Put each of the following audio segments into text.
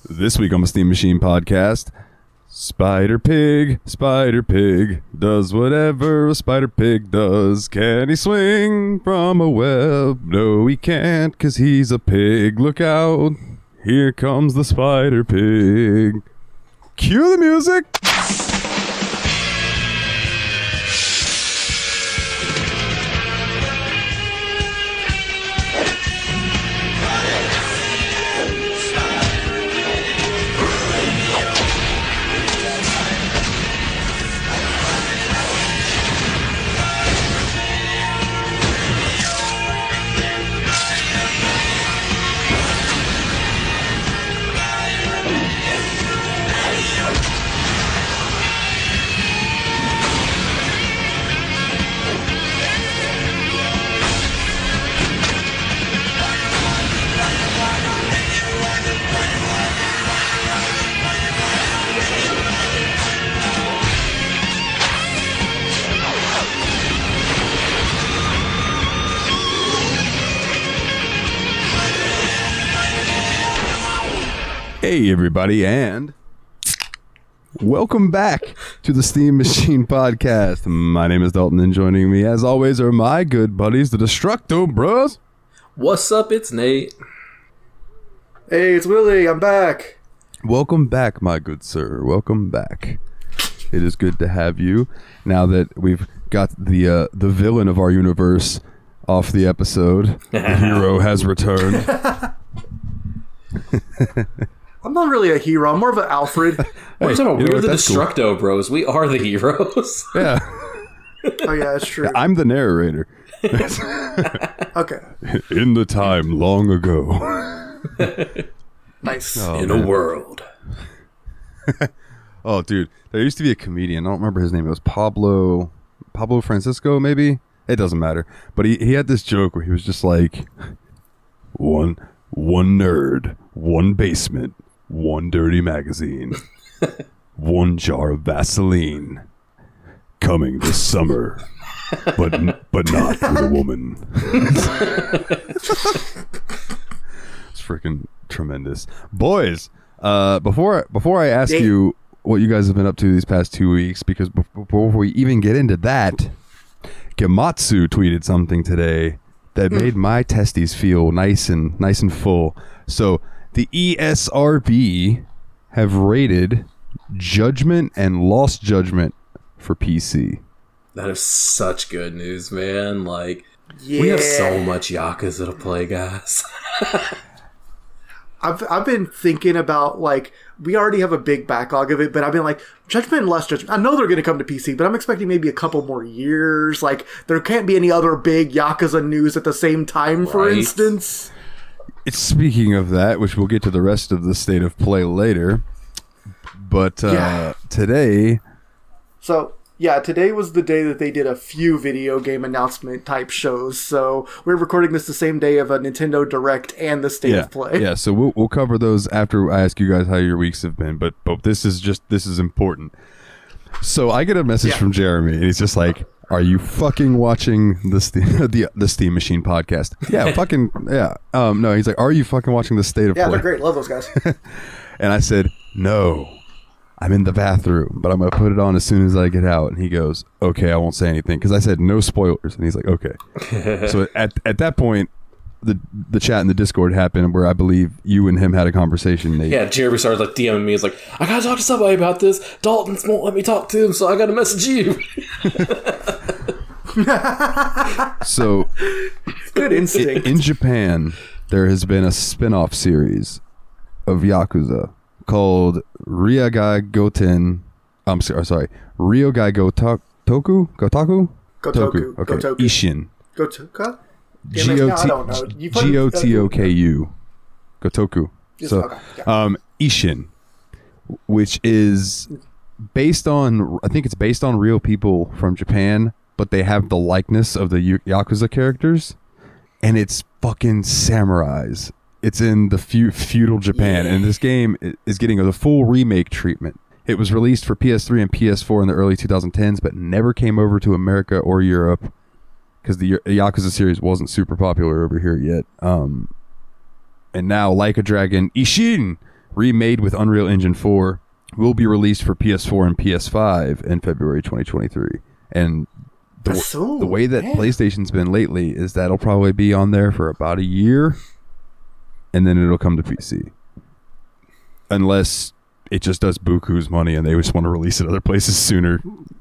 This week on the Steam Machine podcast, Spider Pig does whatever a Spider Pig does. Can he swing from a web? No, he can't, 'cause he's a pig. Look out, here comes the Spider Pig. Cue the music. Hey everybody, and welcome back to the Steam Machine podcast. My name is Dalton, and joining me as always are my good buddies, the Destructo Bros. What's up, it's Nate. Hey, it's Willie, I'm back. Welcome back, my good sir. Welcome back. It is good to have you. Now that we've got the villain of our universe off the episode, the hero has returned. I'm not really a hero. I'm more of an Alfred. We're the Destructo cool. Bros. We are the heroes. Yeah. Oh, yeah, that's true. I'm the narrator. Okay. In the time long ago. Nice. Oh, in a world. Oh, dude. There used to be a comedian. I don't remember his name. It was Pablo Francisco, maybe? It doesn't matter. But he had this joke where he was just like, one nerd, one basement, one dirty magazine, one jar of Vaseline, coming this summer, but not with a woman. It's freaking tremendous, boys. Before I ask you what you guys have been up to these past 2 weeks, because before we even get into that, Gematsu tweeted something today that made my testes feel nice and full. So the ESRB have rated Judgment and Lost Judgment for PC. That is such good news, man. Like, yeah. We have so much Yakuza to play, guys. I've been thinking about, like, we already have a big backlog of it, but I've been like, Judgment and Lost Judgment. I know they're going to come to PC, but I'm expecting maybe a couple more years. Like, there can't be any other big Yakuza news at the same time, for instance. It's speaking of that, which we'll get to the rest of the state of play later. But today... So, yeah, today was the day that they did a few video game announcement type shows. So we're recording this the same day of a Nintendo Direct and the state of play. Yeah, so we'll cover those after I ask you guys how your weeks have been. But this is important. So I get a message from Jeremy, and he's just like, "Are you fucking watching the Steam Machine podcast?" Yeah, fucking yeah. No, he's like, "Are you fucking watching the state of play?" Yeah, they're great. Love those guys. And I said, "No. I'm in the bathroom, but I'm going to put it on as soon as I get out." And he goes, "Okay, I won't say anything." Because I said no spoilers. And he's like, "Okay." So at that point, the chat in the Discord happened where I believe you and him had a conversation, Nate. Yeah, Jeremy started like DMing me. He's like, "I got to talk to somebody about this. Dalton won't let me talk to him, so I got to message you." So, good instinct. In Japan, there has been a spin-off series of Yakuza called Ryogai Goten. I'm sorry, Ryogai Gotoku. Okay, Gotoku. Ishin. Gotoku? Gotoku. Gotoku. So, Ishin, which is based on, I think it's based on real people from Japan, but they have the likeness of the Yakuza characters, and it's fucking samurais. It's in the feudal Japan, and this game is getting the full remake treatment. It was released for PS3 and PS4 in the early 2010s, but never came over to America or Europe because the Yakuza series wasn't super popular over here yet. And now, Like a Dragon Ishin remade with Unreal Engine 4, will be released for PS4 and PS5 in February 2023. And the way that PlayStation's been lately is that it'll probably be on there for about a year, and then it'll come to PC. Unless it just does buku's money and they just want to release it other places sooner.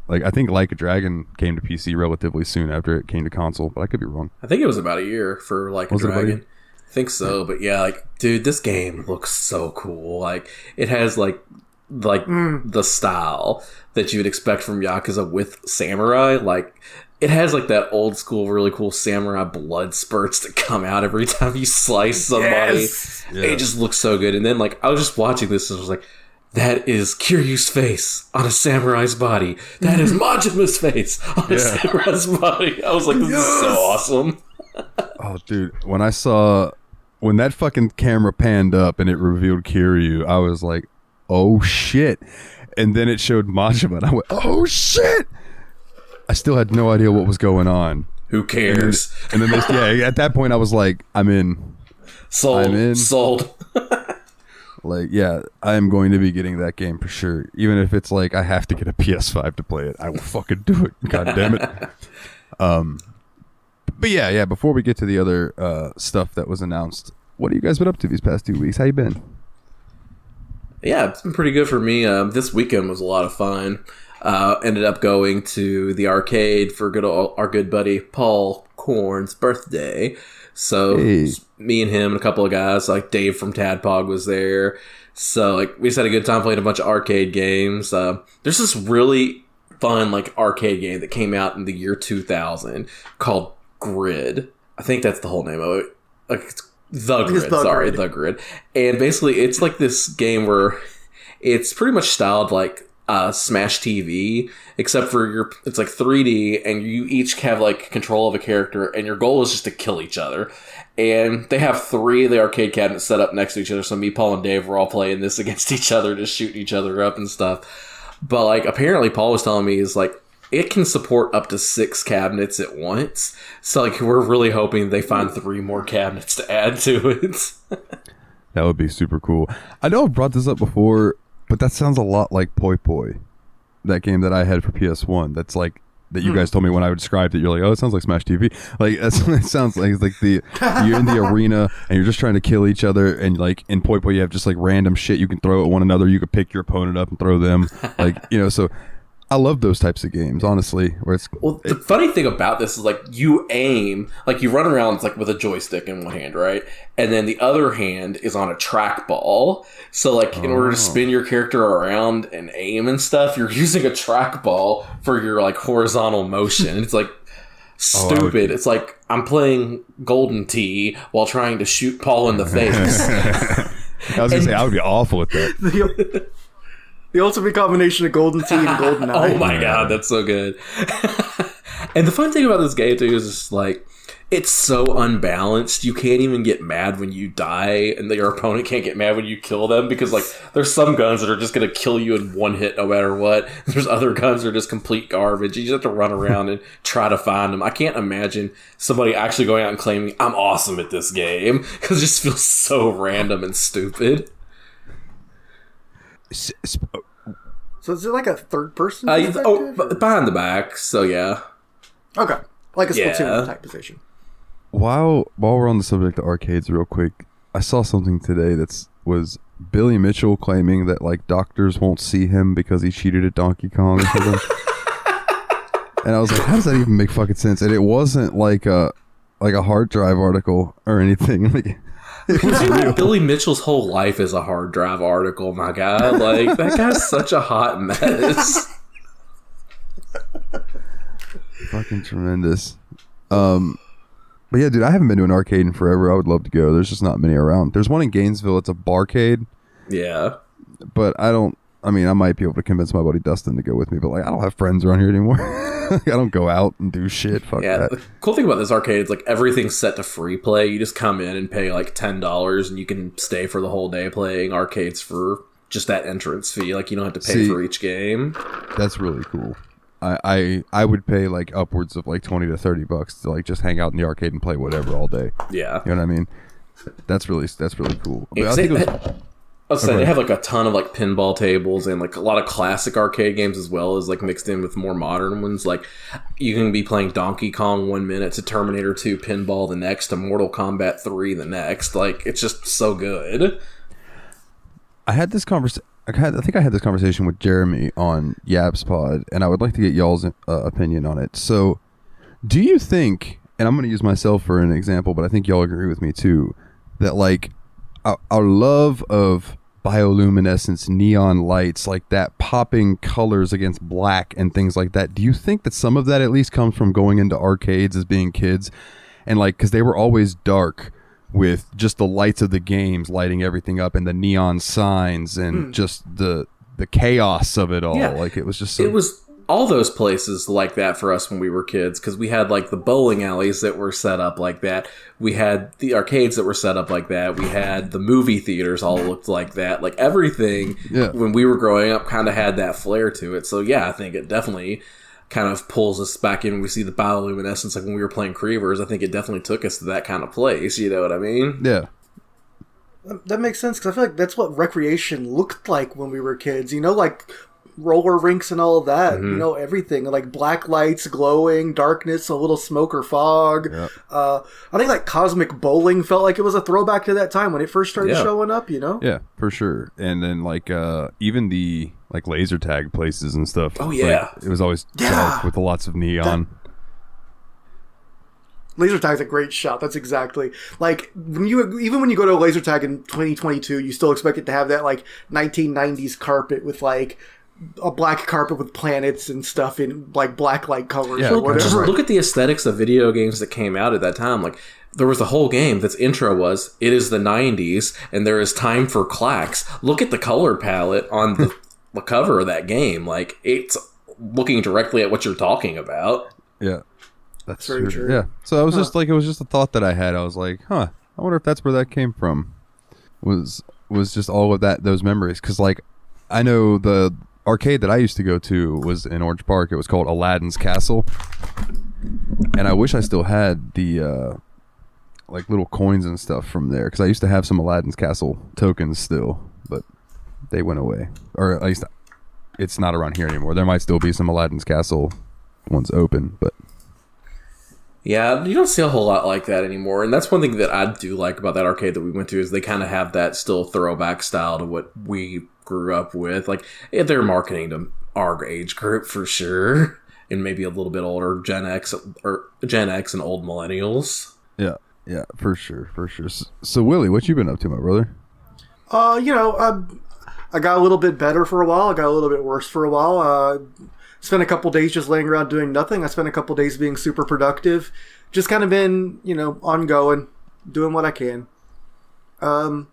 Like, I think Like a Dragon came to PC relatively soon after it came to console, but I could be wrong. I think it was about a year for Like a Dragon. I think so, but yeah, like, dude, this game looks so cool. Like, it has the style that you would expect from Yakuza with samurai. Like, it has like that old school, really cool samurai blood spurts that come out every time you slice somebody. Yes! Yeah. It just looks so good. And then, like, I was just watching this and I was like, that is Kiryu's face on a samurai's body. That is Majima's face on a samurai's body. I was like, this is so awesome. Oh, dude, when that fucking camera panned up and it revealed Kiryu, I was like, oh shit. And then it showed Majima and I went, oh shit. I still had no idea what was going on. Who cares? And then at that point I was like, I'm in. Sold. Like, yeah, I am going to be getting that game for sure. Even if it's like I have to get a PS5 to play it, I will fucking do it. God damn it. But yeah, before we get to the other stuff that was announced, what have you guys been up to these past 2 weeks? How you been? Yeah, it's been pretty good for me. This weekend was a lot of fun. Ended up going to the arcade for our good buddy Paul Korn's birthday. So me and him and a couple of guys, like Dave from Tadpog was there. So like we just had a good time playing a bunch of arcade games. There's this really fun like arcade game that came out in the year 2000 called Grid. I think that's the whole name of it. Like it's The Grid. And basically it's like this game where it's pretty much styled like Smash TV, except for it's like 3D and you each have like control of a character and your goal is just to kill each other. And they have 3 of the arcade cabinets set up next to each other, so me, Paul, and Dave were all playing this against each other, just shooting each other up and stuff. But like apparently Paul was telling me is like it can support up to 6 cabinets at once. So like we're really hoping they find 3 more cabinets to add to it. That would be super cool. I know I've brought this up before, but that sounds a lot like Poi Poi, that game that I had for PS1. That's like that you guys told me when I described it. You're like, oh, it sounds like Smash TV. Like that's what it sounds like. It's like you're in the arena and you're just trying to kill each other. And like in Poi Poi, you have just like random shit you can throw at one another. You could pick your opponent up and throw them. Like, you know, so I love those types of games, honestly. Where the funny thing about this is like you aim, like you run around like with a joystick in one hand, right? And then the other hand is on a trackball. So like in order to spin your character around and aim and stuff, you're using a trackball for your like horizontal motion. It's like stupid. It's like I'm playing Golden Tee while trying to shoot Paul in the face. I was gonna say I would be awful at that. The ultimate combination of Golden Tee and Golden Eye. Oh my god, that's so good. And the fun thing about this game, too, is just like, it's so unbalanced. You can't even get mad when you die, and your opponent can't get mad when you kill them, because, like, there's some guns that are just going to kill you in one hit no matter what. There's other guns that are just complete garbage. You just have to run around and try to find them. I can't imagine somebody actually going out and claiming, I'm awesome at this game, because it just feels so random and stupid. So is it like a third person? Behind the back. So yeah. Okay, like a Splatoon type position. While we're on the subject of arcades, real quick, I saw something today was Billy Mitchell claiming that like doctors won't see him because he cheated at Donkey Kong or something. And I was like, how does that even make fucking sense? And it wasn't like a hard drive article or anything. Like, Billy Mitchell's whole life is a hard drive article, my guy. Like, that guy's such a hot mess. Fucking tremendous. But yeah, dude, I haven't been to an arcade in forever. I would love to go. There's just not many around. There's one in Gainesville. It's a barcade. Yeah. But I might be able to convince my buddy Dustin to go with me, but like I don't have friends around here anymore. I don't go out and do shit. Fuck that. The cool thing about this arcade is like everything's set to free play. You just come in and pay like $10 and you can stay for the whole day playing arcades for just that entrance fee. Like you don't have to pay for each game. That's really cool. I would pay like upwards of like $20 to $30 to like just hang out in the arcade and play whatever all day. Yeah. You know what I mean? That's really cool. But I think I was saying they have like a ton of like pinball tables and like a lot of classic arcade games as well as like mixed in with more modern ones. Like you can be playing Donkey Kong 1 minute to Terminator 2 pinball the next to Mortal Kombat 3 the next. Like it's just so good. I had this I think I had this conversation with Jeremy on Yaps Pod, and I would like to get y'all's opinion on it. So, do you think, and I'm going to use myself for an example, but I think y'all agree with me too, that like our love of bioluminescence, neon lights, like that popping colors against black and things like that, do you think that some of that at least comes from going into arcades as being kids? And like, because they were always dark with just the lights of the games lighting everything up and the neon signs and just the chaos of it all. Yeah. Like it was just so... It was all those places like that for us when we were kids, because we had like the bowling alleys that were set up like that. We had the arcades that were set up like that. We had the movie theaters all looked like that. Like everything when we were growing up kind of had that flair to it. So yeah, I think it definitely kind of pulls us back in. We see the bioluminescence like when we were playing Creevers. I think it definitely took us to that kind of place. You know what I mean? Yeah. That makes sense, because I feel like that's what recreation looked like when we were kids. You know, like roller rinks and all of that. You know, everything like black lights, glowing, darkness, a little smoke or fog. Yep. I think like cosmic bowling felt like it was a throwback to that time when it first started showing up. You know, yeah, for sure. And then like even the like laser tag places and stuff. Oh yeah, like, it was always dark with lots of neon. Laser tag's a great shot. That's exactly like when you go to a laser tag in 2022, you still expect it to have that like 1990s carpet with like a black carpet with planets and stuff in like black light colors or whatever. Just look at the aesthetics of video games that came out at that time. Like there was a whole game that's intro was it is the 90s and there is time for clacks. Look at the color palette on the cover of that game. Like it's looking directly at what you're talking about. Yeah. That's very true. Yeah. So I was just like, it was just a thought that I had. I was like, I wonder if that's where that came from. Was just all of those memories. Because like, I know the arcade that I used to go to was in Orange Park. It was called Aladdin's Castle. And I wish I still had the like little coins and stuff from there. Because I used to have some Aladdin's Castle tokens still. But they went away. Or at least it's not around here anymore. There might still be some Aladdin's Castle ones open. But... yeah, you don't see a whole lot like that anymore. And that's one thing that I do like about that arcade that we went to is they kind of have that still throwback style to what we grew up with. Like, they're marketing to our age group for sure. And maybe a little bit older, Gen X and old millennials. Yeah, for sure. So, Willie, what you been up to, my brother? I got a little bit better for a while. I got a little bit worse for a while. Spent a couple days just laying around doing nothing. I spent a couple days being super productive. Just kind of been, ongoing, doing what I can. I'm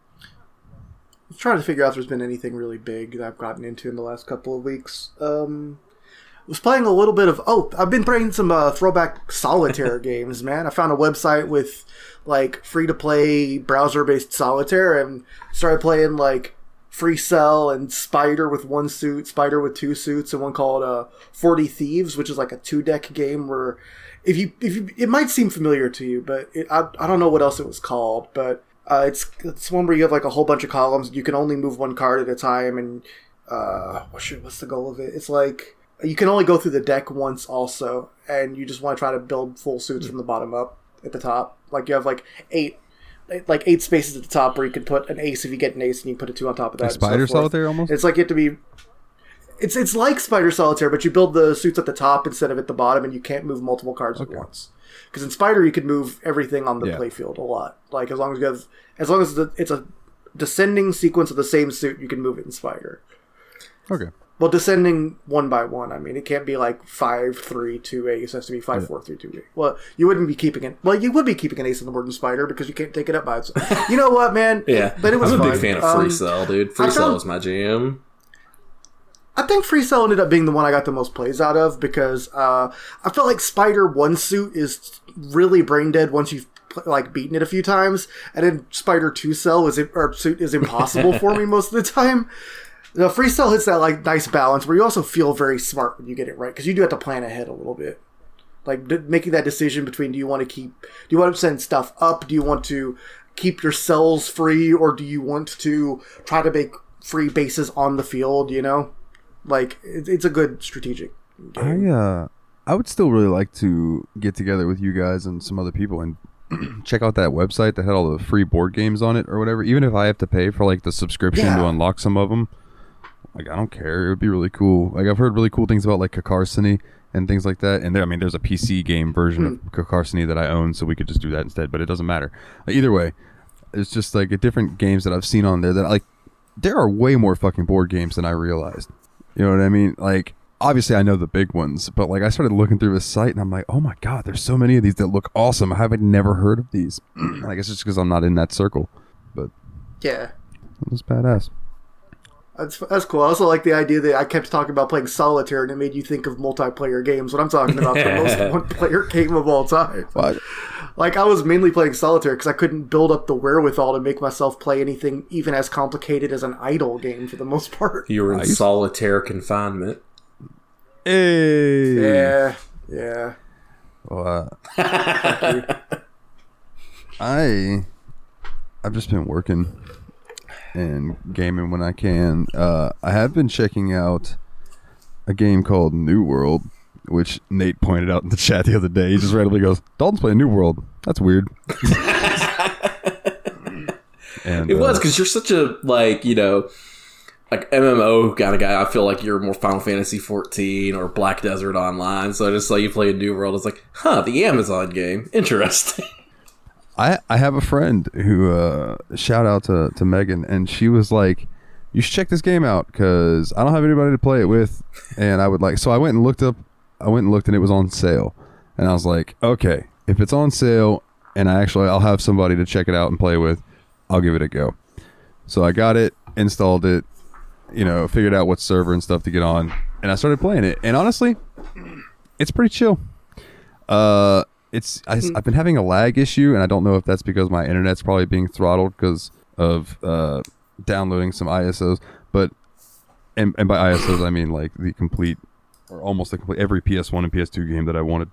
trying to figure out if there's been anything really big that I've gotten into in the last couple of weeks. Was playing a little bit of... I've been playing some throwback solitaire games, man. I found a website with, like, free-to-play browser-based solitaire and started playing, like... Free Cell and Spider with one suit, Spider with two suits, and one called 40 Thieves, which is like a 2-deck game where if you it might seem familiar to you, but I don't know what else it was called, but it's one where you have like a whole bunch of columns. You can only move one card at a time, and what's the goal of it? It's like you can only go through the deck once also, and you just want to try to build full suits from the bottom up at the top. Like you have like eight spaces at the top where you can put an ace if you get an ace, and you put a 2 on top of that. Like Spider Solitaire almost? It's like you have to be... It's like Spider Solitaire, but you build the suits at the top instead of at the bottom, and you can't move multiple cards at once. Because in Spider, you can move everything on the playfield a lot. Like, as long as it's a descending sequence of the same suit, you can move it in Spider. Okay. Well, descending one by one. I mean, it can't be like 5, 3, 2 ace. It has to be 5, 4, 3, 2 ace. Well, you wouldn't be keeping it. Well, you would be keeping an ace on the board in Spider because you can't take it up by itself. You know what, man? Yeah. But it was I'm a fun. big fan of Free Cell, dude. Free Cell is my jam. I think Free Cell ended up being the one I got the most plays out of because I felt like Spider one suit is really brain dead once you've beaten it a few times, and then Spider 2 Cell suit is impossible for me most of the time. The Free Cell hits that like nice balance where you also feel very smart when you get it right, because you do have to plan ahead a little bit, like making that decision between do you want to send stuff up, do you want to keep your cells free, or do you want to try to make free bases on the field, you know? Like, it's a good strategic game. I would still really like to get together with you guys and some other people and check out that website that had all the free board games on it or whatever. Even if I have to pay for like the subscription to unlock some of them, like I don't care. It would be really cool. Like I've heard really cool things about like Cacarsony and things like that. And there's a PC game version of Cacarsony that I own, so we could just do that instead. But it doesn't matter. Either way, it's just like different games that I've seen on there that like there are way more fucking board games than I realized. You know what I mean? Like. Obviously, I know the big ones, but like I started looking through the site and I'm like, oh my god, there's so many of these that look awesome. How have I never heard of these? I guess it's just because I'm not in that circle. But yeah, it was badass. That's cool. I also like the idea that I kept talking about playing solitaire and it made you think of multiplayer games. What I'm talking about the most one-player game of all time. What? Like I was mainly playing solitaire because I couldn't build up the wherewithal to make myself play anything even as complicated as an idle game for the most part. You were in solitaire confinement. Hey. Yeah. Well, I've just been working and gaming when I can. I have been checking out a game called New World, which Nate pointed out in the chat the other day. He just randomly goes, "Dalton's playing New World. That's weird." And it was because you're such a like MMO kind of guy. I feel like you're more Final Fantasy 14 or Black Desert Online. So I just saw you play a New World. It's like, the Amazon game. Interesting. I have a friend who, shout out to Megan, and she was like, you should check this game out because I don't have anybody to play it with. And I would like, so I went and looked and it was on sale. And I was like, okay, if it's on sale and I'll have somebody to check it out and play with, I'll give it a go. So I got it, installed it, figured out what server and stuff to get on, and I started playing it. And honestly, it's pretty chill. I've been having a lag issue, and I don't know if that's because my internet's probably being throttled because of downloading some ISOs. But and by ISOs I mean like the complete or almost the complete every PS1 and PS2 game that I wanted.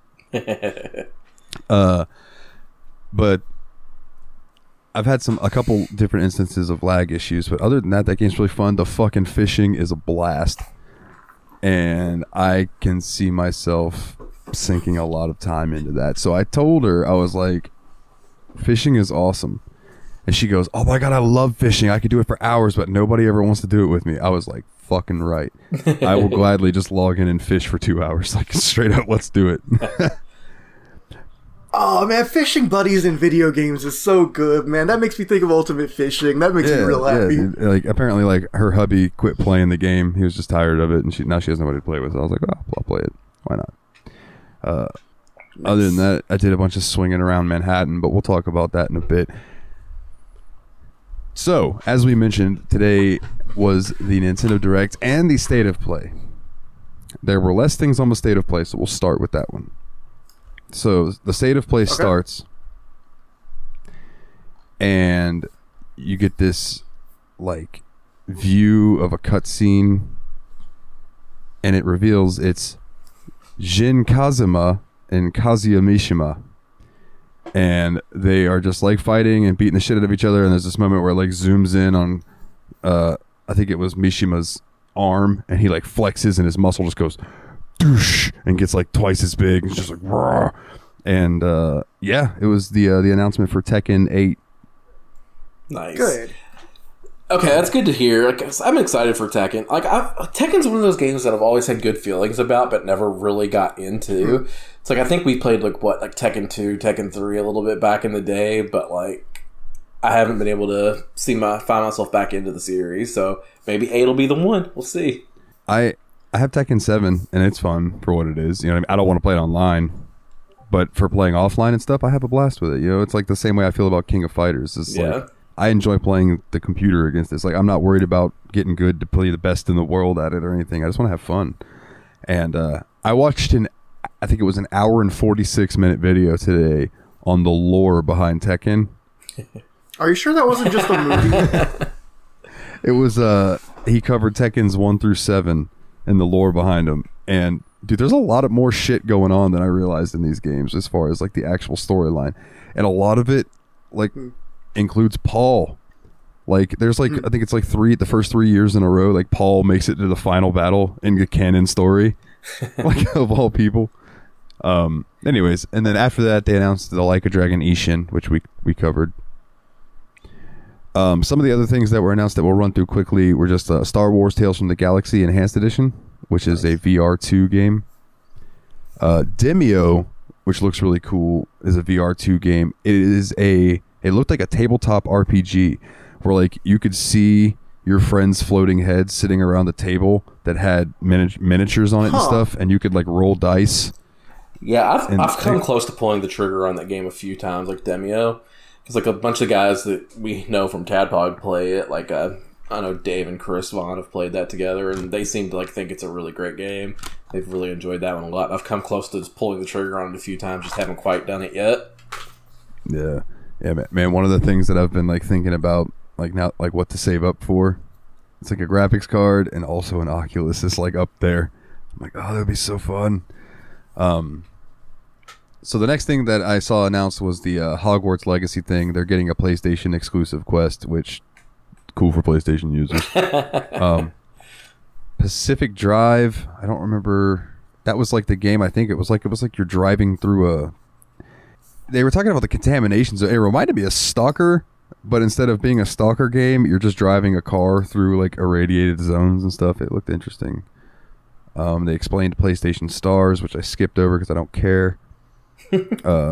But I've had a couple different instances of lag issues, but other than that game's really fun. The fucking fishing is a blast, and I can see myself sinking a lot of time into that. So I told her, I was like, fishing is awesome. And she goes, oh my god, I love fishing. I could do it for hours, but nobody ever wants to do it with me. I was like, fucking right. I will gladly just log in and fish for 2 hours. Like, straight up, let's do it. Oh man, fishing buddies in video games is so good, man. That makes me think of Ultimate Fishing. That makes me real happy. Dude. Like apparently, like her hubby quit playing the game. He was just tired of it, and now she has nobody to play with. So I was like, oh, I'll play it. Why not? Nice. Other than that, I did a bunch of swinging around Manhattan, but we'll talk about that in a bit. So, as we mentioned, today was the Nintendo Direct and the State of Play. There were less things on the State of Play, so we'll start with that one. So the State of Play starts, and you get this like view of a cutscene, and it reveals it's Jin Kazuma and Kazuya Mishima, and they are just like fighting and beating the shit out of each other. And there's this moment where it like zooms in on, I think it was Mishima's arm, and he like flexes, and his muscle just goes doosh, and gets like twice as big. It's just like raw. And it was the announcement for Tekken 8. Nice. Good. Okay, that's good to hear. I'm excited for Tekken. Like, Tekken's one of those games that I've always had good feelings about, but never really got into. It's like I think we played like Tekken 2, Tekken 3 a little bit back in the day, but like I haven't been able to find myself back into the series. So maybe 8 will be the one. We'll see. I have Tekken 7, and it's fun for what it is. You know what I mean? I don't want to play it online, but for playing offline and stuff, I have a blast with it. You know, it's like the same way I feel about King of Fighters. It's like I enjoy playing the computer against this. Like, I'm not worried about getting good to play the best in the world at it or anything. I just want to have fun. And I watched I think it was an hour and 46-minute video today on the lore behind Tekken. Are you sure that wasn't just a movie? It was, he covered Tekkens 1 through 7 and the lore behind them. And dude, there's a lot of more shit going on than I realized in these games as far as like the actual storyline. And a lot of it, like, includes Paul. Like, there's like, I think it's like the first 3 years in a row, like Paul makes it to the final battle in the canon story, like of all people. Anyways, and then after that, they announced the Like a Dragon Ishin, which we covered. Some of the other things that were announced that we'll run through quickly were just Star Wars Tales from the Galaxy Enhanced Edition, which is a VR2 game. Demio, which looks really cool, is a VR2 game. It looked like a tabletop RPG where like you could see your friends' floating heads sitting around the table that had miniatures on it and stuff, and you could like roll dice. Yeah, I've come close to pulling the trigger on that game a few times, like Demio, because like a bunch of guys that we know from Tadpog play it. Like I know Dave and Chris Vaughn have played that together, and they seem to like think it's a really great game. They've really enjoyed that one a lot. I've come close to just pulling the trigger on it a few times, just haven't quite done it yet. Yeah, man. One of the things that I've been like thinking about, like now, like what to save up for, it's like a graphics card and also an Oculus is like up there. I'm like, oh, that would be so fun. So the next thing that I saw announced was the Hogwarts Legacy thing. They're getting a PlayStation exclusive quest, which cool for PlayStation users. Pacific Drive, I don't remember. That was like the game. I think it was like you're driving through they were talking about the contaminations. It reminded me of Stalker, but instead of being a Stalker game, you're just driving a car through like irradiated zones and stuff. It looked interesting. They explained PlayStation Stars, which I skipped over because I don't care. Bandai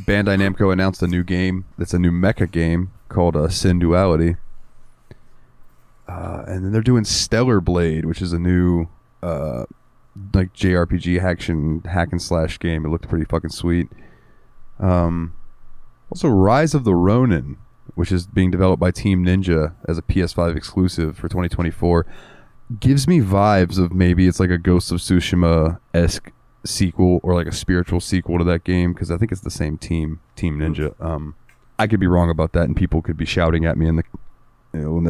Namco announced a new game that's a new mecha game called Sin Duality. And then they're doing Stellar Blade, which is a new like JRPG hack and slash game. It looked pretty fucking sweet. Also Rise of the Ronin, which is being developed by Team Ninja as a PS5 exclusive for 2024. Gives me vibes of maybe it's like a Ghost of Tsushima-esque sequel or like a spiritual sequel to that game, because I think it's the same Team Ninja. I could be wrong about that, and people could be shouting at me in the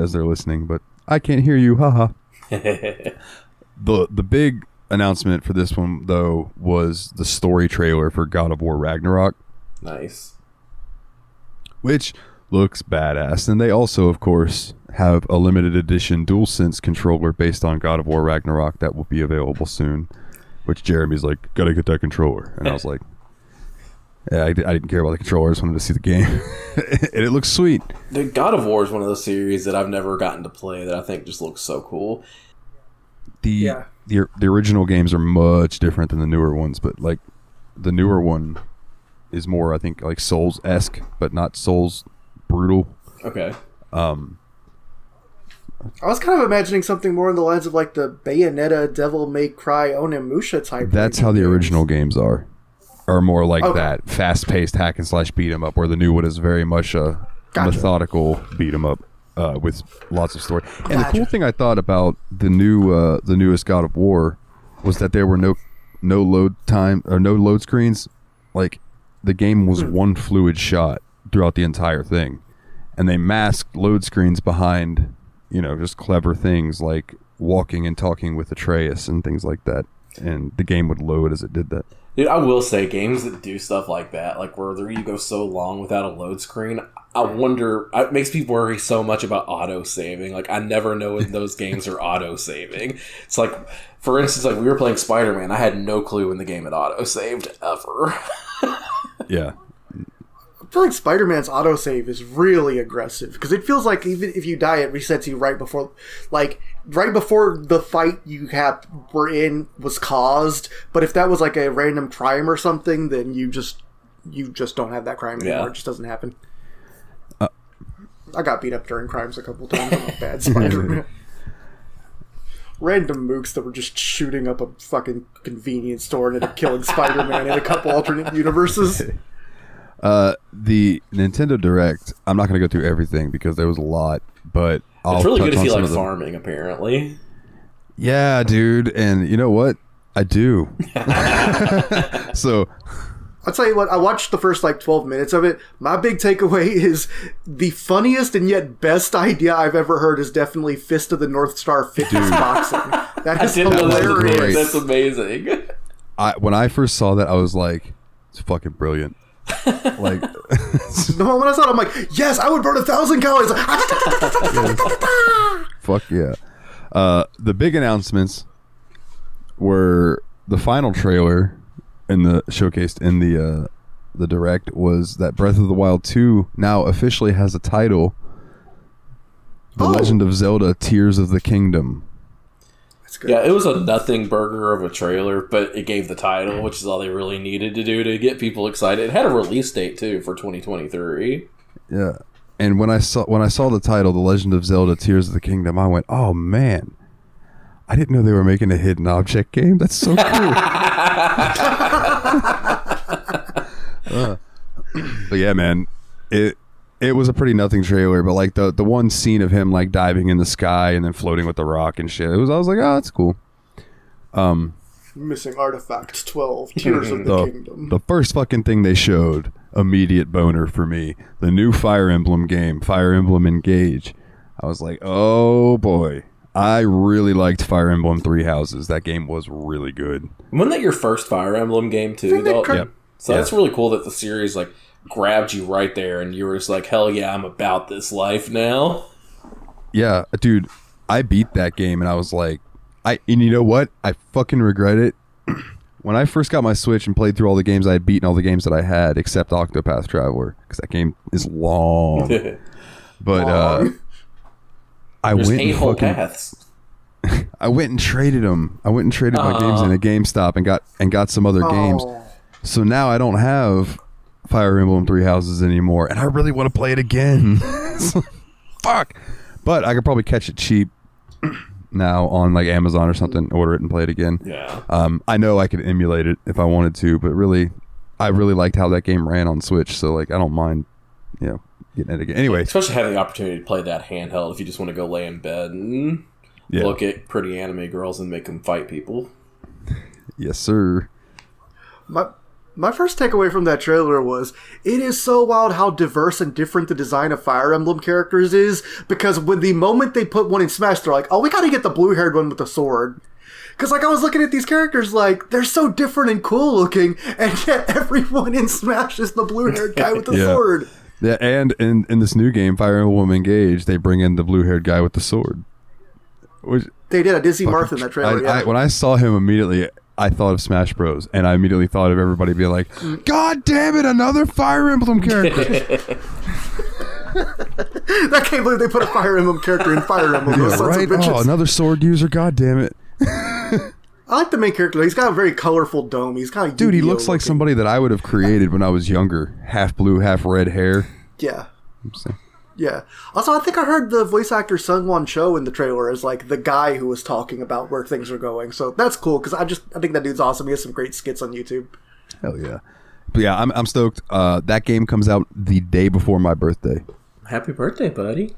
as they're listening, but I can't hear you. Haha. The big announcement for this one though was the story trailer for God of War Ragnarok. Nice. Which looks badass, and they also of course have a limited edition DualSense controller based on God of War Ragnarok that will be available soon, which Jeremy's like, gotta get that controller, and I was like, yeah, I didn't care about the controller, I just wanted to see the game. And it looks sweet. The God of War is one of those series that I've never gotten to play that I think just looks so cool. The original games are much different than the newer ones, but like the newer one is more, I think, like Souls-esque, but not Souls brutal. Okay. I was kind of imagining something more in the lines of like the Bayonetta, Devil May Cry, Onimusha type. That's how the original games are more like that fast-paced hack and slash beat 'em up, where the new one is very much a methodical beat 'em up with lots of story. And the cool thing I thought about the newest God of War was that there were no load time or no load screens. Like the game was one fluid shot throughout the entire thing, and they masked load screens behind, just clever things like walking and talking with Atreus and things like that, and the game would load as it did that. Dude, I will say, games that do stuff like that, like where you go so long without a load screen, I wonder, it makes me worry so much about auto-saving. Like, I never know when those games are auto-saving. It's like, for instance, like we were playing Spider-Man, I had no clue when the game had auto-saved, ever. Yeah. I feel like Spider-Man's autosave is really aggressive, because it feels like even if you die, it resets you right before the fight you were in was caused. But if that was like a random crime or something, then you just don't have that crime anymore. Yeah. It just doesn't happen. I got beat up during crimes a couple times. I'm a bad Spider-Man. Random mooks that were just shooting up a fucking convenience store and ended up killing Spider-Man in a couple alternate universes. The Nintendo Direct, I'm not going to go through everything because there was a lot, but it's really good if you like farming, apparently. Yeah, dude, and you know what? I do. So I'll tell you what, I watched the first 12 minutes of it. My big takeaway is the funniest and yet best idea I've ever heard is definitely Fist of the North Star fitness boxing. That is hilarious. That's amazing. When I first saw that, I was like, it's fucking brilliant. Like, the moment I saw it, I'm like, yes, I would burn 1,000 calories. fuck yeah. The big announcements were the final trailer showcased in the direct was that Breath of the Wild 2 now officially has a title. The Legend of Zelda: Tears of the Kingdom. That's good. Yeah, it was a nothing burger of a trailer, but it gave the title, which is all they really needed to do to get people excited. It had a release date too for 2023. Yeah. And when I saw the title, The Legend of Zelda: Tears of the Kingdom, I went, "Oh man. I didn't know they were making a hidden object game. That's so cool." But yeah, man, it was a pretty nothing trailer, but like the one scene of him like diving in the sky and then floating with the rock and shit, I was like, oh, that's cool. Missing Artifact 12, Tears of the Kingdom. The first fucking thing they showed, immediate boner for me, the new Fire Emblem game, Fire Emblem Engage. I was like, oh boy. I really liked Fire Emblem Three Houses. That game was really good. Wasn't that your first Fire Emblem game too? Yep. So that's really cool that the series like grabbed you right there and you were just like, hell yeah, I'm about this life now. Yeah, dude, I beat that game and I was like, and you know what? I fucking regret it. When I first got my Switch and played through all the games I had beaten, all the games that I had, except Octopath Traveler, because that game is long. But I There's went 8 whole paths. I went and traded them. I went and traded my games in a GameStop and got some other games. So now I don't have Fire Emblem Three Houses anymore, and I really want to play it again. Fuck. But I could probably catch it cheap now on like Amazon or something, order it and play it again. Yeah. I know I could emulate it if I wanted to, but really, I really liked how that game ran on Switch. So like, I don't mind, getting it again. Anyway, especially having the opportunity to play that handheld if you just want to go lay in bed and look at pretty anime girls and make them fight people. Yes, sir. My first takeaway from that trailer was, it is so wild how diverse and different the design of Fire Emblem characters is, because when the moment they put one in Smash, they're like, oh, we gotta get the blue-haired one with the sword. Because, like, I was looking at these characters, like, they're so different and cool looking, and yet everyone in Smash is the blue-haired guy with the sword. Yeah, and in this new game, Fire Emblem Engage, they bring in the blue-haired guy with the sword. Which, they did. I did see Marth in that trailer. When I saw him immediately, I thought of Smash Bros. And I immediately thought of everybody being like, God damn it, another Fire Emblem character. I can't believe they put a Fire Emblem character in Fire Emblem. Yeah, right? Oh, another sword user, god damn it. I like the main character. He's got a very colorful dome. He's kind of Dude, he looks like somebody that I would have created when I was younger. Half blue, half red hair. Yeah. Yeah. Also, I think I heard the voice actor Sungwon Cho in the trailer as like the guy who was talking about where things are going. So that's cool because I think that dude's awesome. He has some great skits on YouTube. Hell yeah. But yeah, I'm stoked. That game comes out the day before my birthday. Happy birthday, buddy.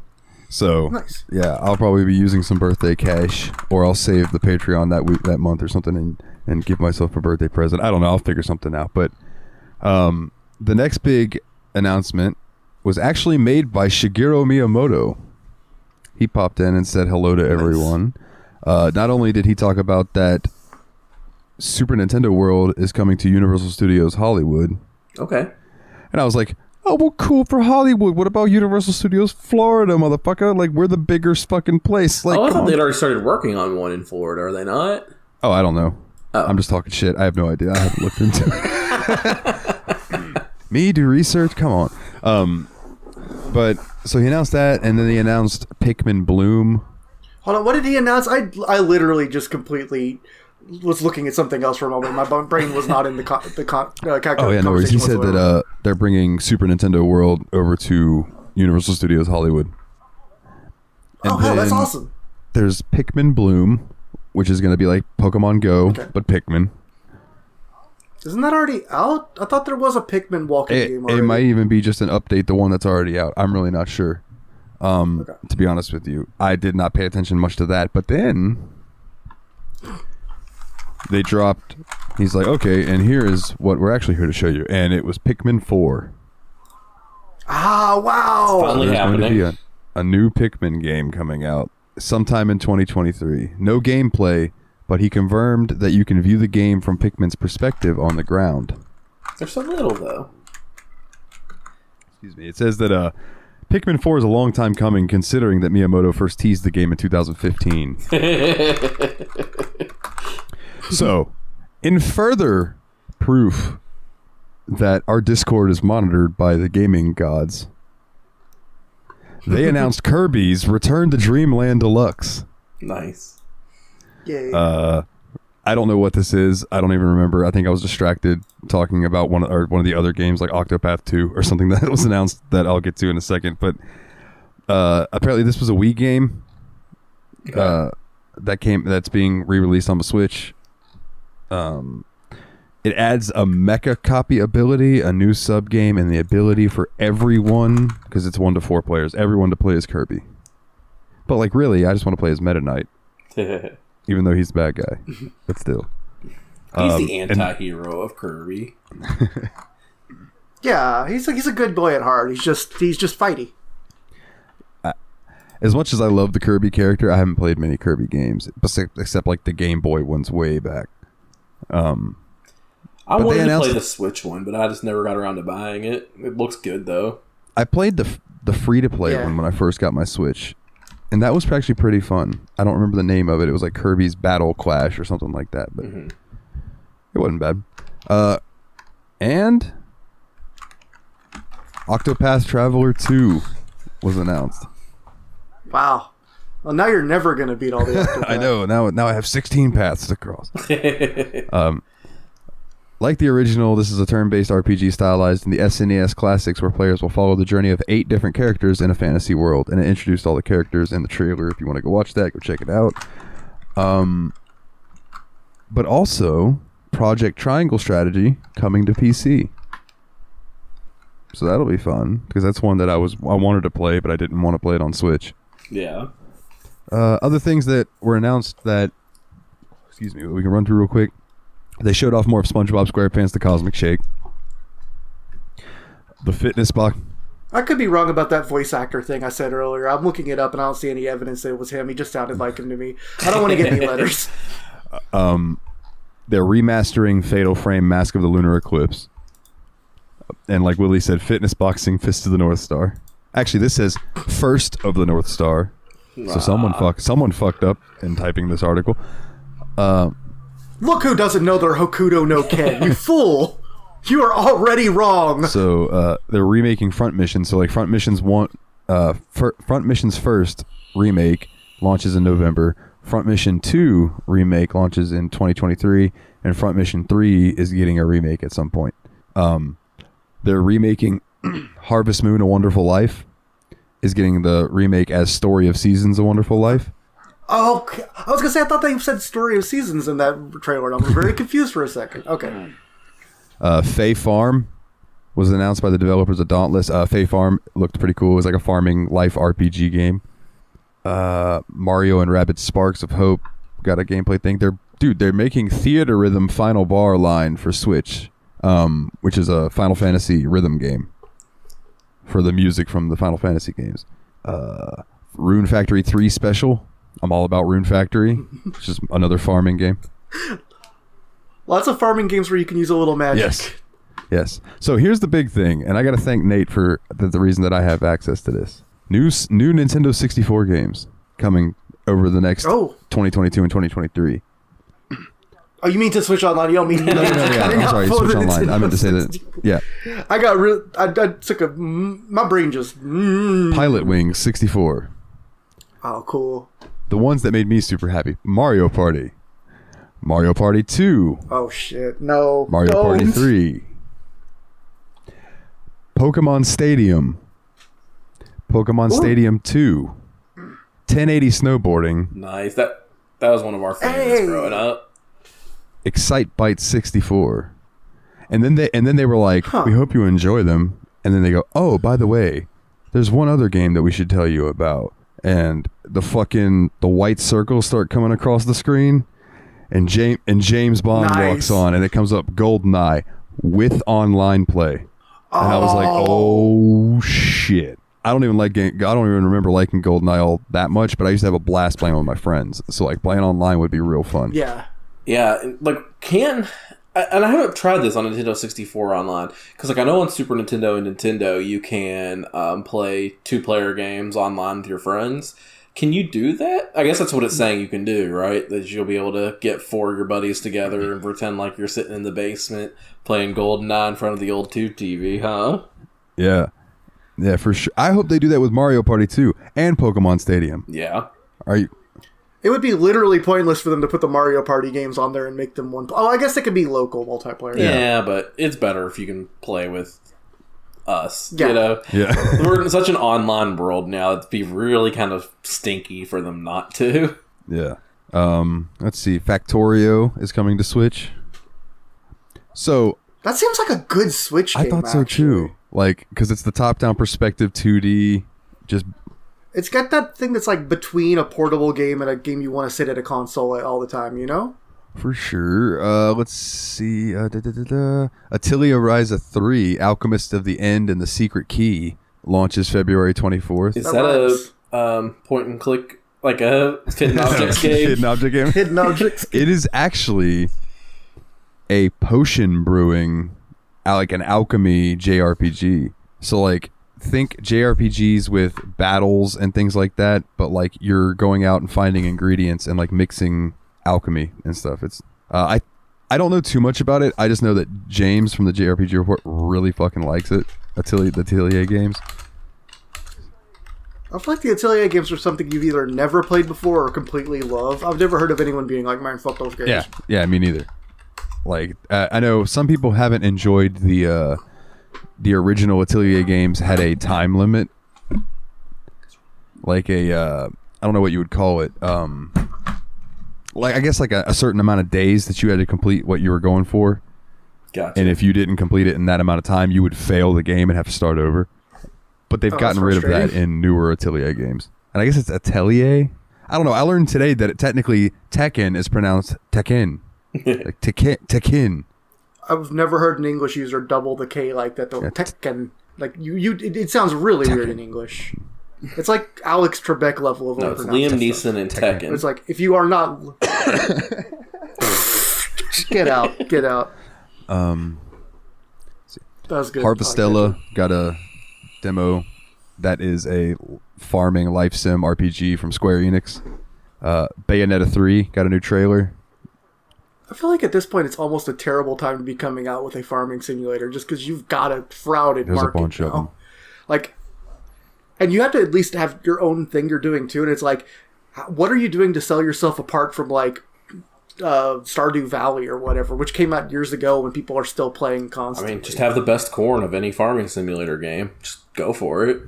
So, nice. Yeah, I'll probably be using some birthday cash, or I'll save the Patreon that month or something and give myself a birthday present. I don't know. I'll figure something out. But the next big announcement was actually made by Shigeru Miyamoto. He popped in and said hello to everyone. Not only did he talk about that Super Nintendo World is coming to Universal Studios Hollywood. Okay. And I was like, oh, well, cool for Hollywood. What about Universal Studios Florida, motherfucker? Like, we're the bigger fucking place. Like, I thought they'd already started working on one in Florida. Are they not? Oh, I don't know. I'm just talking shit. I have no idea. I haven't looked into it. Me do research? Come on. But so he announced that, and then he announced Pikmin Bloom. Hold on, what did he announce? I literally just completely was looking at something else for a moment. My brain was not in the oh yeah, no worries. He said that they're bringing Super Nintendo World over to Universal Studios Hollywood. And oh hell, that's awesome. There's Pikmin Bloom, which is going to be like Pokemon Go, but Pikmin. Isn't that already out? I thought there was a Pikmin walking game already. It might even be just an update, the one that's already out. I'm really not sure. To be honest with you, I did not pay attention much to that. But then they dropped. He's like, okay, and here is what we're actually here to show you. And it was Pikmin 4. Ah, wow! It's finally happening. There's going to be a new Pikmin game coming out sometime in 2023. No gameplay. But he confirmed that you can view the game from Pikmin's perspective on the ground. They're so little, though. Excuse me. It says that Pikmin 4 is a long time coming, considering that Miyamoto first teased the game in 2015. So, in further proof that our Discord is monitored by the gaming gods, they announced Kirby's Return to Dreamland Deluxe. Nice. Yay. I don't know what this is. I don't even remember. I think I was distracted talking about one of the other games, like Octopath 2 or something that was announced that I'll get to in a second. But apparently this was a Wii game that's being re-released on the Switch. It adds a mecha copy ability, a new sub game, and the ability for everyone, because it's 1 to 4 players, everyone to play as Kirby. But like, really, I just want to play as Meta Knight. Even though he's the bad guy, but still. He's the anti-hero of Kirby. Yeah, he's a good boy at heart. He's just fighty. As much as I love the Kirby character, I haven't played many Kirby games, except like the Game Boy ones way back. I wanted to play the Switch one, but I just never got around to buying it. It looks good though. I played the free-to-play one when I first got my Switch. And that was actually pretty fun. I don't remember the name of it. It was like Kirby's Battle Clash or something like that. But it wasn't bad. And Octopath Traveler 2 was announced. Wow. Well, now you're never going to beat all the Octopath. I know. Now I have 16 paths to cross. Like the original, this is a turn-based RPG stylized in the SNES classics where players will follow the journey of 8 different characters in a fantasy world. And it introduced all the characters in the trailer. If you want to go watch that, go check it out. But also, Project Triangle Strategy coming to PC. So that'll be fun, because that's one that I wanted to play, but I didn't want to play it on Switch. Yeah. Other things that were announced that... Excuse me, we can run through real quick. They showed off more of SpongeBob SquarePants The Cosmic Shake. The fitness box. I could be wrong about that voice actor thing I said earlier. I'm looking it up and I don't see any evidence that it was him. He just sounded like him to me. I don't want to get any letters. They're remastering Fatal Frame Mask of the Lunar Eclipse. And like Willie said, fitness boxing Fist of the North Star. Actually, this says First of the North Star. So someone fucked up in typing this article. Look who doesn't know their Hokuto no Ken. You fool! You are already wrong. So they're remaking Front Mission. So like Front Mission's Front Mission's first remake launches in November. Front Mission 2 remake launches in 2023, and Front Mission 3 is getting a remake at some point. They're remaking Harvest Moon: A Wonderful Life is getting the remake as Story of Seasons: A Wonderful Life. Oh, I was going to say, I thought they said Story of Seasons in that trailer. I was very confused for a second. Okay. Fae Farm was announced by the developers of Dauntless. Fae Farm looked pretty cool. It was like a farming life RPG game. Mario and Rabbids Sparks of Hope got a gameplay thing. They're making Theater Rhythm Final Bar Line for Switch, which is a Final Fantasy rhythm game for the music from the Final Fantasy games. Rune Factory 3 Special. I'm all about Rune Factory. It's just another farming game. Lots of farming games where you can use a little magic. Yes. So here's the big thing, and I got to thank Nate for the reason that I have access to this. New Nintendo 64 games coming over the next 2022 and 2023. Oh, you mean to Switch Online? You don't mean... No, yeah. I'm sorry, Switch Online. I meant to say that. Yeah. I got I took a... My brain just... Pilot Wings 64. Oh, cool. The ones that made me super happy. Mario Party. Mario Party 2. Oh, shit. No. Mario Party 3. Pokemon Stadium. Pokemon Stadium 2. 1080 Snowboarding. Nice. That was one of our favorites growing up. Excite Bite 64. And then they were like, we hope you enjoy them. And then they go, oh, by the way, there's one other game that we should tell you about. And the white circles start coming across the screen, and James Bond walks on, and it comes up GoldenEye with online play. And I was like, oh shit. I don't even remember liking GoldenEye all that much, but I used to have a blast playing with my friends. So like playing online would be real fun. Yeah. Yeah, like and I haven't tried this on Nintendo 64 online, because like I know on Super Nintendo and Nintendo you can play 2-player games online with your friends. Can you do that? I guess that's what it's saying you can do, right? That you'll be able to get 4 of your buddies together and pretend like you're sitting in the basement playing GoldenEye in front of the old tube TV, huh? Yeah. Yeah, for sure. I hope they do that with Mario Party 2 and Pokemon Stadium. Yeah. Are you? It would be literally pointless for them to put the Mario Party games on there and make them one. Oh, I guess it could be local multiplayer. Yeah, but it's better if you can play with us. Yeah. You know? Yeah. We're in such an online world now, it'd be really kind of stinky for them not to. Yeah. Let's see. Factorio is coming to Switch. So that seems like a good Switch game. I thought so too. Like, because it's the top-down perspective 2D. Just it's got that thing that's like between a portable game and a game you want to sit at a console all the time. You know. For sure. Let's see. Atelier Ryza 3, Alchemist of the End and the Secret Key launches February 24th. Is that a point and click, like a hidden objects game? Hidden object game? Hidden objects. It is actually a potion brewing, like an alchemy JRPG. So like, think JRPGs with battles and things like that, but like you're going out and finding ingredients and like mixing alchemy and stuff. It's I don't know too much about it. I just know that James from the JRPG Report really fucking likes it. The Atelier games. I feel like the Atelier games are something you've either never played before or completely love. I've never heard of anyone being like, man, fuck those games. Yeah, me neither. Like I know some people haven't enjoyed the original Atelier games had a time limit, like a I don't know what you would call it. Like I guess like a certain amount of days that you had to complete what you were going for. Gotcha. And if you didn't complete it in that amount of time, you would fail the game and have to start over. But they've gotten rid of that in newer Atelier games. And I guess it's Atelier. I don't know. I learned today that technically Tekken is pronounced Tekken. Like Tekken. I've never heard an English user double the K like that though. Yeah, Tekken. Like it sounds really weird in English. It's like Alex Trebek level of it's Liam Neeson and Tekken. It's like if you are not get out. That was good. Harvestella got a demo. That is a farming life sim RPG from Square Enix. Bayonetta 3 got a new trailer. I feel like at this point it's almost a terrible time to be coming out with a farming simulator just because you've got a crowded market. There's a bunch of them. Like, and you have to at least have your own thing you're doing too. And it's like, what are you doing to sell yourself apart from like Stardew Valley or whatever, which came out years ago when people are still playing constantly. I mean, just have the best corn of any farming simulator game. Just go for it.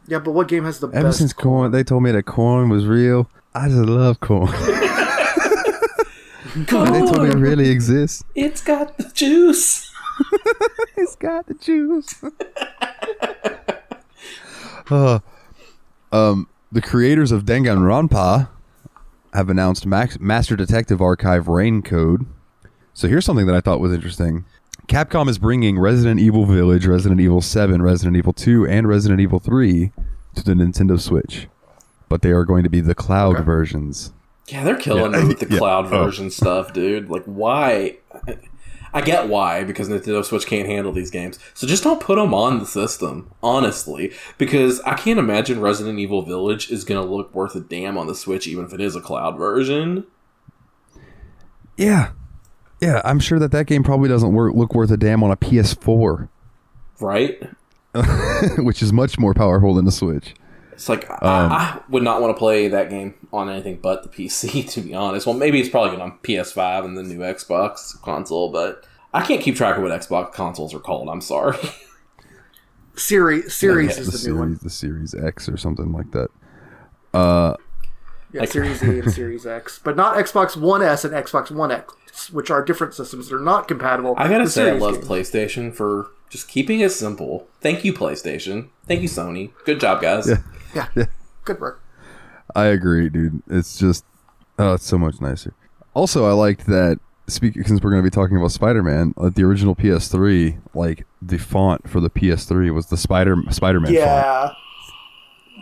Yeah, but what game has the best? Ever since corn, they told me that corn was real. I just love corn. Corn. They told me it really exists. It's got the juice. It's got the juice. The creators of Danganronpa have announced Master Detective Archive Rain Code. So here's something that I thought was interesting. Capcom is bringing Resident Evil Village, Resident Evil 7, Resident Evil 2, and Resident Evil 3 to the Nintendo Switch. But they are going to be the cloud versions. Yeah, they're killing me with the cloud version stuff, dude. Like, why? I get why, because Nintendo Switch can't handle these games. So just don't put them on the system, honestly. Because I can't imagine Resident Evil Village is going to look worth a damn on the Switch, even if it is a cloud version. Yeah. Yeah, I'm sure that game probably doesn't look worth a damn on a PS4. Right? Which is much more powerful than the Switch. It's like, I would not want to play that game on anything but the PC, to be honest. Well, maybe it's probably good on PS5 and the new Xbox console, but I can't keep track of what Xbox consoles are called. I'm sorry. Series is the new one. The Series X or something like that. Yeah, Series A and Series X. But not Xbox One S and Xbox One X, which are different systems. They're not compatible. I gotta say, I love PlayStation for just keeping it simple. Thank you, PlayStation. Thank you, Sony. Good job, guys. Yeah. Good work. I agree, dude. It's just, it's so much nicer. Also, I liked that, since we're going to be talking about Spider-Man, the original PS3, like, the font for the PS3 was the Spider-Man font.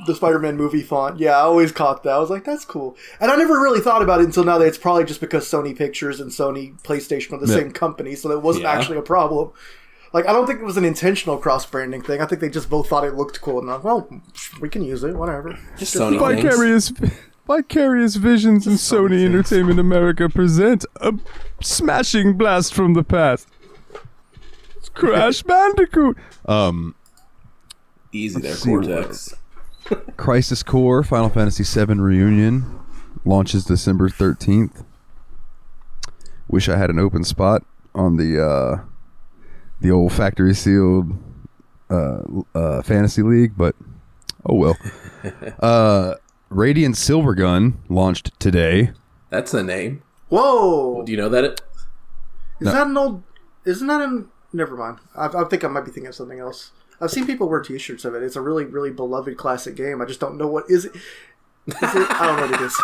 the Spider-Man movie font. Yeah, I always caught that. I was like, that's cool. And I never really thought about it until now that it's probably just because Sony Pictures and Sony PlayStation are the same company, so that wasn't actually a problem. Like, I don't think it was an intentional cross-branding thing. I think they just both thought it looked cool enough. Well, we can use it, whatever. Just Sony Vicarious Visions and Sony Entertainment America present a smashing blast from the past. It's Crash Bandicoot. Easy there, Cortex. Crisis Core Final Fantasy VII Reunion launches December 13th. Wish I had an open spot on the old factory sealed fantasy league, but oh well. Radiant Silvergun launched today. That's a name. Whoa! Do you know that? Isn't that an... Never mind. I think I might be thinking of something else. I've seen people wear t-shirts of it. It's a really, really beloved classic game. I just don't know what... Is it... I don't know what it is.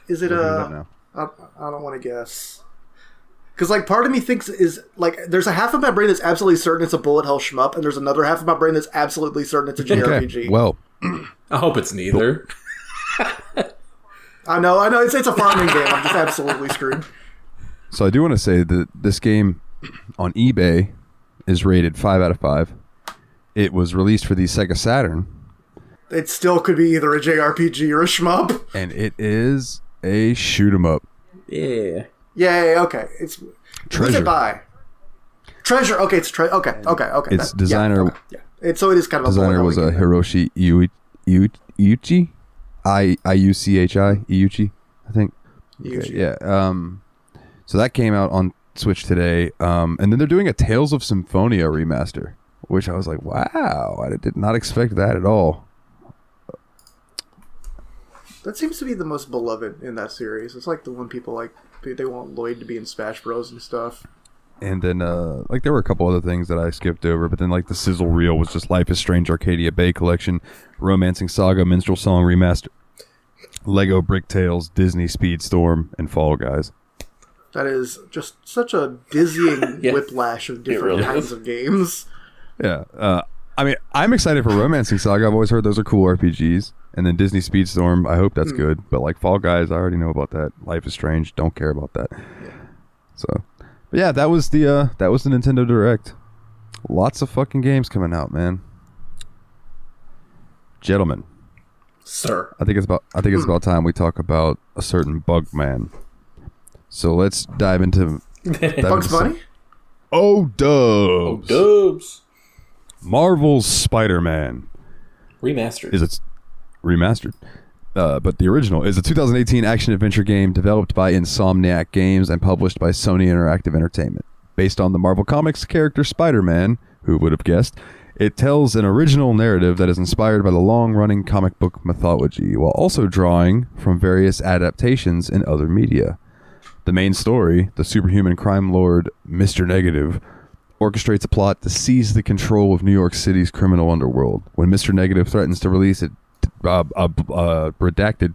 Is it I don't want to guess. Because, like, part of me thinks is... Like, there's a half of my brain that's absolutely certain it's a bullet hell shmup, and there's another half of my brain that's absolutely certain it's a JRPG. Okay. Well... I hope it's neither. I know. It's a farming game. I'm just absolutely screwed. So I do want to say that this game on eBay is rated 5 out of 5. It was released for the Sega Saturn. It still could be either a JRPG or a shmup. And it is a shoot 'em up. Yeah. Yay, okay. It's Treasure. What's it by? Treasure. Okay, it's okay. Its designer So it is kind of designer was a Hiroshi Iuchi? Iuchi, I think. Okay, yeah. So that came out on Switch today. And then they're doing a Tales of Symphonia remaster, which I was like, wow, I did not expect that at all. That seems to be the most beloved in that series. It's like the one people like. They want Lloyd to be in Smash Bros. And stuff. And then, like, there were a couple other things that I skipped over, but then, like, the sizzle reel was just Life is Strange Arcadia Bay Collection, Romancing Saga Minstrel Song Remaster, Lego Brick Tales, Disney Speedstorm, and Fall Guys. That is just such a dizzying whiplash of different kinds of games. Yeah. I mean, I'm excited for Romancing Saga. I've always heard those are cool RPGs. And then Disney Speedstorm, I hope that's good. But, like, Fall Guys, I already know about that. Life is Strange, don't care about that. Yeah. So... But yeah, that was the Nintendo Direct. Lots of fucking games coming out, man. Gentlemen, sir, I think it's about time we talk about a certain bug man. So let's dive into Bugs Bunny. Dubs. Marvel's Spider-Man Remastered. It's remastered. But the original is a 2018 action-adventure game developed by Insomniac Games and published by Sony Interactive Entertainment. Based on the Marvel Comics character Spider-Man, who would have guessed, it tells an original narrative that is inspired by the long-running comic book mythology, while also drawing from various adaptations in other media. The main story, the superhuman crime lord Mr. Negative, orchestrates a plot to seize the control of New York City's criminal underworld. When Mr. Negative threatens to release it, redacted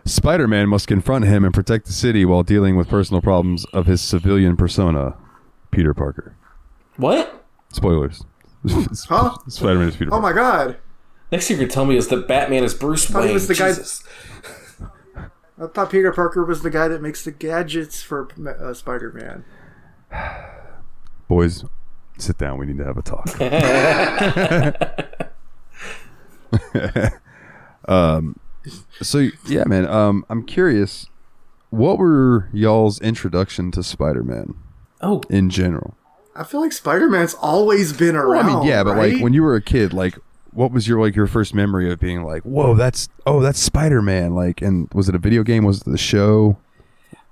Spider-Man must confront him and protect the city while dealing with personal problems of his civilian persona, Peter Parker. What? Spoilers. Huh? Spider-Man is Peter Parker. Oh my god. Next thing you're going to tell me is that Batman is Bruce Wayne. Was the Jesus. I thought Peter Parker was the guy that makes the gadgets for Spider-Man. Boys, sit down. We need to have a talk. So yeah, man, I'm curious, what were y'all's introduction to Spider-Man in general? I feel like Spider-Man's always been around. Well, I mean, yeah, but right? like when you were a kid, like what was your first memory of being like, whoa, that's Spider-Man? Like, and was it a video game? Was it the show?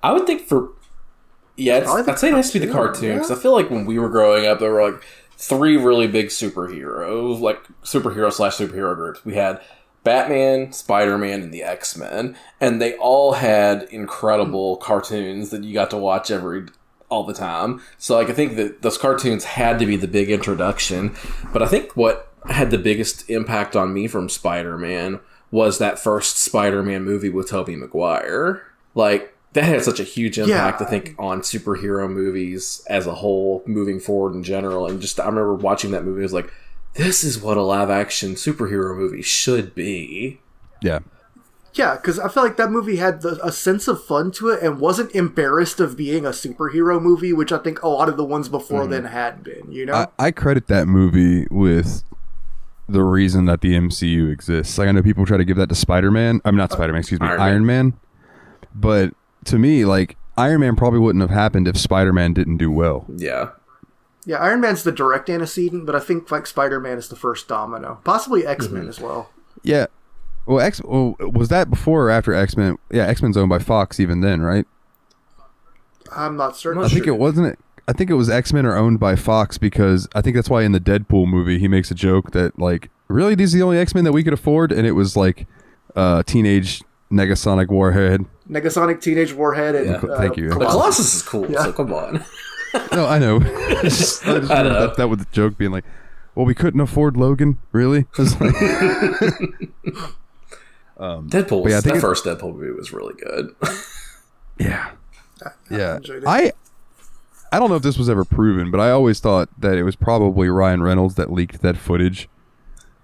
I would think I'd say it has to be the cartoon, because I feel like when we were growing up, there were like 3 really big superheroes, like superhero/superhero groups. We had Batman, Spider-Man, and the X-Men, and they all had incredible cartoons that you got to watch all the time. So like I think that those cartoons had to be the big introduction. But I think what had the biggest impact on me from Spider-Man was that first Spider-Man movie with Tobey Maguire. Like, that had such a huge impact, I think, on superhero movies as a whole, moving forward in general. And just, I remember watching that movie, I was like, this is what a live-action superhero movie should be. Yeah. Yeah, because I feel like that movie had a sense of fun to it and wasn't embarrassed of being a superhero movie, which I think a lot of the ones before then had been, you know? I credit that movie with the reason that the MCU exists. Like, I know people try to give that to Spider-Man. I'm not Spider-Man, excuse me, Iron Man. But to me, like, Iron Man probably wouldn't have happened if Spider-Man didn't do well. Yeah. Yeah, Iron Man's the direct antecedent, but I think like Spider-Man is the first domino. Possibly X-Men as well. Yeah. Well, was that before or after X-Men? Yeah, X-Men's owned by Fox even then, right? I'm not certain. I think it wasn't. I think it was X-Men are owned by Fox because I think that's why in the Deadpool movie he makes a joke that like, really, these are the only X-Men that we could afford, and it was like teenage Negasonic Warhead. Negasonic Teenage Warhead. And, thank you. The Colossus is cool, so come on. No, I know. I just know. That was the joke being like, well, we couldn't afford Logan, really? Like, Deadpool. Yeah, that first Deadpool movie was really good. Yeah. I don't know if this was ever proven, but I always thought that it was probably Ryan Reynolds that leaked that footage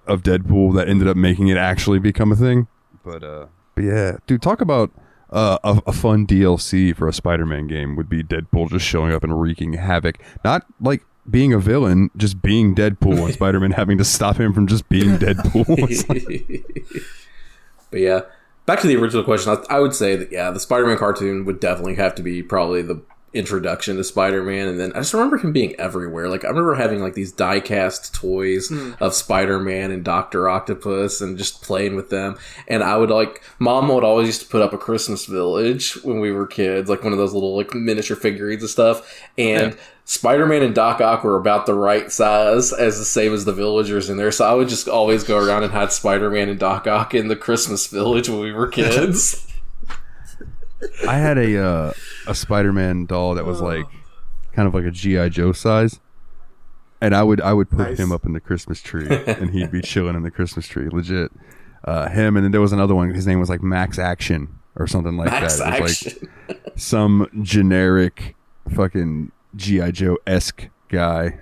of Deadpool that ended up making it actually become a thing. But yeah, dude, talk about a fun DLC for a Spider-Man game would be Deadpool just showing up and wreaking havoc. Not like being a villain, just being Deadpool and Spider-Man having to stop him from just being Deadpool. But yeah, back to the original question, I would say that, yeah, the Spider-Man cartoon would definitely have to be probably the introduction to Spider-Man, and then I just remember him being everywhere. Like, I remember having like these die-cast toys of Spider-Man and Dr. Octopus and just playing with them, and I would like, Mom would always used to put up a Christmas village when we were kids, like one of those little like miniature figurines and stuff, and Spider-Man and Doc Ock were about the right size, as the same as the villagers in there, so I would just always go around and hide Spider-Man and Doc Ock in the Christmas village when we were kids. I had a Spider-Man doll that was like kind of like a G.I. Joe size, and I would put him up in the Christmas tree, and he'd be chilling in the Christmas tree, legit. Him, and then there was another one. His name was like Max Action or something like Max that. It was Action. like some generic fucking G.I. Joe-esque guy,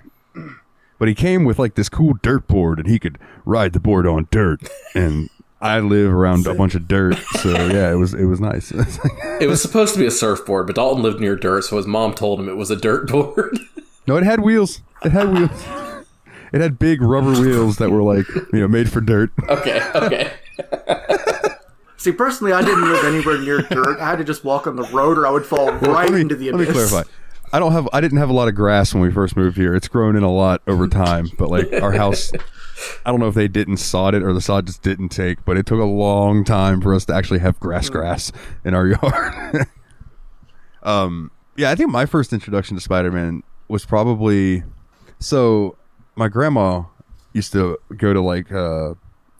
but he came with like this cool dirt board, and he could ride the board on dirt, and I live around a bunch of dirt, so yeah, it was nice. It was supposed to be a surfboard, but Dalton lived near dirt, so his mom told him it was a dirt board. No, it had wheels. It had big rubber wheels that were like, made for dirt. Okay. See, personally, I didn't live anywhere near dirt. I had to just walk on the road, or I would fall into the abyss. Let me clarify. I didn't have a lot of grass when we first moved here. It's grown in a lot over time, but like our house, I don't know if they didn't sod it or the sod just didn't take, but it took a long time for us to actually have grass in our yard. Yeah, I think my first introduction to Spider-Man was probably, so my grandma used to go to like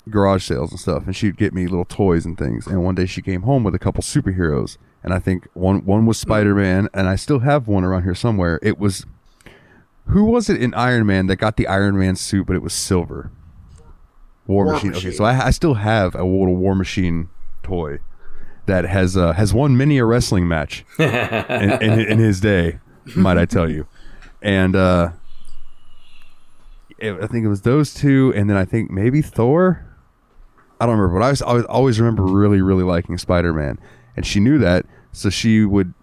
garage sales and stuff, and she'd get me little toys and things, and one day she came home with a couple superheroes, and I think one was Spider-Man, and I still have one around here somewhere. It was, who was it in Iron Man that got the Iron Man suit, but it was silver? War Machine. Okay, so I still have a little War Machine toy that has won many a wrestling match in his day, might I tell you. And I think it was those two, and then I think maybe Thor. I don't remember, but I always remember really, really liking Spider-Man, and she knew that, so she would,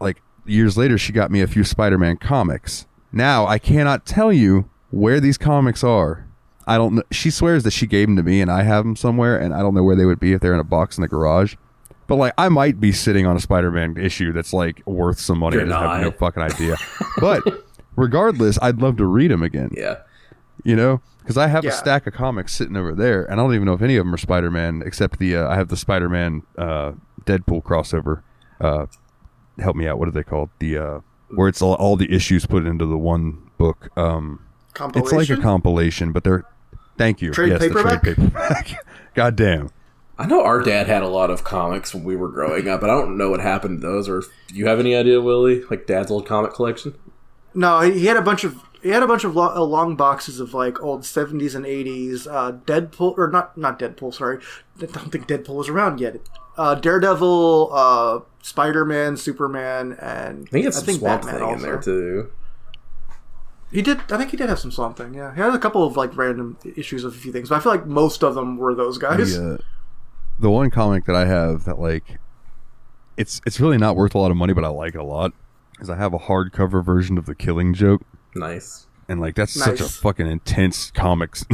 like, years later, she got me a few Spider-Man comics. Now, I cannot tell you where these comics are. I don't know. She swears that she gave them to me, and I have them somewhere, and I don't know where they would be if they're in a box in the garage. But, like, I might be sitting on a Spider-Man issue that's, like, worth some money. I just have no fucking idea. But regardless, I'd love to read them again. Yeah. Because I have a stack of comics sitting over there, and I don't even know if any of them are Spider-Man, except I have the Spider-Man Deadpool crossover. Help me out. What are they called? Where it's all the issues put into the one book. Compilation? It's like a compilation, but they're... Thank you. Trade paperback? The trade paperback. God damn. I know our dad had a lot of comics when we were growing up, but I don't know what happened to those. Or do you have any idea, Willie? Like Dad's old comic collection? No, he had a bunch of long boxes of like old 70s and 80s Deadpool, or not Deadpool, sorry. I don't think Deadpool was around yet. Daredevil, Spider-Man, Superman, and I think it's some Swamp Batman Thing also. in there too. He did. I think he did have some Swamp Thing. Yeah, he had a couple of like random issues of a few things, but I feel like most of them were those guys. The one comic that I have that like, it's really not worth a lot of money, but I like it a lot, is I have a hardcover version of The Killing Joke. Nice. And like that's such a fucking intense comics.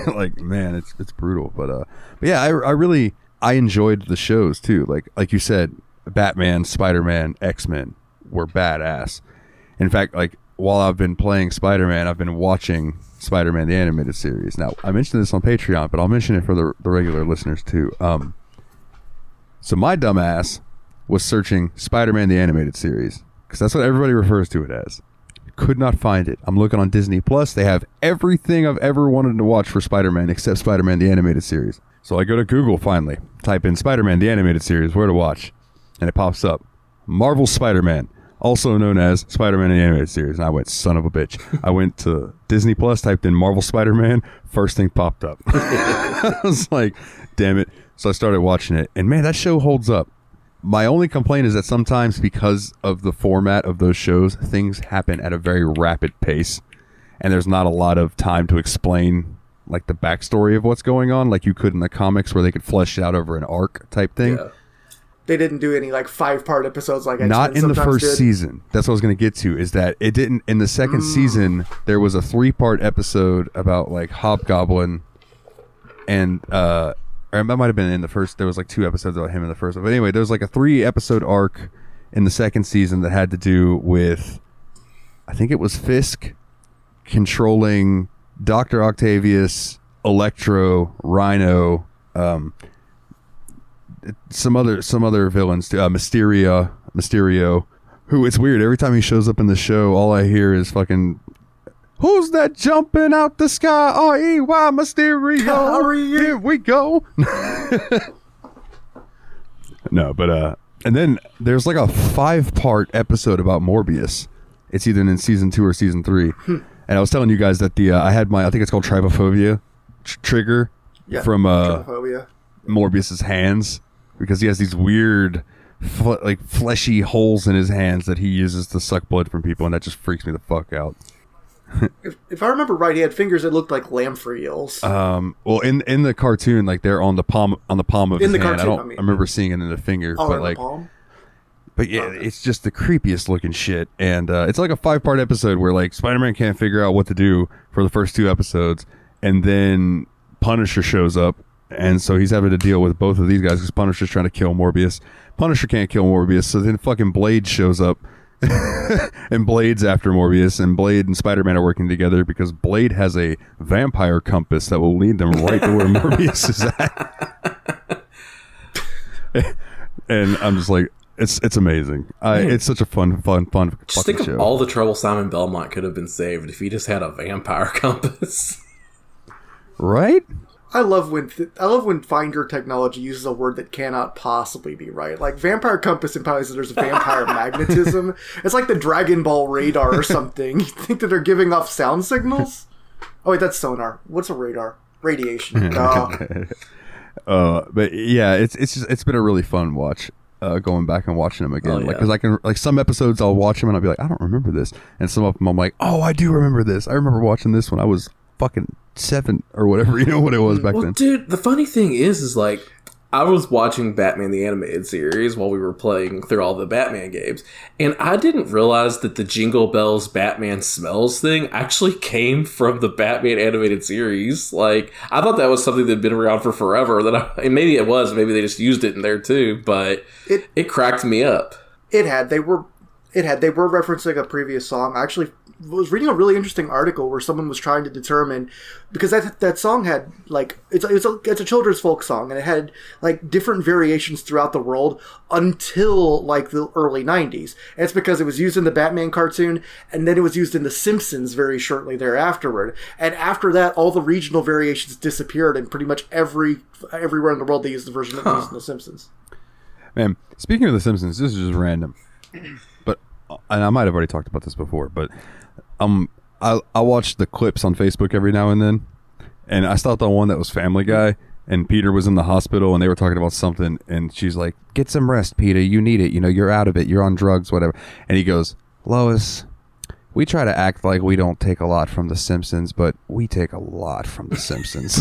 Like man, it's brutal. But yeah, I enjoyed the shows too. Like you said, Batman, Spider-Man, X-Men were badass. In fact, like while I've been playing Spider-Man, I've been watching Spider-Man the Animated Series. Now, I mentioned this on Patreon, but I'll mention it for the regular listeners too. So my dumbass was searching Spider-Man the Animated Series, because that's what everybody refers to it as. Could not find it. I'm looking on Disney Plus. They have everything I've ever wanted to watch for Spider-Man except Spider-Man the Animated Series. So I go to Google finally, type in Spider-Man the Animated Series, where to watch, and it pops up. Marvel Spider-Man, also known as Spider-Man the Animated Series. And I went, son of a bitch. I went to Disney Plus, typed in Marvel Spider-Man, first thing popped up. I was like, damn it. So I started watching it, and man, that show holds up. My only complaint is that sometimes, because of the format of those shows, things happen at a very rapid pace, and there's not a lot of time to explain like the backstory of what's going on, like you could in the comics, where they could flesh it out over an arc type thing. Yeah. They didn't do any like 5-part episodes like X-Men not in the first did. Season. That's what I was going to get to, is that it didn't. In the second season, there was a 3-part episode about like Hobgoblin, and or it might have been in the first. There was like 2 episodes about him in the first one. But anyway, there was like a 3-episode arc in the second season that had to do with, I think it was Fisk controlling Dr. Octavius, Electro, Rhino, some other villains too. Mysterio, who, it's weird, every time he shows up in the show, all I hear is fucking, who's that jumping out the sky? R-E-Y Mysterio. Here we go. No, but and then there's like a 5-part episode about Morbius. It's either in season 2 or season 3. And I was telling you guys that I had I think it's called Trypophobia trigger from Morbius's hands, because he has these weird like fleshy holes in his hands that he uses to suck blood from people, and that just freaks me the fuck out. If I remember right, he had fingers that looked like lamprey eels. Well, in the cartoon, like they're on the palm of his hand. I remember seeing it in the finger, but like, palm? But yeah, it's just the creepiest looking shit, and it's like a 5-part episode where like Spider-Man can't figure out what to do for the first 2 episodes, and then Punisher shows up, and so he's having to deal with both of these guys because Punisher's trying to kill Morbius. Punisher can't kill Morbius, so then fucking Blade shows up. And Blade's after Morbius, and Blade and Spider-Man are working together because Blade has a vampire compass that will lead them right to where Morbius is at. And I'm just like, it's amazing. It's such a fun just think of all the trouble Simon Belmont could have been saved if he just had a vampire compass. Right? I love when Finder technology uses a word that cannot possibly be right. Like vampire compass implies that there's vampire magnetism. It's like the Dragon Ball radar or something. You think that they're giving off sound signals? Oh wait, that's sonar. What's a radar? Radiation. But yeah, it's been a really fun watch. Going back and watching them again, like, because I can, like, some episodes I'll watch them and I'll be like, I don't remember this, and some of them I'm like, oh, I do remember this. I remember watching this when I was fucking 7 or whatever, you know what it was back then. Dude, the funny thing is like, I was watching Batman the Animated Series while we were playing through all the Batman games, and I didn't realize that the Jingle Bells Batman Smells thing actually came from the Batman Animated Series. Like, I thought that was something that had been around for forever. And maybe it was, maybe they just used it in there too, but it cracked me up. They were referencing a previous song. I actually was reading a really interesting article where someone was trying to determine, because that song had like it's a children's folk song, and it had like different variations throughout the world until like the early 90s. And it's because it was used in the Batman cartoon, and then it was used in The Simpsons very shortly thereafterward. And after that, all the regional variations disappeared, and pretty much everywhere in the world they used the version that was used in The Simpsons. Man, speaking of The Simpsons, this is just random, but and I might have already talked about this before, but I watch the clips on Facebook every now and then, and I stopped on one that was Family Guy, and Peter was in the hospital, and they were talking about something, and she's like, get some rest, Peter, you need it, you know, you're out of it, you're on drugs, whatever. And he goes, Lois, We try to act like we don't take a lot from The Simpsons, but we take a lot from The Simpsons.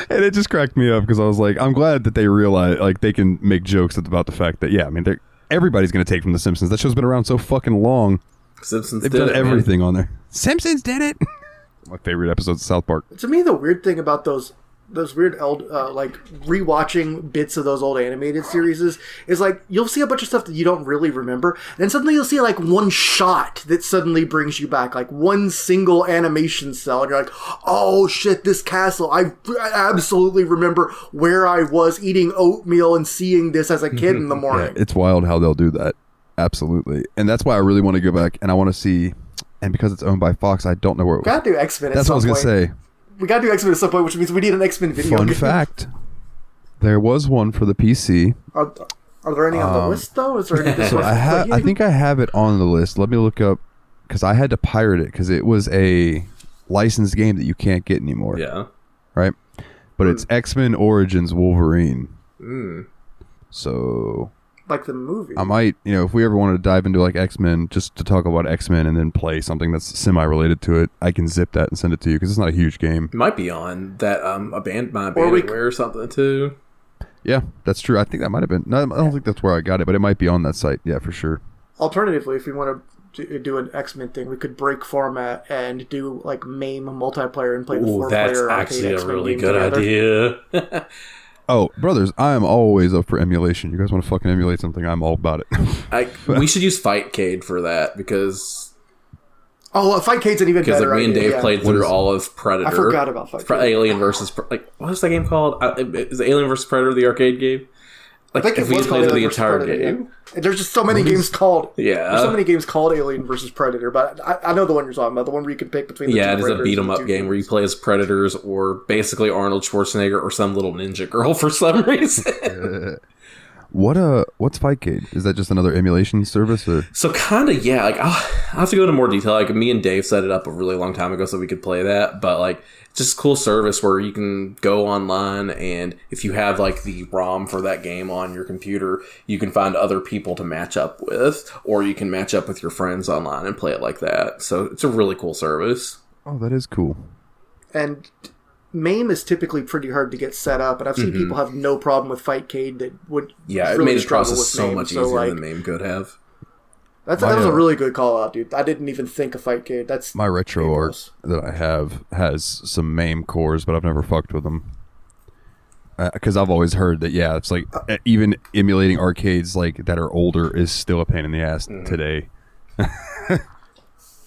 And it just cracked me up because I was like, I'm glad that they realize, like, they can make jokes about the fact that, yeah, I mean, everybody's going to take from The Simpsons. That show's been around so fucking long. Simpsons They've did done it, everything on there. Simpsons did it. My favorite episodes of South Park. To me, the weird thing about those weird like rewatching bits of those old animated series is like you'll see a bunch of stuff that you don't really remember, and then suddenly you'll see like one shot that suddenly brings you back, like one single animation cell, and you're like, oh shit, this castle, I absolutely remember where I was eating oatmeal and seeing this as a kid in the morning. Yeah, it's wild how they'll do that. Absolutely. And that's why I really want to go back and I want to see, and because it's owned by Fox, I don't know where it was. Gotta do X-Men. That's what I was going to say. We gotta do X-Men at some point, which means we need an X-Men video. Fun fact, there was one for the PC. Are there any on the list, though? Is there any so I think I have it on the list. Let me look up, because I had to pirate it, because it was a licensed game that you can't get anymore. Yeah. Right? But it's X-Men Origins Wolverine. Mm. So... like the movie. I might, if we ever wanted to dive into like X-Men, just to talk about X-Men and then play something that's semi-related to it, I can zip that and send it to you because it's not a huge game. It might be on that Abandonware or something too. Yeah, that's true. I think that might have been. No, I don't think that's where I got it, but it might be on that site. Yeah, for sure. Alternatively, if we want to do an X-Men thing, we could break format and do like MAME multiplayer and play the 4-player that's actually X-Men a really game good together. idea. Oh, brothers, I am always up for emulation. You guys want to fucking emulate something, I'm all about it. We should use Fightcade for that because... Oh, Fightcade's an even better me and idea, Dave played through all of Predator. I forgot about Fightcade. Alien versus... what was that game called? Is it Alien versus Predator the arcade game? I think if we played the entire game. Yeah. There's just so many games called. Yeah. There's so many games called Alien versus Predator, but I know the one you're talking about, the one where you can pick between the two. Yeah, it is a beat 'em up game games. where you play as Predators or basically Arnold Schwarzenegger or some little ninja girl for some reason. What's Fightcade? Is that just another emulation service? Or? So kind of, yeah. Like I'll have to go into more detail. Like me and Dave set it up a really long time ago so we could play that. But like, it's just a cool service where you can go online and if you have like the ROM for that game on your computer, you can find other people to match up with, or you can match up with your friends online and play it like that. So it's a really cool service. Oh, that is cool. And MAME is typically pretty hard to get set up, and I've seen people have no problem with Fightcade that would it really made the struggle process with so MAME. much easier than MAME could have. That was a really good call out, dude. I didn't even think of Fightcade. That's my RetroArch that I have has some MAME cores, but I've never fucked with them. Because I've always heard that, yeah, it's like even emulating arcades like that are older is still a pain in the ass today.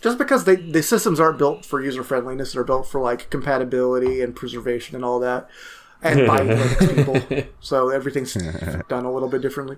Just because the systems aren't built for user friendliness, they're built for like compatibility and preservation and all that, and by Linux people, so everything's done a little bit differently.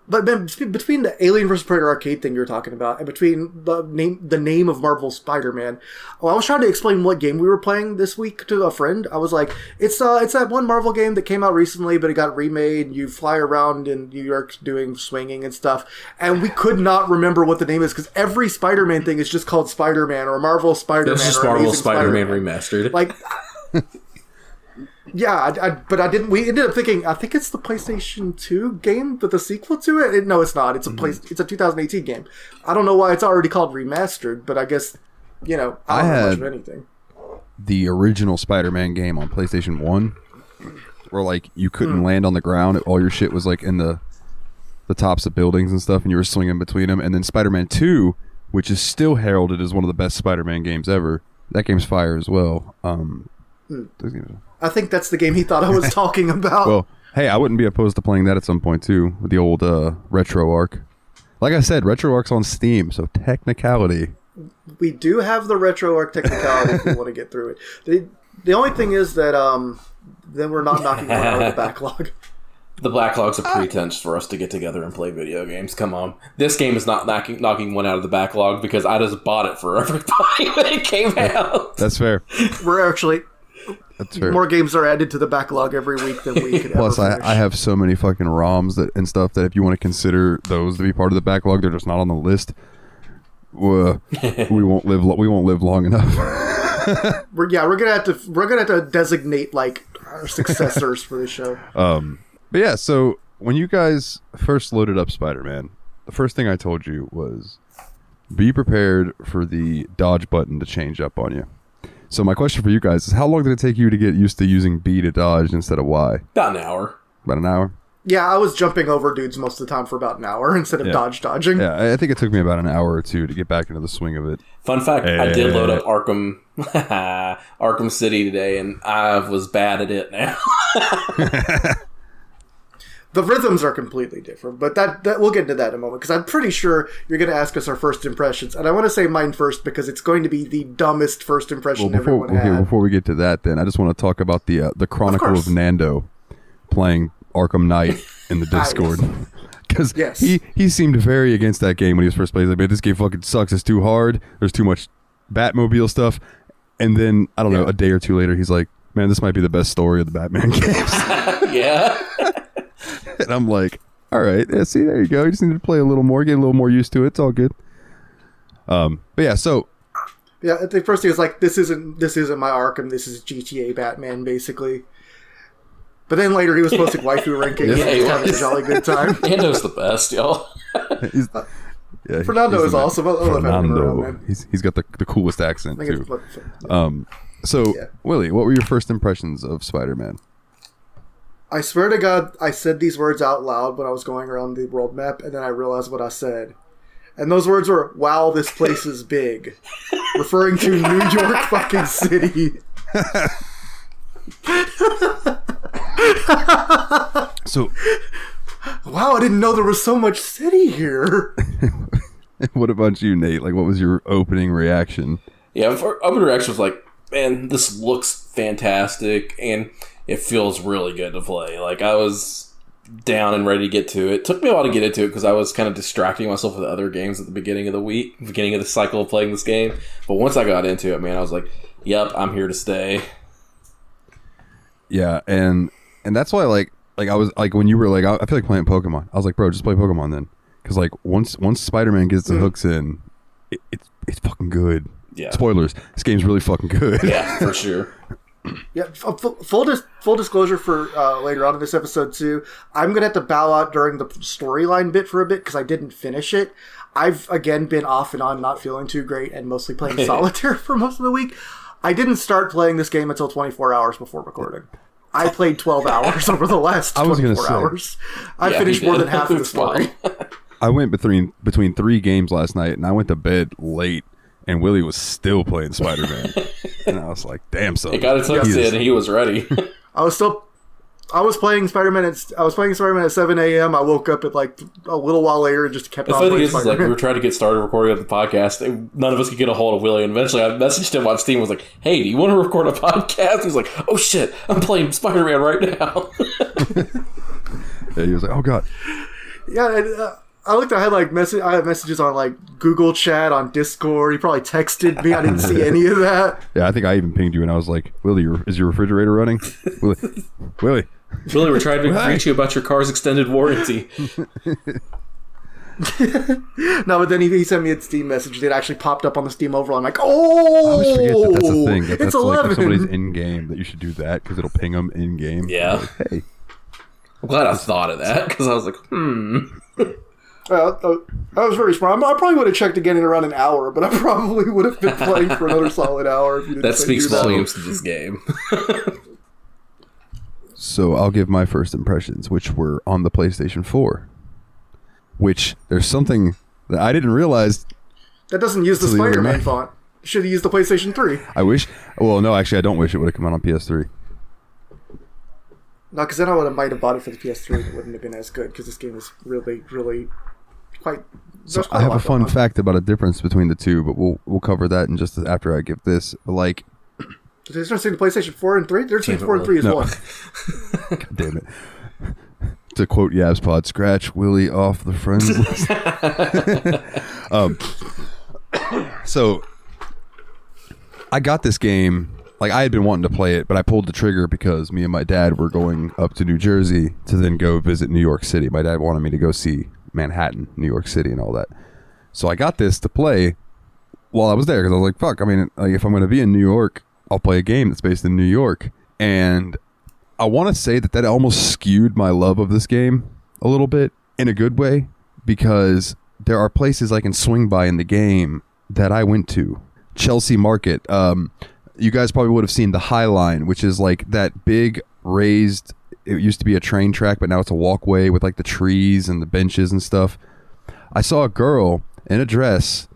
But then between the Alien vs Predator arcade thing you're talking about, and between the name of Marvel's Spider-Man, I was trying to explain what game we were playing this week to a friend. I was like, it's that one Marvel game that came out recently, but it got remade. You fly around in New York doing swinging and stuff, and we could not remember what the name is because every Spider-Man thing is just called Spider-Man or Marvel Spider-Man. It's just Marvel Spider-Man Remastered. Like. Yeah, but I didn't. We ended up thinking. I think it's the PlayStation 2 game, but the sequel to it. No, it's not. It's It's a 2018 game. I don't know why it's already called Remastered, but I guess I don't know much of anything. The original Spider-Man game on PlayStation 1, where like you couldn't land on the ground. All your shit was like in the tops of buildings and stuff, and you were swinging between them. And then Spider-Man 2, which is still heralded as one of the best Spider-Man games ever. That game's fire as well. I think that's the game he thought I was talking about. Well, hey, I wouldn't be opposed to playing that at some point too, with the old RetroArch. Like I said, RetroArch's on Steam, so technicality. We do have the RetroArch technicality if we want to get through it. The only thing is that then we're not knocking one out of the backlog. The backlog's a pretense for us to get together and play video games. Come on. This game is not knocking one out of the backlog because I just bought it for everybody when it came out. That's fair. We're actually... More games are added to the backlog every week than we could Plus, ever finish. I have so many fucking ROMs and stuff that if you want to consider those to be part of the backlog, they're just not on the list. We won't live long enough. We're gonna have to designate like our successors for the show. But yeah, so when you guys first loaded up Spider-Man, the the first thing I told you was be prepared for the dodge button to change up on you. So my question for you guys is, how long did it take you to get used to using B to dodge instead of Y? About an hour. About an hour? Yeah, I was jumping over dudes most of the time for about an hour instead of dodging. Yeah, I think it took me about an hour or two to get back into the swing of it. Fun fact, I did load up Arkham City today, and I was bad at it now. The rhythms are completely different, but that we'll get into that in a moment, because I'm pretty sure you're going to ask us our first impressions, and I want to say mine first because it's going to be the dumbest first impression everyone had. Before we get to that, then I just want to talk about the Chronicle of Nando playing Arkham Knight in the Discord. Because he seemed very against that game when he was first playing. He's like, man, this game fucking sucks. It's too hard. There's too much Batmobile stuff. And then, I don't know, a day or two later, he's like, man, this might be the best story of the Batman games. Yeah. And I'm like, all right, see, there you go. You just need to play a little more, get a little more used to it. It's all good. But yeah, so. Yeah, the first thing is like, this isn't my Arkham. This is GTA Batman, basically. But then later he was posting waifu rankings and just having a jolly good time. Nando's the best, y'all. Fernando is awesome. I love having him around, man. He's got the coolest accent, too. Willie, what were your first impressions of Spider-Man? I swear to God, I said these words out loud when I was going around the world map, and then I realized what I said. And those words were, wow, this place is big. Referring to New York fucking City. So, wow, I didn't know there was so much city here. What about you, Nate? Like, what was your opening reaction? Yeah, opening reaction was like, man, this looks fantastic, and it feels really good to play. Like, I was down and ready to get to it. Took me a while to get into it because I was kind of distracting myself with other games at the beginning of the week, beginning of the cycle of playing this game. But once I got into it, man, I was like, yep, I'm here to stay. Yeah, and that's why, like I was like, when you were like, I feel like playing Pokemon. I was like, bro, just play Pokemon then, because like once Spider-Man gets the hooks in, it's fucking good. Yeah. Spoilers: this game's really fucking good. Yeah, for sure. Yeah, full disclosure for later on in this episode too. I'm gonna have to bow out during the storyline bit for a bit because I didn't finish it. I've again been off and on, not feeling too great, and mostly playing solitaire for most of the week. I didn't start playing this game until 24 hours before recording. I played 12 hours over the last 24 hours. I finished more than half of the story. I went between 3 games last night, and I went to bed late, and Willie was still playing Spider-Man. And I was like, damn, son. It got its hooks in, and he was ready. I was playing Spider-Man at 7 a.m. I woke up at like a little while later and just kept on playing Spider-Man. Like, we were trying to get started recording the podcast. None of us could get a hold of Willie, and eventually I messaged him on Steam. Was like, "Hey, do you want to record a podcast?" He's like, "Oh shit, I'm playing Spider-Man right now." Yeah, he was like, "Oh god." Yeah, and, I looked. I had messages on like Google Chat, on Discord. He probably texted me. I didn't see any of that. Yeah, I think I even pinged you, and I was like, "Willie, is your refrigerator running?" Willie, we're trying to reach you about your car's extended warranty. No, but then he sent me a Steam message that actually popped up on the Steam overall. I'm like, oh! I always forget that's a thing. It's 11. Like if somebody's in game that you should do that because it'll ping them in game. Yeah. Like, hey, I'm glad I thought of that because I was like, that was very smart. I probably would have checked again in around an hour, but I probably would have been playing for another solid hour. If you didn't that speaks volumes to this game. So I'll give my first impressions, which were on the PlayStation 4. Which, there's something that I didn't realize. That doesn't use the Spider-Man font. Should have used the PlayStation 3. I wish. Well, no, actually, I don't wish it would have come out on PS3. No, because then I might have bought it for the PS3 and it wouldn't have been as good, because this game is really, really quite... So I have a fun fact about a difference between the two, but we'll cover that in just after I give this. Like... There's no saying the PlayStation 4 and 3? There's 4 and 3 as one. God damn it. To quote Yabspod, scratch Willie off the friends list. So, I got this game. Like, I had been wanting to play it, but I pulled the trigger because me and my dad were going up to New Jersey to then go visit New York City. My dad wanted me to go see Manhattan, New York City, and all that. So I got this to play while I was there because I was like, fuck, I mean, like, if I'm going to be in New York, I'll play a game that's based in New York. And I want to say that almost skewed my love of this game a little bit in a good way, because there are places I can swing by in the game that I went to. Chelsea Market. You guys probably would have seen the High Line, which is like that big raised, it used to be a train track, but now it's a walkway with like the trees and the benches and stuff. I saw a girl in a dress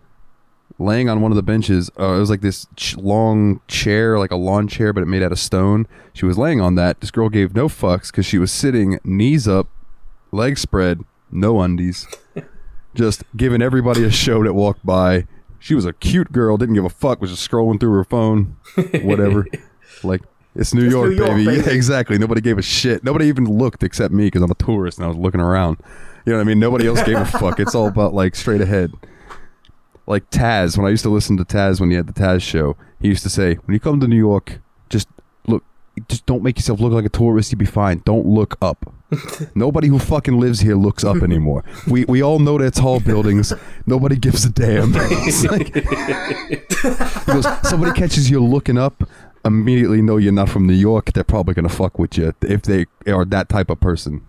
laying on one of the benches. It was like this long chair, like a lawn chair, but it made out of stone. She was laying on that. This girl gave no fucks because she was sitting knees up, legs spread, no undies, just giving everybody a show that walked by. She was a cute girl, didn't give a fuck, was just scrolling through her phone, whatever. Like, it's New York, baby. Yeah, exactly. Nobody gave a shit. Nobody even looked except me because I'm a tourist and I was looking around. You know what I mean? Nobody else gave a fuck. It's all about, like, straight ahead. Like Taz, when I used to listen to Taz when he had the Taz show, he used to say, when you come to New York, just don't make yourself look like a tourist, you'll be fine. Don't look up. Nobody who fucking lives here looks up anymore. We all know they're tall buildings. Nobody gives a damn. Like, he goes, somebody catches you looking up, immediately know you're not from New York. They're probably going to fuck with you if they are that type of person.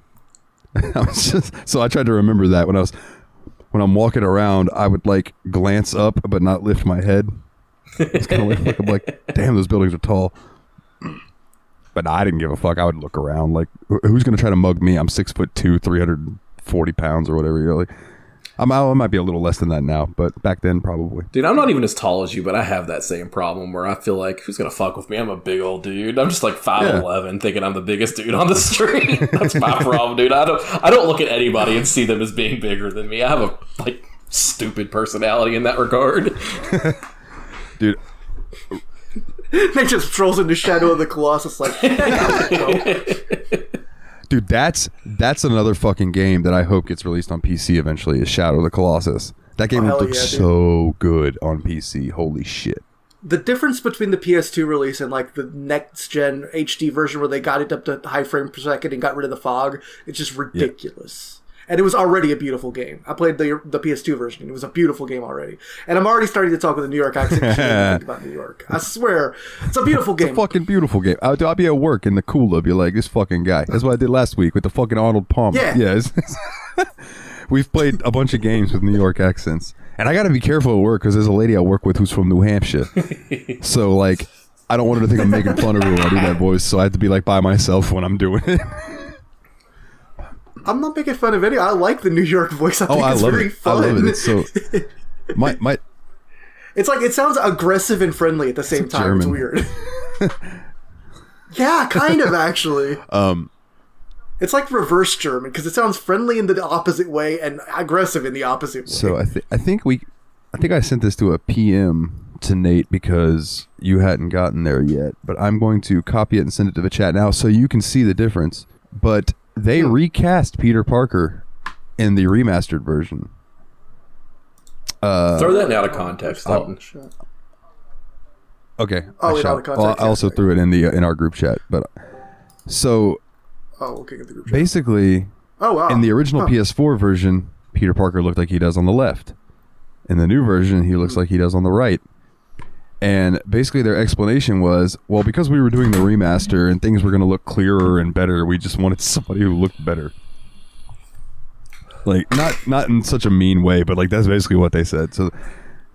So I tried to remember that when I'm walking around, I would like glance up but not lift my head. It's kind of like I'm like, damn, those buildings are tall. But I didn't give a fuck. I would look around. Like, who's gonna try to mug me? I'm 6'2", 340 pounds or whatever. You know, like, I might be a little less than that now, but back then probably. Dude, I'm not even as tall as you, but I have that same problem where I feel like, who's gonna fuck with me? I'm a big old dude. I'm just like 5'11", thinking I'm the biggest dude on the street. That's my problem, dude. I don't look at anybody and see them as being bigger than me. I have a like stupid personality in that regard. Dude. Nick just strolls into Shadow of the Colossus like, dude, that's another fucking game that I hope gets released on PC eventually, is Shadow of the Colossus. That game looks so good on PC. Holy shit. The difference between the PS2 release and like the next gen HD version where they got it up to high frame per second and got rid of the fog, it's just ridiculous. Yeah. And it was already a beautiful game. I played the PS2 version. And it was a beautiful game already. And I'm already starting to talk with a New York accent think about New York. I swear. It's a beautiful game. It's a fucking beautiful game. I'll be at work in the cooler, be like, this fucking guy. That's what I did last week with the fucking Arnold Palmer. Yeah. We've played a bunch of games with New York accents. And I got to be careful at work because there's a lady I work with who's from New Hampshire. So, like, I don't want her to think I'm making fun of her when I do that voice. So I have to be, like, by myself when I'm doing it. I'm not making fun of any. I like the New York voice. I think it's very fun. I love it. It's so my. It's like it sounds aggressive and friendly at the same time. German. It's weird. Yeah, kind of actually. It's like reverse German because it sounds friendly in the opposite way and aggressive in the opposite way. So I think I sent this to a PM to Nate because you hadn't gotten there yet. But I'm going to copy it and send it to the chat now so you can see the difference. But they recast Peter Parker in the remastered version. Throw that out of context, Dalton. Okay. I also threw it in our group chat, but so. Okay. The group chat. Basically, in the original PS4 version, Peter Parker looked like he does on the left. In the new version, he looks like he does on the right. And basically their explanation was, well, because we were doing the remaster and things were going to look clearer and better, we just wanted somebody who looked better. Like, not in such a mean way, but like that's basically what they said. So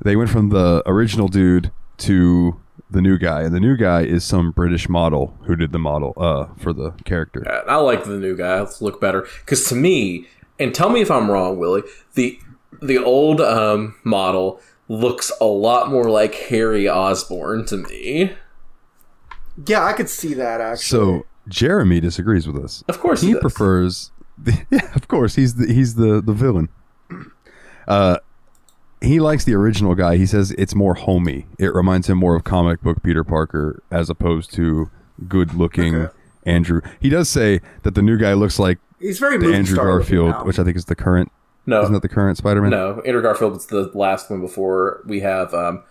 they went from the original dude to the new guy, and the new guy is some British model who did the model for the character. Yeah, I like the new guy. Let's look better. Because to me, and tell me if I'm wrong, Willie, the old model looks a lot more like Harry Osborn to me. Yeah, I could see that actually. So Jeremy disagrees with us. Of course, he prefers. Of course, he's the villain. He likes the original guy. He says it's more homey. It reminds him more of comic book Peter Parker as opposed to good-looking Andrew. He does say that the new guy looks like he's very the Andrew Garfield, which I think is the current. No, isn't that the current Spider-Man? No, Andrew Garfield is the last one before we have Tom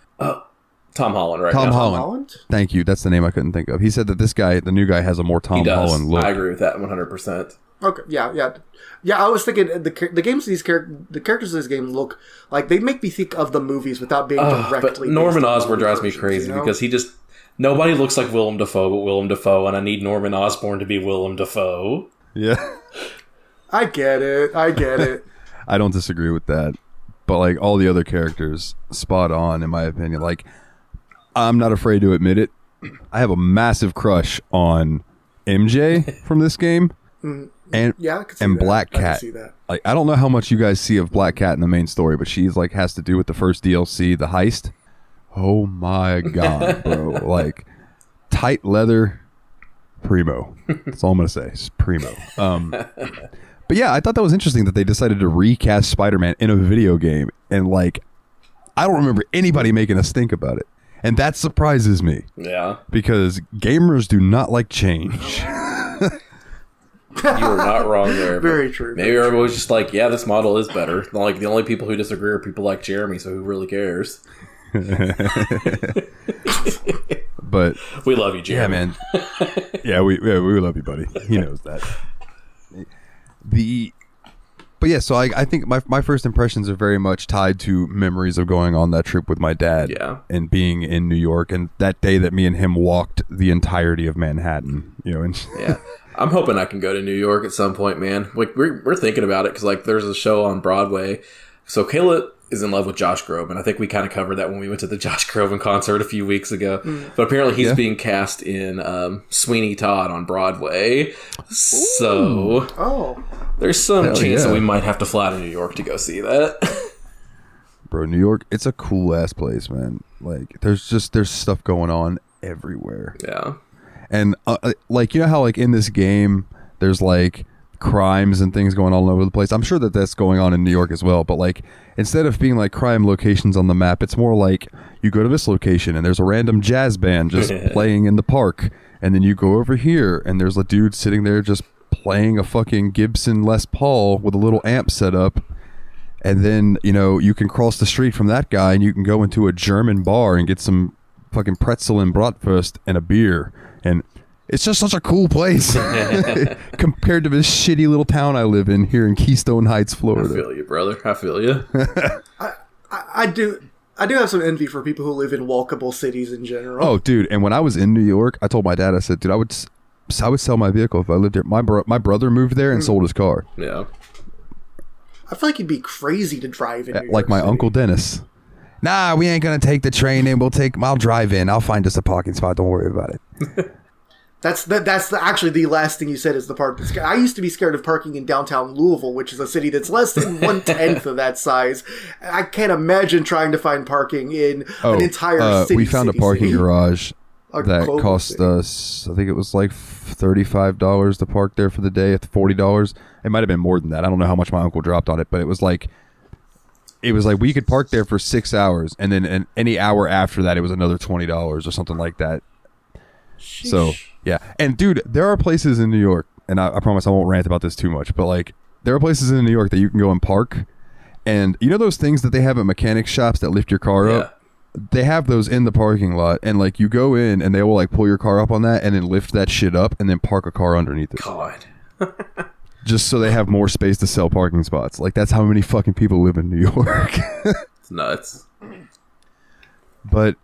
Holland right now. Tom Holland. Thank you. That's the name I couldn't think of. He said that this guy, the new guy, has a more Tom Holland look. I agree with that 100%. Okay, yeah. I was thinking the games the characters in this game look like they make me think of the movies without being directly. But Norman Osborn drives me crazy because he just nobody looks like Willem Dafoe but Willem Dafoe, and I need Norman Osborn to be Willem Dafoe. Yeah, I get it. I don't disagree with that, but like all the other characters, spot on in my opinion. Like, I'm not afraid to admit it. I have a massive crush on MJ from this game, and Black Cat. Like, I don't know how much you guys see of Black Cat in the main story, but she's like has to do with the first DLC, the heist. Oh my god, bro! Like, tight leather, primo. That's all I'm gonna say. It's primo. But yeah, I thought that was interesting that they decided to recast Spider-Man in a video game, and like, I don't remember anybody making us think about it, and that surprises me. Yeah, because gamers do not like change. You are not wrong there. Very true. Maybe everybody's just like, yeah, this model is better. Like, the only people who disagree are people like Jeremy, so who really cares? But we love you, Jeremy. Yeah, man. Yeah, we love you, buddy. He knows that. But yeah, so I think my first impressions are very much tied to memories of going on that trip with my dad, and being in New York, and that day that me and him walked the entirety of Manhattan. You know, and yeah. I'm hoping I can go to New York at some point, man. Like, we're thinking about it because like there's a show on Broadway. So Kayla is in love with Josh Groban. I think we kind of covered that when we went to the Josh Groban concert a few weeks ago. But apparently he's being cast in Sweeney Todd on Broadway. So there's some chance that we might have to fly to New York to go see that. Bro, New York, it's a cool ass place, man. Like, there's stuff going on everywhere. Yeah. And like, you know how like in this game there's like crimes and things going on all over the place. I'm sure that that's going on in New York as well, but like, instead of being like crime locations on the map, it's more like you go to this location and there's a random jazz band just playing in the park, and then you go over here and there's a dude sitting there just playing a fucking Gibson Les Paul with a little amp set up, and then, you know, you can cross the street from that guy and you can go into a German bar and get some fucking pretzel and bratwurst and a beer. And it's just such a cool place compared to this shitty little town I live in here in Keystone Heights, Florida. I feel you, brother. I feel you. I do have some envy for people who live in walkable cities in general. Oh, dude. And when I was in New York, I told my dad, I said, dude, I would sell my vehicle if I lived there. My brother moved there and sold his car. Yeah. I feel like you'd be crazy to drive in New York like my City. Uncle Dennis. Nah, we ain't gonna take the train in. I'll drive in. I'll find us a parking spot. Don't worry about it. That's actually the last thing you said is the part that's I used to be scared of parking in downtown Louisville, which is a city that's less than 1/10 of that size. I can't imagine trying to find parking in an entire city. We found a parking garage that cost us, I think it was like $35 to park there for the day at $40. It might have been more than that. I don't know how much my uncle dropped on it, but it was like we could park there for 6 hours, and then any hour after that, it was another $20 or something like that. Sheesh. So, yeah. And, dude, there are places in New York, and I promise I won't rant about this too much, but, like, there are places in New York that you can go and park, and you know those things that they have at mechanic shops that lift your car up? They have those in the parking lot, and, like, you go in, and they will, like, pull your car up on that, and then lift that shit up, and then park a car underneath it. God. Just so they have more space to sell parking spots. Like, that's how many fucking people live in New York. It's nuts. But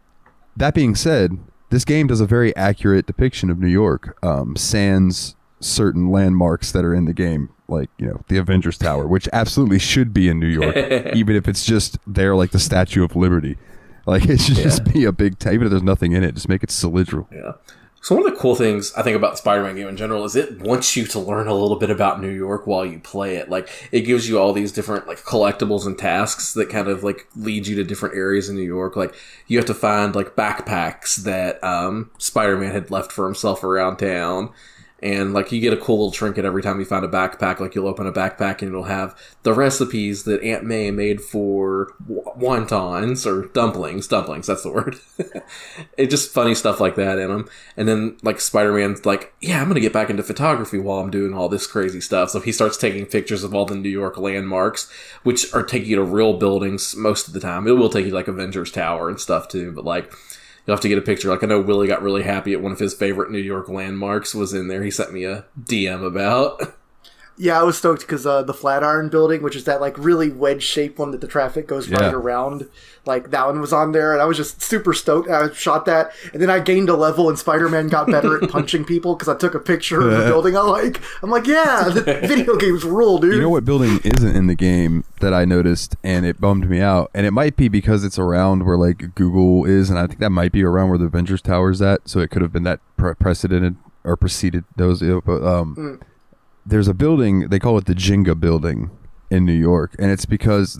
that being said, this game does a very accurate depiction of New York, sans certain landmarks that are in the game, like, you know, the Avengers Tower, which absolutely should be in New York, even if it's just there, like the Statue of Liberty. Like, it should just be a big even if there's nothing in it, just make it cylindrical. Yeah. So one of the cool things I think about the Spider-Man game in general is it wants you to learn a little bit about New York while you play it. Like, it gives you all these different, like, collectibles and tasks that kind of, like, lead you to different areas in New York. Like, you have to find, like, backpacks that Spider-Man had left for himself around town. And, like, you get a cool little trinket every time you find a backpack. Like, you'll open a backpack and it'll have the recipes that Aunt May made for wontons, or dumplings, that's the word. It's just funny stuff like that in them. And then, like, Spider-Man's like, yeah, I'm going to get back into photography while I'm doing all this crazy stuff. So he starts taking pictures of all the New York landmarks, which are taking you to real buildings most of the time. It will take you, like, Avengers Tower and stuff, too. But, like, you'll have to get a picture. Like, I know Willie got really happy at one of his favorite New York landmarks was in there. He sent me a DM about. Yeah, I was stoked because the Flatiron Building, which is that like really wedge-shaped one that the traffic goes right around, like that one was on there, and I was just super stoked. I shot that, and then I gained a level, and Spider-Man got better at punching people because I took a picture of the building I like. I'm like, yeah, the video games rule, dude. You know what building isn't in the game that I noticed, and it bummed me out, and it might be because it's around where like Google is, and I think that might be around where the Avengers Tower's at, so it could have been that preceded those, but there's a building, they call it the Jenga building in New York, and it's because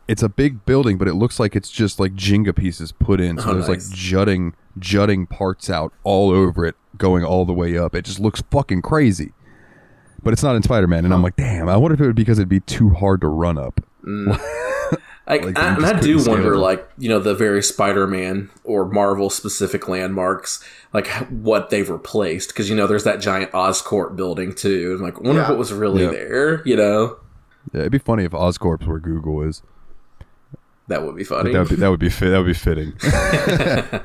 it's a big building, but it looks like it's just like Jenga pieces put in, so there's like jutting parts out all over it going all the way up. It just looks fucking crazy, but it's not in Spider-Man, and I'm like, damn, I wonder if it would be because it'd be too hard to run up. I do wonder, like, you know, the various Spider-Man or Marvel-specific landmarks, like, what they've replaced. Because, you know, there's that giant Oscorp building, too. I'm like, wonder what was really there, you know? Yeah, it'd be funny if Oscorp's where Google is. That would be funny. That would be fitting.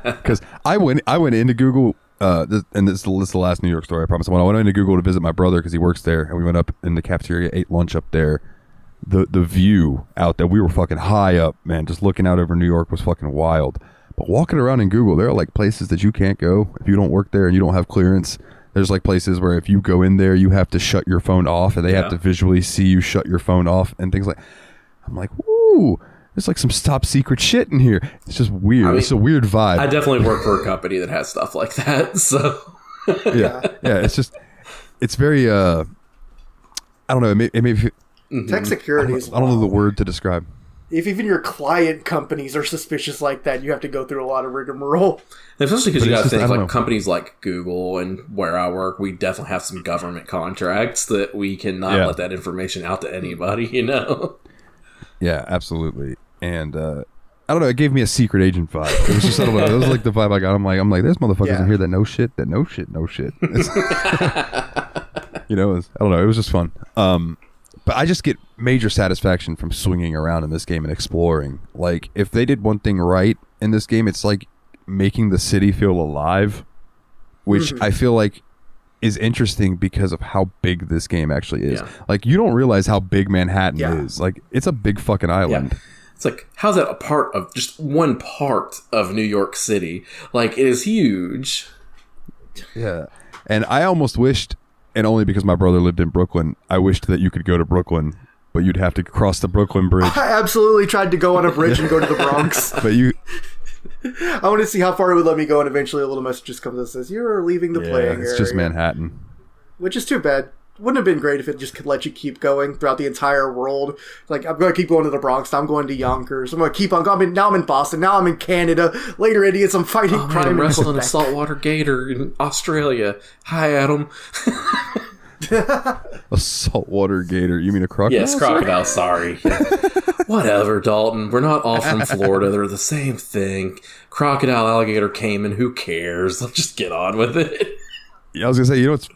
Because I went into Google, and this is the last New York story, I promise. When I went into Google to visit my brother, because he works there, and we went up in the cafeteria, ate lunch up there. The view out there, we were fucking high up, man. Just looking out over New York was fucking wild. But walking around in Google, there are like places that you can't go if you don't work there and you don't have clearance. There's like places where if you go in there, you have to shut your phone off, and they have to visually see you shut your phone off and things like. I'm like, woo, there's like some top secret shit in here. It's just weird. I mean, it's a weird vibe. I definitely work for a company that has stuff like that. So yeah. It's very I don't know. It may Tech security I don't know the word to describe. If even your client companies are suspicious like that, you have to go through a lot of rigmarole. Especially because you got to think, like, companies like Google and where I work, we definitely have some government contracts that we cannot let that information out to anybody, you know? Yeah, absolutely. And I don't know, it gave me a secret agent vibe. It was just, I don't know, it was like the vibe I got. I'm like, there's motherfuckers in here that know shit. You know, I don't know, it was just fun. But I just get major satisfaction from swinging around in this game and exploring. Like, if they did one thing right in this game, it's like making the city feel alive, which I feel like is interesting because of how big this game actually is. Like, you don't realize how big Manhattan is. Like, it's a big fucking island. It's like, how's that a part of just one part of New York City? Like, it is huge. Yeah. And I almost wished, and only because my brother lived in Brooklyn, I wished that you could go to Brooklyn, but you'd have to cross the Brooklyn Bridge. I absolutely tried to go on a bridge and go to the Bronx. But you... I want to see how far it would let me go, and eventually a little message just comes and says, you're leaving the playing area. It's just Manhattan. Which is too bad. Wouldn't have been great if it just could let you keep going throughout the entire world. Like, I'm going to keep going to the Bronx. Now I'm going to Yonkers. I'm going to keep on going. Now I'm in Boston. Now I'm in Canada. Later, idiots, I'm fighting crime. I'm wrestling a saltwater gator in Australia. Hi, Adam. A saltwater gator? You mean a crocodile? Yes, crocodile, sorry. Whatever, Dalton. We're not all from Florida. They're the same thing. Crocodile, alligator, caiman. Who cares? Let's just get on with it. Yeah, I was going to say, you know what's...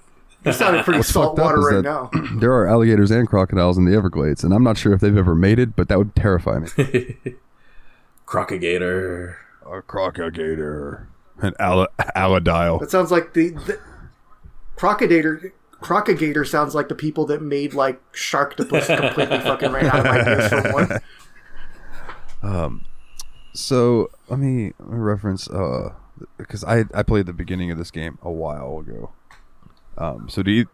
You're sounding pretty saltwater right now. There are alligators and crocodiles in the Everglades, and I'm not sure if they've ever mated, but that would terrify me. Crocagator. A crocagator. An alladile. That sounds like the crocagator sounds like the people that made, like, Sharktopus completely fucking ran out of ideas for one. So, let me reference, because I played the beginning of this game a while ago. So do you...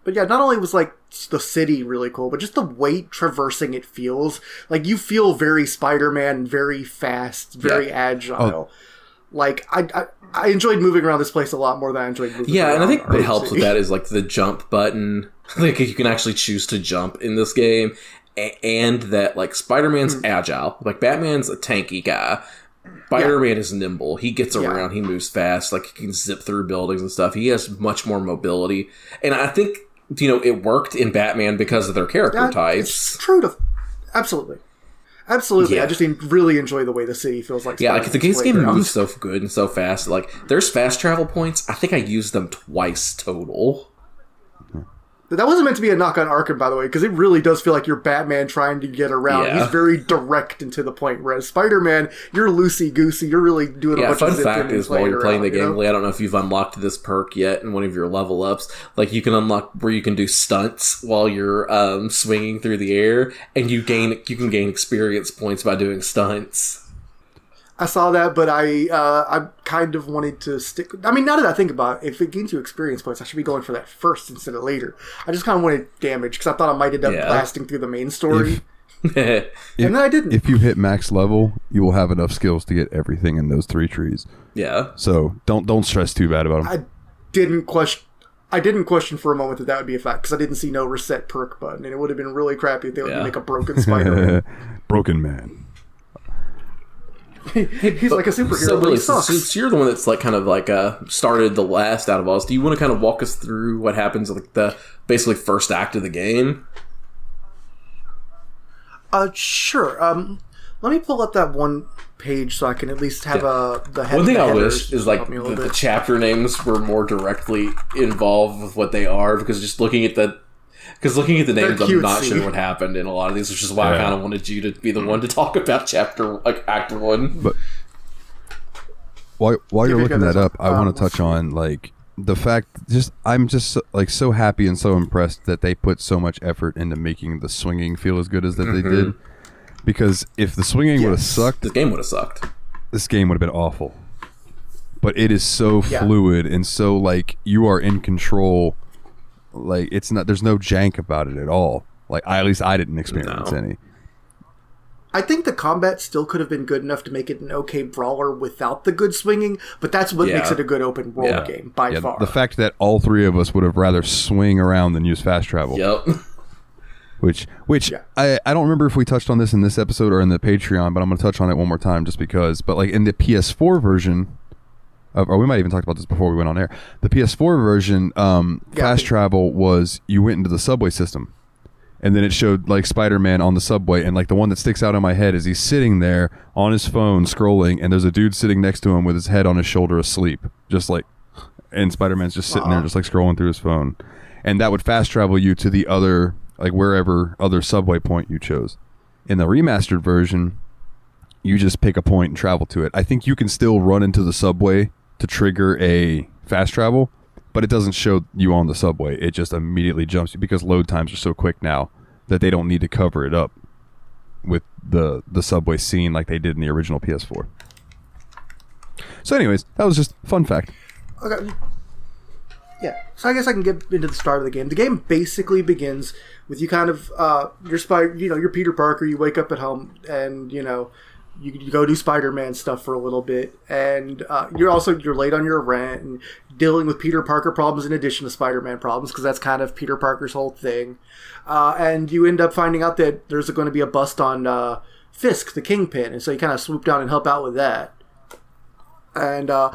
But yeah, not only was, like, the city really cool, but just the way traversing it feels. Like, you feel very Spider-Man, very fast, very agile. Oh. Like, I enjoyed moving around this place a lot more than I enjoyed moving around. Yeah, and I think what helps with that is, like, the jump button. Like, you can actually choose to jump in this game. And that, like, Spider-Man's agile. Like, Batman's a tanky guy. Spider-Man is nimble. He gets around. He moves fast. Like, he can zip through buildings and stuff. He has much more mobility. And I think, you know, it worked in Batman because of their character types. It's true to... Absolutely. Yeah. I just really enjoy the way the city feels like. Yeah, like, the game moves so good and so fast. Like, there's fast travel points. I think I used them twice total. That wasn't meant to be a knock on Arkham, by the way, because it really does feel like you're Batman trying to get around. Yeah. He's very direct and to the point, whereas Spider-Man, you're loosey-goosey. You're really doing a bunch of fun fact is, while you're playing the game, know? I don't know if you've unlocked this perk yet in one of your level ups. Like, you can unlock where you can do stunts while you're swinging through the air, and you can gain experience points by doing stunts. I saw that, but I kind of wanted to stick... I mean, now that I think about it, if it gains you experience points, I should be going for that first instead of later. I just kind of wanted damage, because I thought I might end up blasting through the main story. And then I didn't. If you hit max level, you will have enough skills to get everything in those 3 trees. Yeah. So don't stress too bad about them. I didn't question for a moment that would be a fact, because I didn't see no reset perk button, and it would have been really crappy if they would make a broken Spider-Man. Broken man. He's like a superhero. So really, sucks. since you're the one that's like kind of like started the last out of us, do you want to kind of walk us through what happens like the basically first act of the game? Sure. Let me pull up that one page so I can at least have the head. One thing I wish is like the chapter names were more directly involved with what they are, because just looking at the names, I'm not sure what happened in a lot of these, which is why I kind of wanted you to be the one to talk about Act 1. But while you're looking that up, I want to touch on like the fact. I'm just like so happy and so impressed that they put so much effort into making the swinging feel as good as that they did. Because if the swinging would have sucked, this game would have sucked. This game would have been awful. But it is so fluid and so like you are in control. Like it's not. There's no jank about it at all. Like at least I didn't experience any. I think the combat still could have been good enough to make it an okay brawler without the good swinging, but that's what makes it a good open world game by far. The fact that all 3 of us would have rather swing around than use fast travel. Yep. Which I don't remember if we touched on this in this episode or in the Patreon, but I'm going to touch on it one more time just because. But like in the PS4 version. Or we might even talk about this before we went on air. The PS4 version, fast travel was you went into the subway system, and then it showed like Spider-Man on the subway, and like the one that sticks out in my head is he's sitting there on his phone scrolling, and there's a dude sitting next to him with his head on his shoulder asleep, just like, and Spider-Man's just sitting there just like scrolling through his phone, and that would fast travel you to the other like wherever other subway point you chose. In the remastered version, you just pick a point and travel to it. I think you can still run into the subway to trigger a fast travel, but it doesn't show you on the subway. It just immediately jumps you because load times are so quick now that they don't need to cover it up with the subway scene like they did in the original PS4. So anyways, that was just a fun fact. Okay. Yeah, so I guess I can get into the start of the game. The game basically begins with you kind of you're Peter Parker. You wake up at home and you go do Spider-Man stuff for a little bit, and you're late on your rent and dealing with Peter Parker problems in addition to Spider-Man problems, because that's kind of Peter Parker's whole thing. And you end up finding out that there's going to be a bust on Fisk, the Kingpin, and so you kind of swoop down and help out with that. And I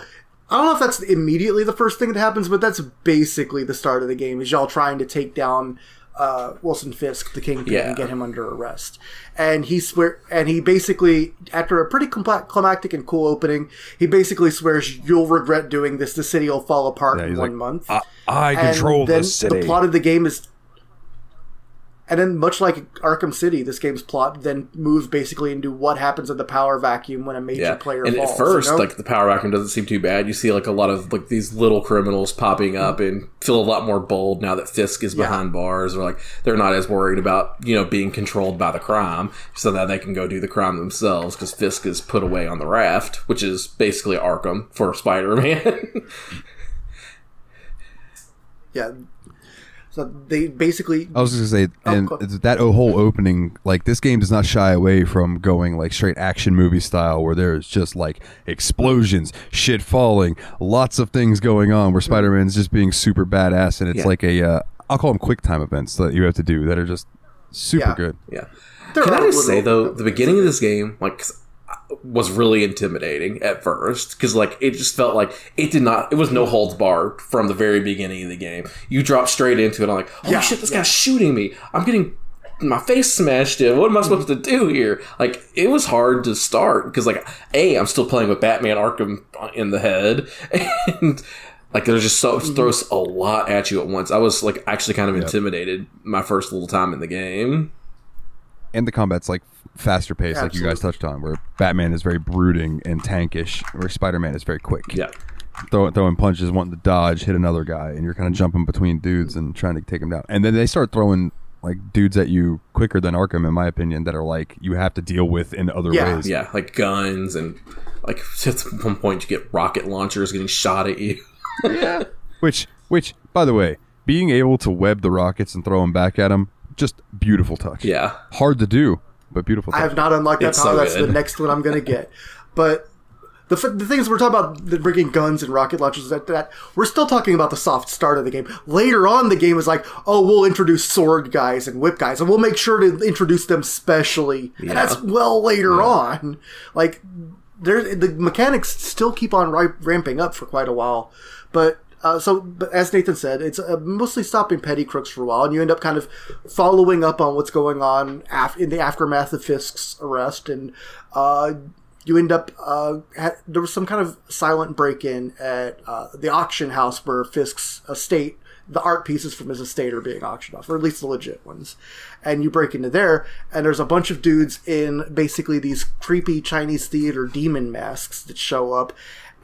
don't know if that's immediately the first thing that happens, but that's basically the start of the game, is y'all trying to take down Wilson Fisk, the Kingpin, and get him under arrest. And he basically, after a pretty climactic and cool opening, he basically swears, "You'll regret doing this. The city will fall apart in 1 month." I control the city. The plot of the game is... And then, much like Arkham City, this game's plot then moves basically into what happens in the power vacuum when a major player falls. And at first, like, the power vacuum doesn't seem too bad. You see, like, a lot of, like, these little criminals popping up and feel a lot more bold now that Fisk is behind bars, or, like, they're not as worried about, being controlled by the crime, so that they can go do the crime themselves, because Fisk is put away on the raft, which is basically Arkham for Spider-Man. Yeah. So they basically... I was just going to say, and that whole opening, like, this game does not shy away from going, like, straight action movie style, where there's just, like, explosions, shit falling, lots of things going on, where Spider-Man's just being super badass, and it's like I'll call them quick time events that you have to do that are just super good. Yeah. Can I just say, though, the beginning of this game, like... was really intimidating at first, because like it just felt like it was no holds barred from the very beginning of the game. You drop straight into it. I'm like, oh shit, this guy's shooting me. I'm getting my face smashed in. What am I supposed to do here? Like, it was hard to start because, like, I'm still playing with Batman Arkham in the head, and Like, there's just throws a lot at you at once. I was, like, actually kind of intimidated my first little time in the game. And the combat's, like, faster paced, like you guys touched on, where Batman is very brooding and tankish, where Spider-Man is very quick. Yeah. Throwing punches, wanting to dodge, hit another guy, and you're kind of jumping between dudes and trying to take them down. And then they start throwing, like, dudes at you quicker than Arkham, in my opinion, that are, like, you have to deal with in other ways. Yeah, like guns, and, like, at one point you get rocket launchers getting shot at you. Yeah. Which, by the way, being able to web the rockets and throw them back at them, just beautiful touch. Yeah. Hard to do, but beautiful touch. I have not unlocked that It's power. so That's good. the next one I'm going to get. But the things we're talking about, the bringing guns and rocket launchers, that we're still talking about the soft start of the game. Later on, the game is like, oh, we'll introduce sword guys and whip guys, and we'll make sure to introduce them specially. Yeah. And that's well later on. Like, the mechanics still keep on ramping up for quite a while. But as Nathan said, it's mostly stopping petty crooks for a while, and you end up kind of following up on what's going on in the aftermath of Fisk's arrest, and you end up there was some kind of silent break-in at the auction house where Fisk's estate, the art pieces from his estate, are being auctioned off, or at least the legit ones. And you break into there, and there's a bunch of dudes in basically these creepy Chinese theater demon masks that show up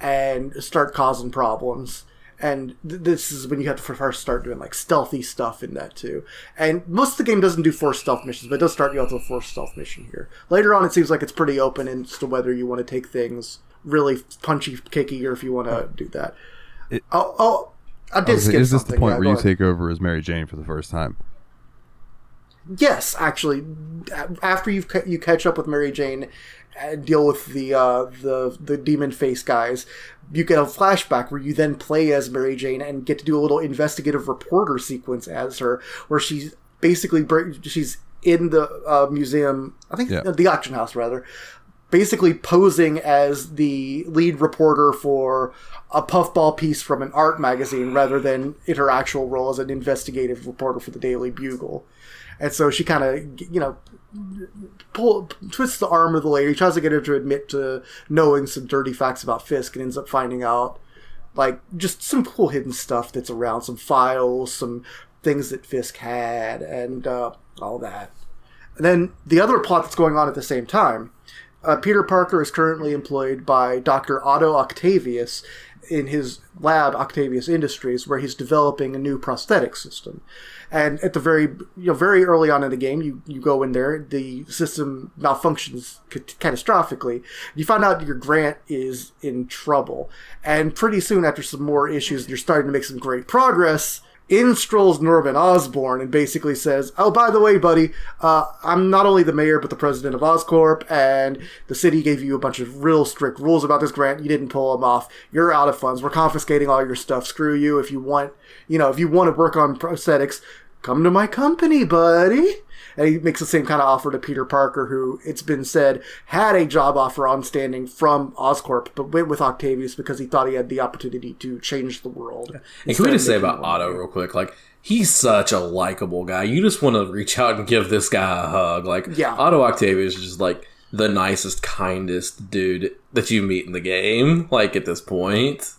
and start causing problems. And this is when you have to first start doing, like, stealthy stuff in that too. And most of the game doesn't do forced stealth missions, but it does start you out with a forced stealth mission here. Later on, it seems like it's pretty open as to whether you want to take things really punchy, kicky, or if you want to do that. I did skip something. Is this the point where you take over as Mary Jane for the first time? Yes, actually. After you catch up with Mary Jane and deal with the demon face guys, you get a flashback where you then play as Mary Jane and get to do a little investigative reporter sequence as her, where she's basically she's in the museum, I think the auction house rather, basically posing as the lead reporter for a puffball piece from an art magazine rather than in her actual role as an investigative reporter for the Daily Bugle. And so she kind of, twists the arm of the lady, tries to get her to admit to knowing some dirty facts about Fisk, and ends up finding out, like, just some cool hidden stuff that's around, some files, some things that Fisk had, and all that. And then the other plot that's going on at the same time, Peter Parker is currently employed by Dr. Otto Octavius in his lab, Octavius Industries, where he's developing a new prosthetic system. And at the very early on in the game, you go in there, the system malfunctions catastrophically. You find out your Grant is in trouble. And pretty soon, after some more issues, you're starting to make some great progress. In strolls Norman Osborn and basically says, oh, by the way, buddy, I'm not only the mayor, but the president of Oscorp, and the city gave you a bunch of real strict rules about this grant. You didn't pull them off. You're out of funds. We're confiscating all your stuff. Screw you. If you want to work on prosthetics, come to my company, buddy. And he makes the same kind of offer to Peter Parker, who, it's been said, had a job offer on standing from Oscorp, but went with Octavius because he thought he had the opportunity to change the world. And can we just say about Otto real quick? Like, he's such a likable guy. You just want to reach out and give this guy a hug. Like, Otto Octavius is just, like, the nicest, kindest dude that you meet in the game, like, at this point.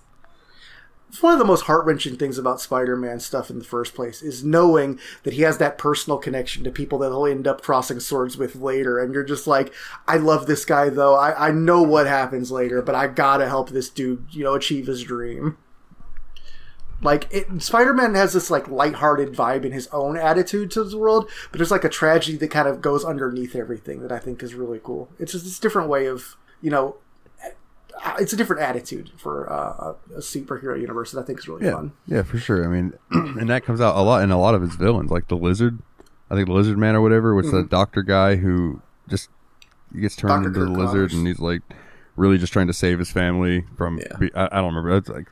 It's one of the most heart-wrenching things about Spider-Man stuff in the first place is knowing that he has that personal connection to people that he'll end up crossing swords with later. And you're just like, I love this guy, though. I know what happens later, but I gotta help this dude, achieve his dream. Like, Spider-Man has this, like, lighthearted vibe in his own attitude to the world, but there's, like, a tragedy that kind of goes underneath everything that I think is really cool. It's just this different way of, it's a different attitude for a superhero universe that I think is really fun. Yeah, for sure. I mean, and that comes out a lot in a lot of his villains, like the Lizard. I think the Lizard Man or whatever, which the doctor guy who just gets turned into the Lizard, and he's like really just trying to save his family from. I don't remember. It's like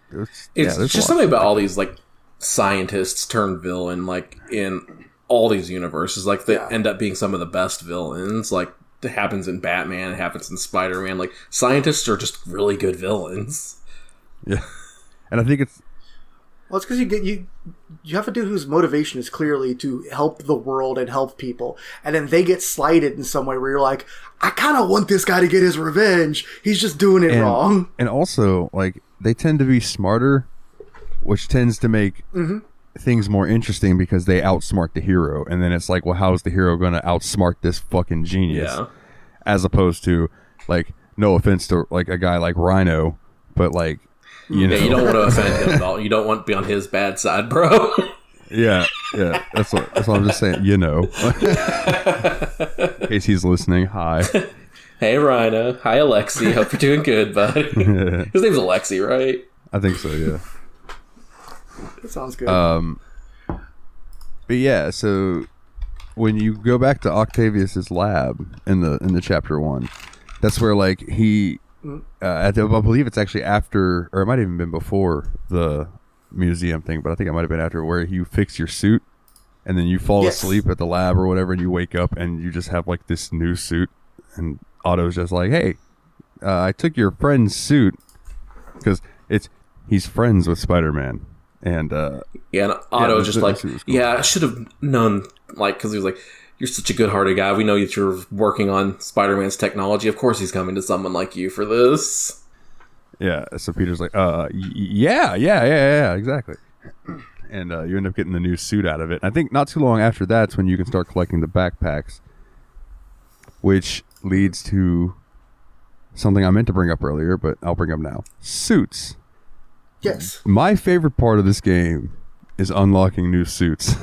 it's just something about all these like scientists turned villain, like in all these universes, like they end up being some of the best villains, like. It happens in Batman, it happens in Spider-Man. Like, scientists are just really good villains. Yeah. And I think it's... Well, it's because you have a dude whose motivation is clearly to help the world and help people. And then they get slighted in some way where you're like, I kind of want this guy to get his revenge. He's just doing it wrong. And also, like, they tend to be smarter which tends to make things more interesting because they outsmart the hero, and then it's like, well, how is the hero going to outsmart this fucking genius? Yeah. As opposed to, like, no offense to like a guy like Rhino, but like, you know, you don't want to offend him at all. You don't want to be on his bad side, bro. yeah. That's what I'm just saying. You know, in case he's listening. Hi. Hey, Rhino. Hi, Alexi. Hope you're doing good, bud. His name's Alexi, right? I think so. Yeah. That sounds good. But yeah, so when you go back to Octavius's lab in the chapter 1, that's where like he, I believe it's actually after, or it might have even been before the museum thing, but I think it might have been after, where you fix your suit and then you fall asleep at the lab or whatever, and you wake up and you just have like this new suit, and Otto's just like, hey, I took your friend's suit, because he's friends with Spider-Man. And and Otto's just like, cool. Yeah, I should have known, like, because he was like, you're such a good-hearted guy. We know that you're working on Spider-Man's technology. Of course he's coming to someone like you for this. Yeah, so Peter's like, yeah, exactly. And you end up getting the new suit out of it. And I think not too long after that's when you can start collecting the backpacks, which leads to something I meant to bring up earlier, but I'll bring up now. Suits. Yes. My favorite part of this game is unlocking new suits.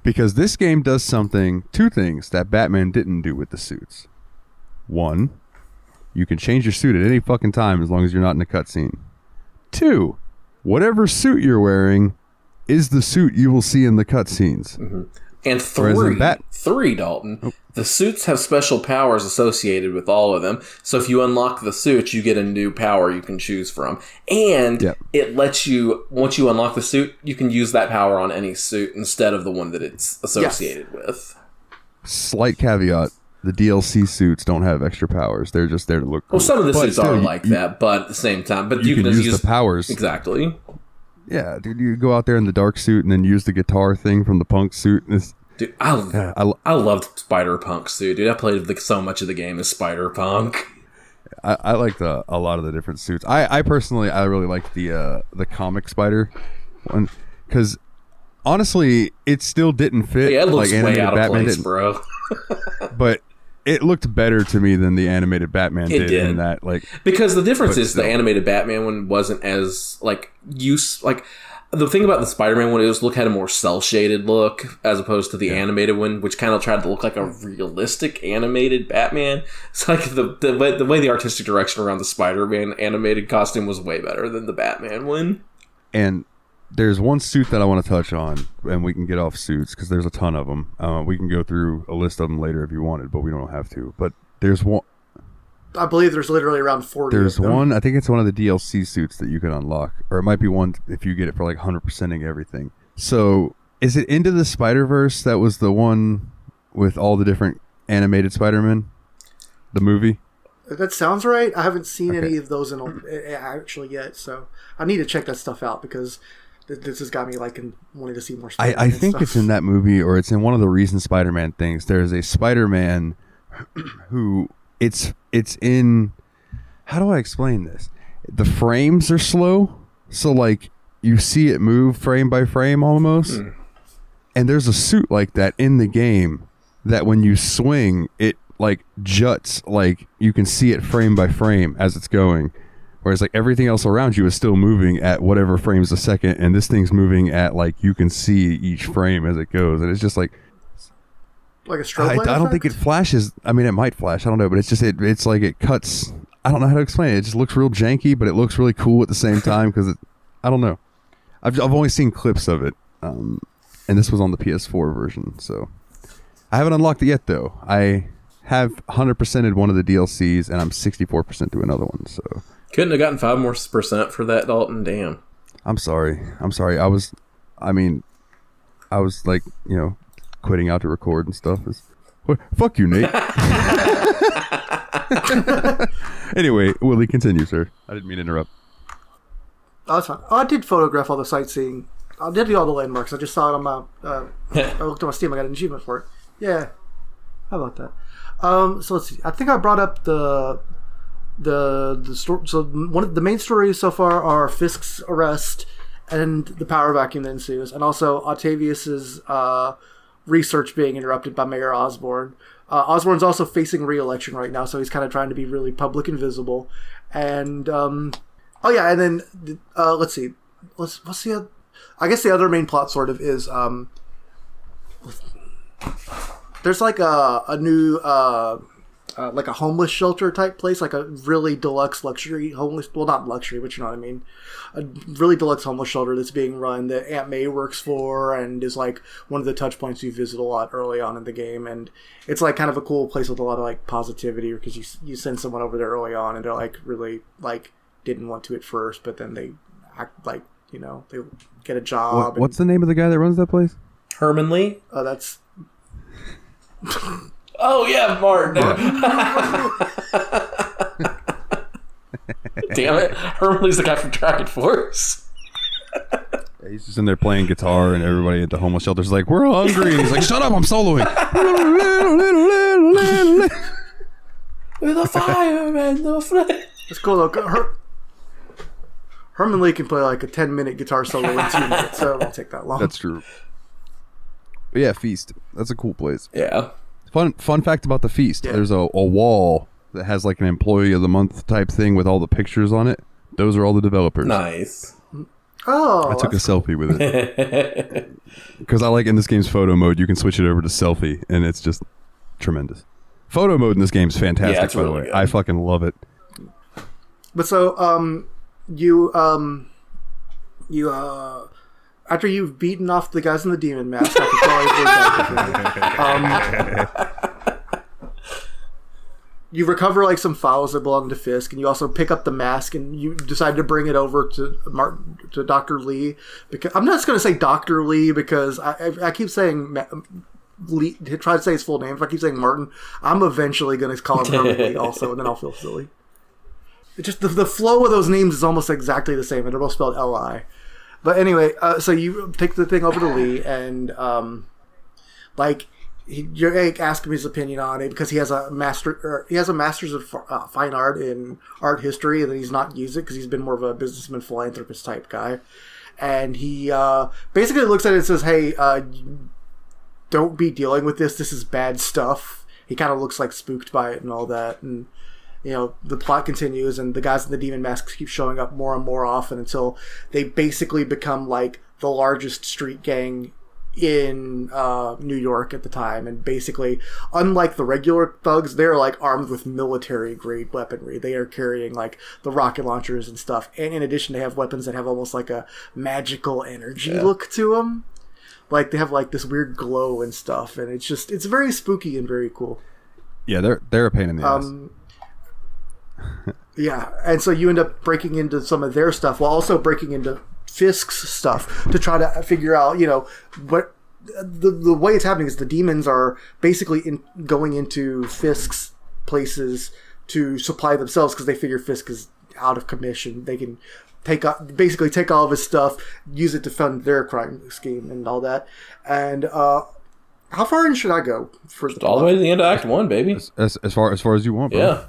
Because this game does two things that Batman didn't do with the suits. One, you can change your suit at any fucking time as long as you're not in a cutscene. Two, whatever suit you're wearing is the suit you will see in the cutscenes. Mm-hmm. And three, Dalton. The suits have special powers associated with all of them. So if you unlock the suit, you get a new power you can choose from. And it lets you, once you unlock the suit, you can use that power on any suit instead of the one that it's associated with. Slight caveat, the DLC suits don't have extra powers. They're just there to look cool. Well, some of the suits are like that, but at the same time, but you can use the powers. Exactly. Yeah, dude, you go out there in the dark suit and then use the guitar thing from the punk suit. Dude, I loved Spider-Punk suit, dude. I played so much of the game as Spider-Punk. I liked a lot of the different suits. I personally, I really liked the comic Spider one, because honestly, it still didn't fit. Yeah, it looks like way out of Batman place, bro. But it looked better to me than the animated Batman did. In that, like, because the difference is the animated Batman one wasn't as the thing about the Spider-Man one is had a more cel-shaded look as opposed to the animated one, which kind of tried to look like a realistic animated Batman. It's like the way the artistic direction around the Spider-Man animated costume was way better than the Batman one. And there's one suit that I want to touch on, and we can get off suits because there's a ton of them. We can go through a list of them later if you wanted, but we don't have to. But there's one. I believe there's literally around 40 There's of them. one, I think it's one of the DLC suits that you can unlock. Or it might be one if you get it for like 100%ing everything. So, is it Into the Spider-Verse that was the one with all the different animated Spider-Man? The movie? That sounds right. I haven't seen any of those actually yet, so I need to check that stuff out because this has got me wanting to see more Spider-Man. I think it's in that movie, or it's in one of the recent Spider-Man things. There's a Spider-Man who... It's in, how do I explain this? The frames are slow, so like you see it move frame by frame almost. And there's a suit like that in the game that when you swing, it like juts, like you can see it frame by frame as it's going. Whereas like everything else around you is still moving at whatever frames a second, and this thing's moving at like you can see each frame as it goes, and it's just like a strobe light I don't think it flashes. I mean, it might flash. I don't know, but it's just it's like it cuts. I don't know how to explain it. It just looks real janky, but it looks really cool at the same time because I don't know. I've only seen clips of it, and this was on the PS4 version, so I haven't unlocked it yet. Though I have 100%ed one of the DLCs, and I'm 64% to another one. So couldn't have gotten 5% more for that, Dalton. Damn. I'm sorry. I was like, quitting out to record and stuff. Fuck you, Nate. Anyway, Willie, continue, sir. I didn't mean to interrupt. Oh, that's fine. I did photograph all the sightseeing. I did do all the landmarks. I just saw it on my... I looked on my Steam. I got an achievement for it. Yeah. How about that? So let's see. I think I brought up the story. So one of the main stories so far are Fisk's arrest and the power vacuum that ensues, and also Octavius's research being interrupted by Mayor Osborn. Osborn's also facing re-election right now, so he's kind of trying to be really public and visible. And and then let's see, what's the I guess the other main plot sort of is there's like a new like a homeless shelter type place, like a really deluxe luxury homeless, well, not luxury, but you know what I mean, a really deluxe homeless shelter that's being run that Aunt May works for and is like one of the touch points you visit a lot early on in the game. And it's like kind of a cool place with a lot of like positivity, because you send someone over there early on and they're like really like didn't want to at first, but then they act like, you know, they get a job. What's the name of the guy that runs that place? Herman Lee? That's Oh, yeah, Martin. Damn it. Herman Lee's the guy from Dragon Force. Yeah, he's just in there playing guitar, and everybody at the homeless shelter's like, we're hungry. And he's like, shut up, I'm soloing. With the fire and the flame. It's cool though. Herman Lee can play like a 10-minute guitar solo in 2 minutes, so it won't take that long. That's true. But yeah, Feast. That's a cool place. Yeah. Fun fact about the Feast. Yeah. There's a wall that has like an employee of the month type thing with all the pictures on it. Those are all the developers. Nice. Oh, I took a selfie with it. Because I like in this game's photo mode, you can switch it over to selfie, and it's just tremendous. Photo mode in this game is fantastic, it's by the really way. good. I fucking love it. But so, you after you've beaten off the guys in the demon mask, you recover like some files that belong to Fisk, and you also pick up the mask, and you decide to bring it over to Dr. Lee. Because I'm not just going to say Dr. Lee because I keep saying Lee, try to say his full name. If I keep saying Martin, I'm eventually going to call him Herman Lee also, and then I'll feel silly. It's just the flow of those names is almost exactly the same, and they're both spelled L-I. But anyway, so you take the thing over to Lee, and you're asking his opinion on it because he has a master's of fine art in art history, and then he's not used it because he's been more of a businessman philanthropist type guy. And he basically looks at it and says, "Hey, don't be dealing with this. This is bad stuff." He kind of looks like spooked by it and all that, and you know, the plot continues, and the guys in the demon masks keep showing up more and more often until they basically become like the largest street gang in New York at the time. And basically, unlike the regular thugs, they're like armed with military grade weaponry. They are carrying like the rocket launchers and stuff, and in addition they have weapons that have almost like a magical energy look to them. Like they have like this weird glow and stuff, and it's very spooky and very cool. Yeah, they're a pain in the ass. Yeah, and so you end up breaking into some of their stuff while also breaking into Fisk's stuff to try to figure out, you know, what the way it's happening is the demons are basically going into Fisk's places to supply themselves because they figure Fisk is out of commission. They can take all of his stuff, use it to fund their crime scheme and all that. And how far in should I go for all the way to the end of Act 1, baby? As far as you want, bro. Yeah.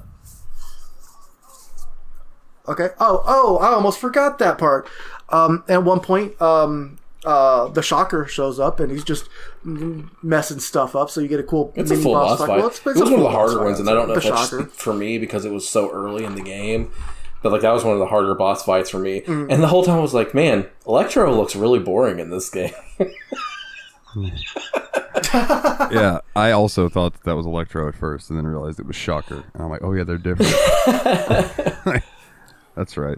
Okay. Oh! I almost forgot that part. At one point, the Shocker shows up and he's just messing stuff up. So you get a cool. It's a full boss fight. Well, it was one of the harder ones, and I don't know if that's Shocker. for me because it was so early in the game. But like that was one of the harder boss fights for me. Mm. And the whole time I was like, man, Electro looks really boring in this game. Yeah, I also thought that was Electro at first, and then realized it was Shocker. And I'm like, oh yeah, they're different. That's right.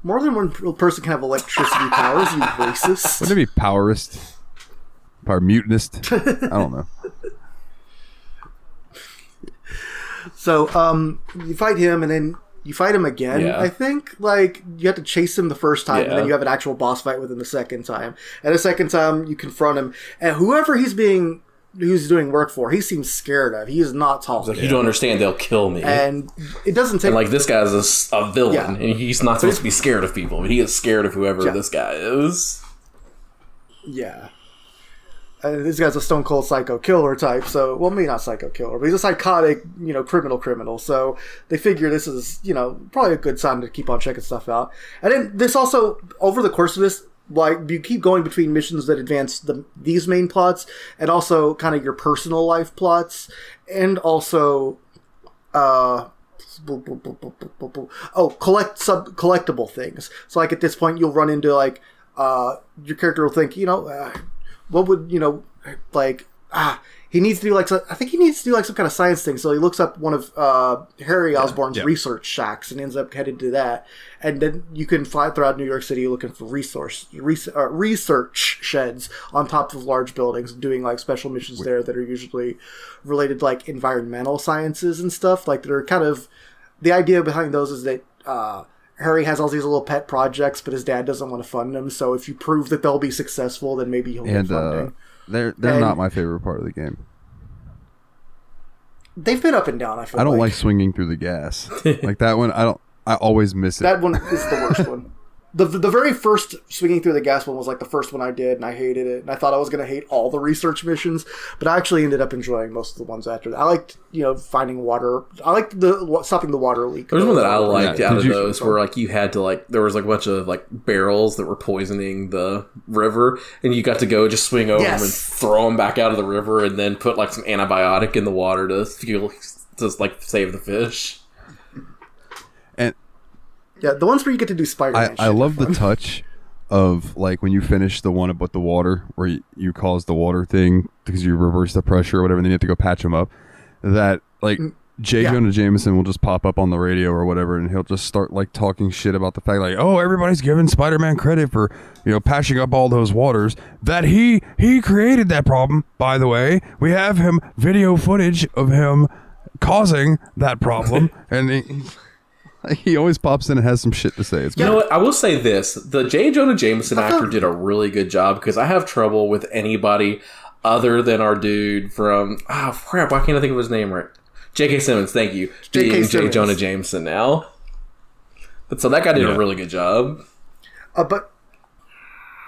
More than one person can have electricity powers, you racist. Wouldn't it be powerist? Power mutinist? I don't know. So, you fight him, and then you fight him again. Yeah. I think, like, you have to chase him the first time, and then you have an actual boss fight with him the second time. And the second time, you confront him, and whoever who's doing work for, he seems scared of. He is not talking. Like, you don't understand, they'll kill me. And it doesn't take... And, like, this guy's a villain, and he's not supposed to be scared of people, but he is scared of whoever this guy is. Yeah. And this guy's a stone cold psycho killer type, so... Well, maybe not psycho killer, but he's a psychotic, criminal. So they figure this is, probably a good sign to keep on checking stuff out. And then this also, over the course of this, like you keep going between missions that advance these main plots and also kind of your personal life plots, and also collectible things. So like at this point you'll run into like your character will think, what would he needs to do I think he needs to do like some kind of science thing. So he looks up one of Harry Osborn's research shacks and ends up headed to that. And then you can fly throughout New York City looking for research sheds on top of large buildings and doing like special missions there that are usually related to like environmental sciences and stuff. Like they're kind of, the idea behind those is that Harry has all these little pet projects, but his dad doesn't want to fund them. So if you prove that they'll be successful, then maybe he'll get funding. They're not my favorite part of the game. They've been up and down. I don't like swinging through the gas like that one. I always miss it. That one is the worst one. The very first swinging through the gas one was like the first one I did, and I hated it. And I thought I was going to hate all the research missions, but I actually ended up enjoying most of the ones after that. I liked, finding water. I liked stopping the water leak. There's one that I liked out of those where like you had to like, there was like a bunch of like barrels that were poisoning the river, and you got to go just swing over them and throw them back out of the river, and then put like some antibiotic in the water to like save the fish. And yeah, the ones where you get to do Spider-Man. I love the touch of like when you finish the one about the water where you cause the water thing because you reverse the pressure or whatever, and then you have to go patch them up. That like J. Jonah Jameson will just pop up on the radio or whatever, and he'll just start like talking shit about the fact like, oh, everybody's giving Spider-Man credit for patching up all those waters. That he created that problem. By the way, we have video footage of him causing that problem, and he always pops in and has some shit to say. You know what? I will say this. The J. Jonah Jameson actor did a really good job, because I have trouble with anybody other than our dude from... crap, why can't I think of his name right? J.K. Simmons, thank you. Being J. Jonah Jameson now. But so that guy did a really good job. But...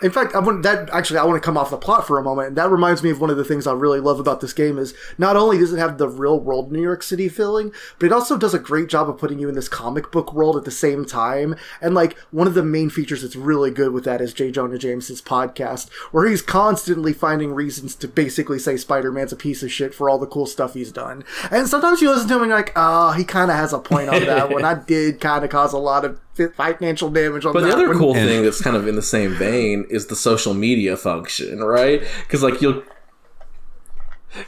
In fact, I want to come off the plot for a moment, and that reminds me of one of the things I really love about this game is not only does it have the real world New York City feeling, but it also does a great job of putting you in this comic book world at the same time. And like one of the main features that's really good with that is J. Jonah Jameson's podcast, where he's constantly finding reasons to basically say Spider-Man's a piece of shit for all the cool stuff he's done. And sometimes you listen to him and you're like, he kind of has a point on that one. I did kind of cause a lot of financial damage on that. But the other cool thing that's kind of in the same vein is the social media function, right? Because like you'll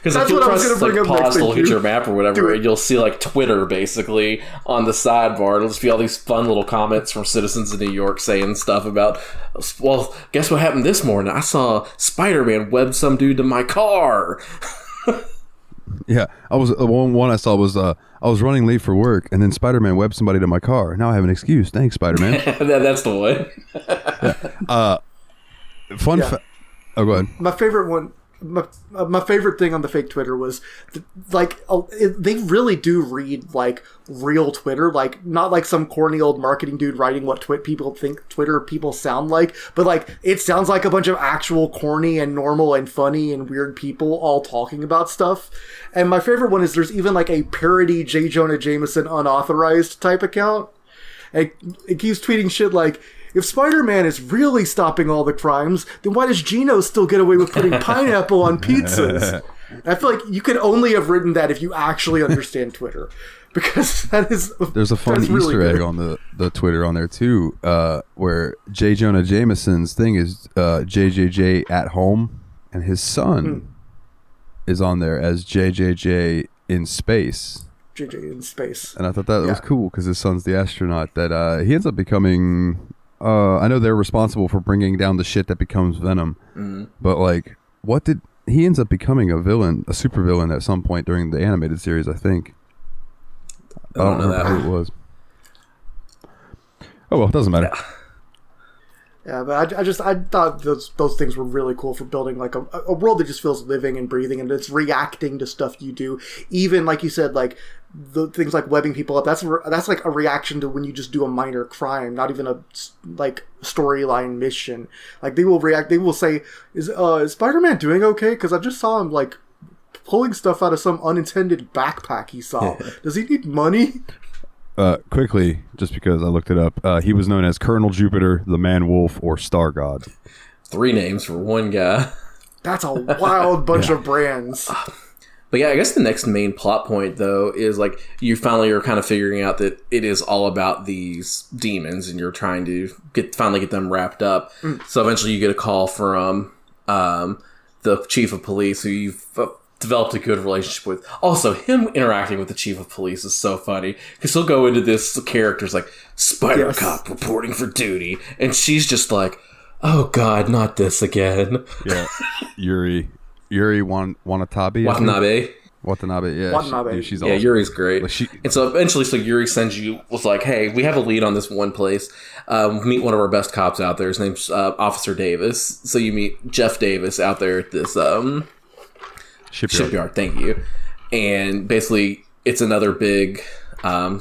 press like pause to look at your map or whatever, and you'll see like Twitter basically on the sidebar. It'll just be all these fun little comments from citizens of New York saying stuff about, well, guess what happened this morning? I saw Spider-Man web some dude to my car. Yeah, I saw was I was running late for work, and then Spider-Man webbed somebody to my car. Now I have an excuse. Thanks, Spider-Man. That's the one. Oh, go ahead. My favorite one. My favorite thing on the fake Twitter was they really do read like real Twitter, like not like some corny old marketing dude writing what people think Twitter people sound like, but like it sounds like a bunch of actual corny and normal and funny and weird people all talking about stuff. And my favorite one is there's even like a parody J. Jonah Jameson unauthorized type account. And it keeps tweeting shit like, if Spider-Man is really stopping all the crimes, then why does Gino still get away with putting pineapple on pizzas? I feel like you could only have written that if you actually understand Twitter. Because that is... There's a fun Easter egg on the Twitter on there, too, where J. Jonah Jameson's thing is JJJ at home, and his son is on there as JJJ in space. JJ in space. And I thought that was cool, because his son's the astronaut that he ends up becoming... I know they're responsible for bringing down the shit that becomes Venom, but like, he ends up becoming a villain, a super villain at some point during the animated series, I think. I don't remember who it was. Oh well, it doesn't matter. Yeah, but I thought those things were really cool for building like a world that just feels living and breathing, and it's reacting to stuff you do. Even like you said, like the things like webbing people up. That's like a reaction to when you just do a minor crime, not even a like storyline mission. Like they will react. They will say, "Is Spider-Man doing okay? Because I just saw him like pulling stuff out of some unintended backpack he saw. Does he need money?" quickly, just because I looked it up, he was known as Colonel Jupiter, the Man Wolf, or Star God. 3 names for one guy. That's a wild bunch of brands. But yeah, I guess the next main plot point, though, is like you finally are kind of figuring out that it is all about these demons, and you're trying to finally get them wrapped up. So eventually, you get a call from the chief of police, who you've developed a good relationship with. Also, him interacting with the chief of police is so funny because he'll go into this character's like Spider Cop reporting for duty, and she's just like, "Oh God, not this again." Yeah, Yuri Watanabe. Yeah. Watanabe. Dude, she's yeah, awesome. Yuri's great. Like and so eventually, Yuri sends you, was like, hey, we have a lead on this one place. Meet one of our best cops out there. His name's Officer Davis. So you meet Jeff Davis out there at this shipyard. Thank you. And basically, it's another big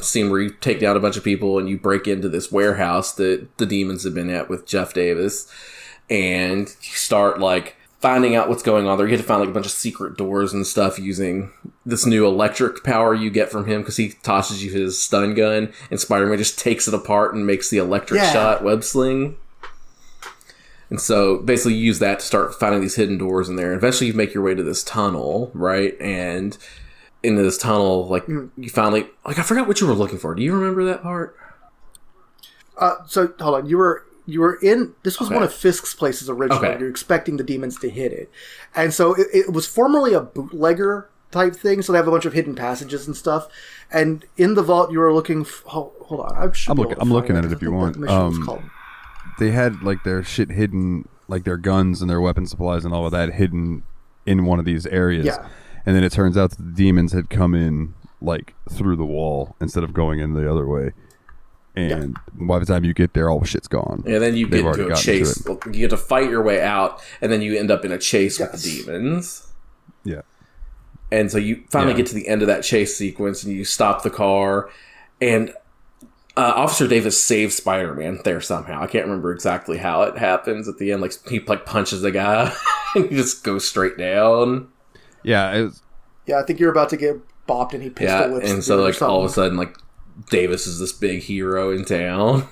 scene where you take down a bunch of people and you break into this warehouse that the demons have been at with Jeff Davis. And you start, like, finding out what's going on there. You get to find like a bunch of secret doors and stuff using this new electric power you get from him because he tosses you his stun gun, and Spider-Man just takes it apart and makes the electric shot web sling. And so basically you use that to start finding these hidden doors in there. And eventually you make your way to this tunnel, right? And into this tunnel, like you finally, like, I forgot what you were looking for. Do you remember that part? So hold on, you were in, this was one of Fisk's places originally. Okay. You're expecting the demons to hit it. And so it was formerly a bootlegger type thing, so they have a bunch of hidden passages and stuff. And in the vault you were looking, hold on, I'm looking at it if you want. They had like their shit hidden, like their guns and their weapon supplies and all of that hidden in one of these areas. Yeah. And then it turns out that the demons had come in like through the wall instead of going in the other way. And by the time you get there, all the shit's gone. And then you get into a chase. You get to fight your way out, and then you end up in a chase with the demons. Yeah. And so you finally get to the end of that chase sequence, and you stop the car, and Officer Davis saves Spider-Man there somehow. I can't remember exactly how it happens at the end. Like he like punches the guy, and he just goes straight down. Yeah, it was... I think you're about to get bopped, and he pistol whips. And so like all of a sudden, like Davis is this big hero in town.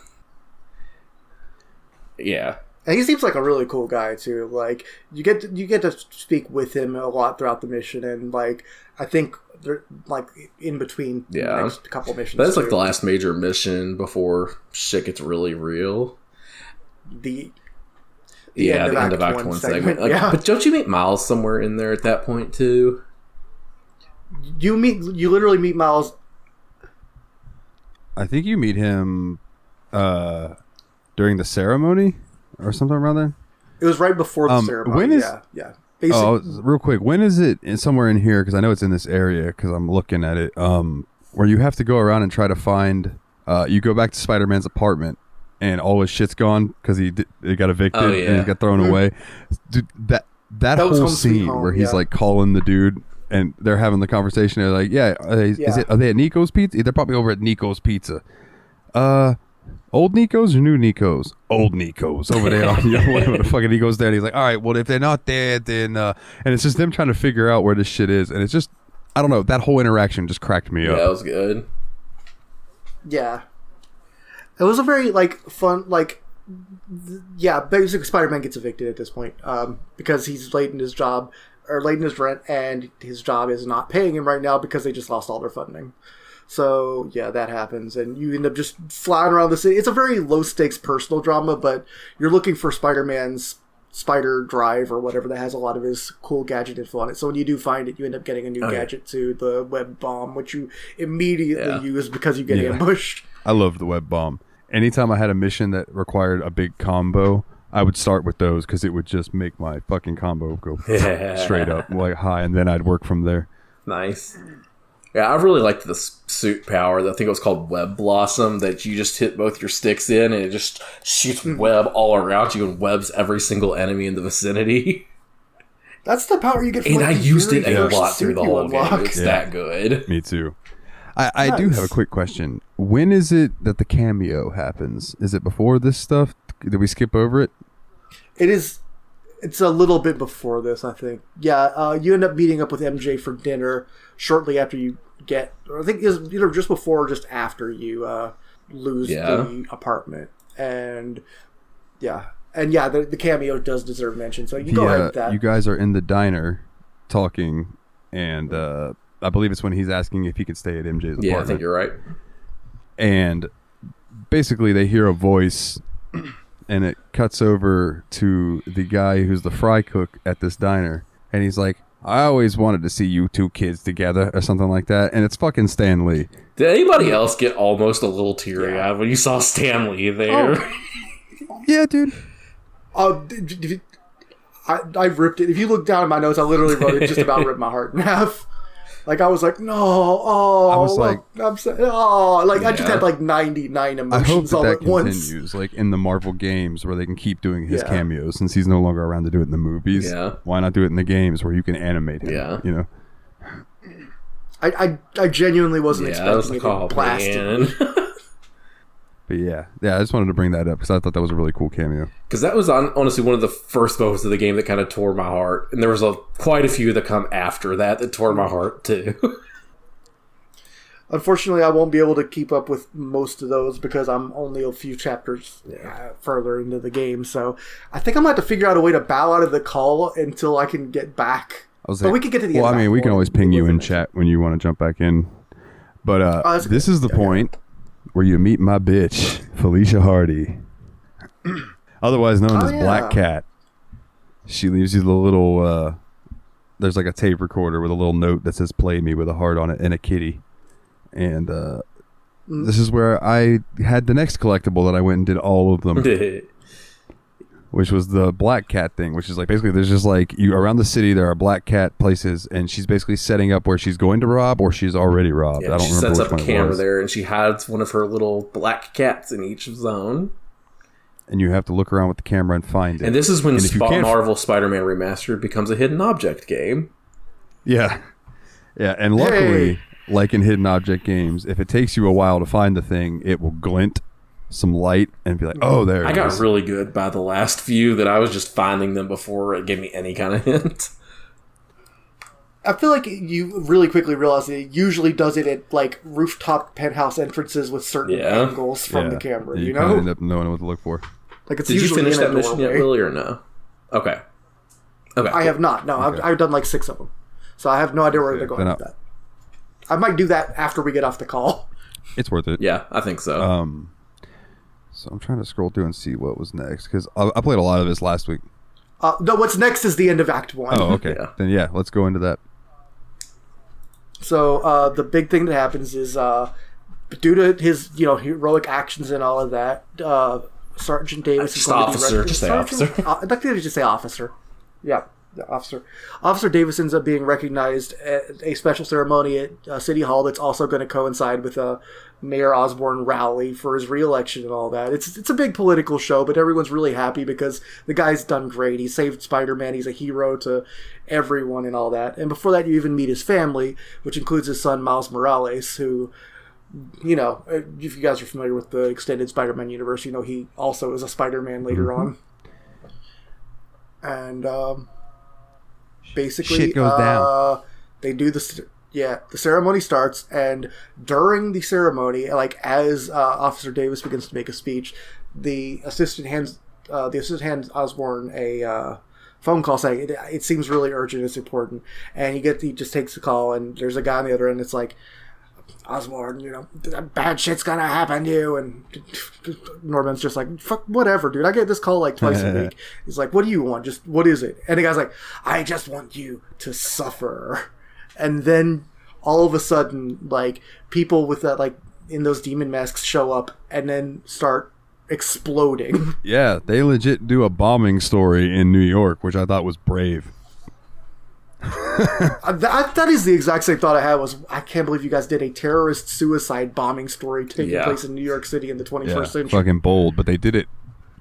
Yeah. And he seems like a really cool guy too. Like you get to speak with him a lot throughout the mission, and like I think they're like in between the next couple missions. That's like the last major mission before shit gets really real. The end of Act 1 segment. Like, but don't you meet Miles somewhere in there at that point too? You literally meet Miles. I think you meet him during the ceremony or something around there. It was right before the ceremony. When is, Basically. real quick, when is it somewhere in here? Because I know it's in this area because I'm looking at it. Where you have to go around and try to find. You go back to Spider-Man's apartment and all his shit's gone because he got evicted and he got thrown away. Dude, that whole scene where he's like calling the dude. And they're having the conversation. They're like, are they at Nico's Pizza? They're probably over at Nico's Pizza. Old Nico's or new Nico's? Old Nico's over there. Whatever the fucking he goes there. And he's like, all right, well, if they're not there, then... and it's just them trying to figure out where this shit is. And it's just... I don't know. That whole interaction just cracked me up. Yeah, that was good. Yeah. It was a very, like, fun, like... basically Spider-Man gets evicted at this point. Because he's late in his job... or late in his rent, and his job is not paying him right now because they just lost all their funding. So, that happens, and you end up just flying around the city. It's a very low-stakes personal drama, but you're looking for Spider-Man's Spider Drive or whatever that has a lot of his cool gadget info on it. So when you do find it, you end up getting a new gadget to the web bomb, which you immediately use because you get ambushed. I love the web bomb. Anytime I had a mission that required a big combo, I would start with those because it would just make my fucking combo go straight up like high, and then I'd work from there. Nice. Yeah, I really liked the suit power. I think it was called Web Blossom, that you just hit both your sticks in and it just shoots web all around you and webs every single enemy in the vicinity. That's the power you get from and I used it a lot through the whole game. It's that good. Me too. I do have a quick question. When is it that the cameo happens? Is it before this stuff? Did we skip over it? It is. It's a little bit before this, I think. Yeah, you end up meeting up with MJ for dinner shortly after you get, or I think it was either just before or just after you lose the apartment. And the cameo does deserve mention. So you go ahead with that. You guys are in the diner talking, and I believe it's when he's asking if he could stay at MJ's apartment. Yeah, I think you're right. And basically they hear a voice, and it cuts over to the guy who's the fry cook at this diner, and he's like, I always wanted to see you two kids together, or something like that. And it's fucking Stan Lee. Did anybody else get almost a little teary-eyed when you saw Stan Lee there? Oh. Yeah, dude. I ripped it. If you look down at my notes, I literally wrote it just about ripped my heart in half. Like, I was like, no, I was like, I'm sorry, I just had like 99 emotions all at once. Continues, like in the Marvel games where they can keep doing his cameos, since he's no longer around to do it in the movies. Yeah. Why not do it in the games where you can animate him? Yeah. You know? I genuinely wasn't expecting it to blast. But yeah, I just wanted to bring that up because I thought that was a really cool cameo. Because that was honestly one of the first moments of the game that kind of tore my heart. And there was quite a few that come after that tore my heart too. Unfortunately, I won't be able to keep up with most of those because I'm only a few chapters further into the game. So I think I'm going to have to figure out a way to bow out of the call until I can get back. But we can get to the end. Well, I mean, we can always ping you in chat when you want to jump back in. But this is the point where you meet my bitch, Felicia Hardy, otherwise known as Black Cat. She leaves you the little, there's like a tape recorder with a little note that says play me with a heart on it and a kitty. And this is where I had the next collectible that I went and did all of them. Which was the Black Cat thing, which is like basically there's just like you around the city there are Black Cat places, and she's basically setting up where she's going to rob or she's already robbed. Yeah, I don't she remember sets which up a one camera there, and she hides one of her little black cats in each zone. And you have to look around with the camera and find it. And this is when Marvel Spider-Man Remastered becomes a hidden object game. Yeah, and luckily, like in hidden object games, if it takes you a while to find the thing, it will glint some light and be like, oh, there it is. I got really good by the last few that I was just finding them before it gave me any kind of hint. I feel like you really quickly realize that it usually does it at like rooftop penthouse entrances with certain angles from the camera. You know, end up knowing what to look for. Like it's Did you finish that mission yet, Willie, or no? Okay. I have not. No, okay. I've done like 6 of them, so I have no idea where they're going with that. I might do that after we get off the call. It's worth it. Yeah, I think so. So I'm trying to scroll through and see what was next because I played a lot of this last week. No, what's next is the end of Act 1. Oh, okay. Then let's go into that. So the big thing that happens is due to his heroic actions and all of that, Sergeant Davis is going to be just say officer. I'd like to just say officer. Yeah. The Officer Davis ends up being recognized at a special ceremony at City Hall that's also going to coincide with a Mayor Osborn rally for his re-election and all that. It's a big political show, but everyone's really happy because the guy's done great. He saved Spider-Man. He's a hero to everyone and all that. And before that, you even meet his family, which includes his son, Miles Morales, who, if you guys are familiar with the extended Spider-Man universe, he also is a Spider-Man later on. And basically, shit goes down. They do the ceremony starts, and during the ceremony, like as Officer Davis begins to make a speech, the assistant hands Osborn a phone call saying it seems really urgent, it's important, and he just takes the call, and there's a guy on the other end. It's like, Osborn, bad shit's gonna happen to you. And Norman's just like, fuck, whatever, dude. I get this call like twice a week. He's like, what do you want? Just, what is it? And the guy's like, I just want you to suffer. And then all of a sudden, like, people with that, like, in those demon masks show up and then start exploding. Yeah, they legit do a bombing story in New York, which I thought was brave. That is the exact same thought I had. Was I can't believe you guys did a terrorist suicide bombing story taking place in New York City in the 21st century. Fucking bold, but they did it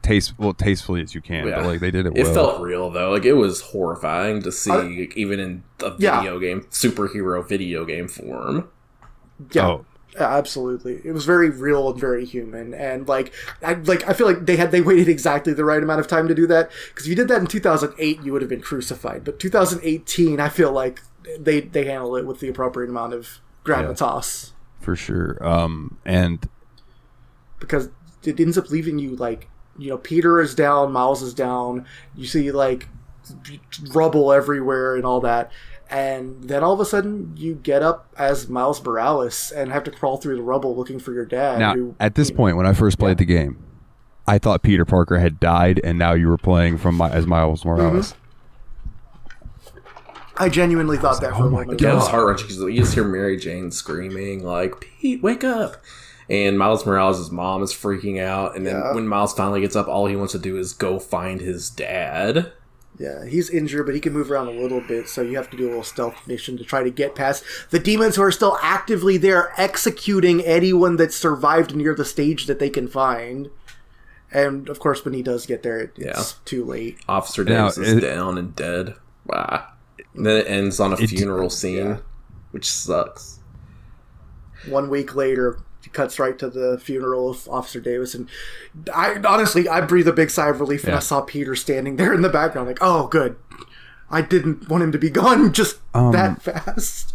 tastefully as you can. Yeah. But like they did it well. It felt real though. Like it was horrifying to see, even in a video game, superhero video game form. Yeah. Oh. Absolutely, it was very real and very human, and I feel like they waited exactly the right amount of time to do that, because if you did that in 2008, you would have been crucified. But 2018, I feel like they handled it with the appropriate amount of gravitas. For sure. And because it ends up leaving you like, Peter is down, Miles is down, you see like rubble everywhere and all that, and then all of a sudden you get up as Miles Morales and have to crawl through the rubble looking for your dad. Now, at this point, when I first played the game, I thought Peter Parker had died, and now you were playing as Miles Morales. I genuinely thought that for a moment. Yeah, it was heart-wrenching because you just hear Mary Jane screaming like, "Pete, wake up!" And Miles Morales' mom is freaking out, and then when Miles finally gets up, all he wants to do is go find his dad. Yeah, he's injured, but he can move around a little bit, so you have to do a little stealth mission to try to get past the demons who are still actively there, executing anyone that survived near the stage that they can find. And, of course, when he does get there, it's too late. Officer Davis is down and dead. Wow. And then it ends on a funeral scene, which sucks. 1 week later, it cuts right to the funeral of Officer Davis, and I breathed a big sigh of relief when I saw Peter standing there in the background, like, oh, good. I didn't want him to be gone just that fast.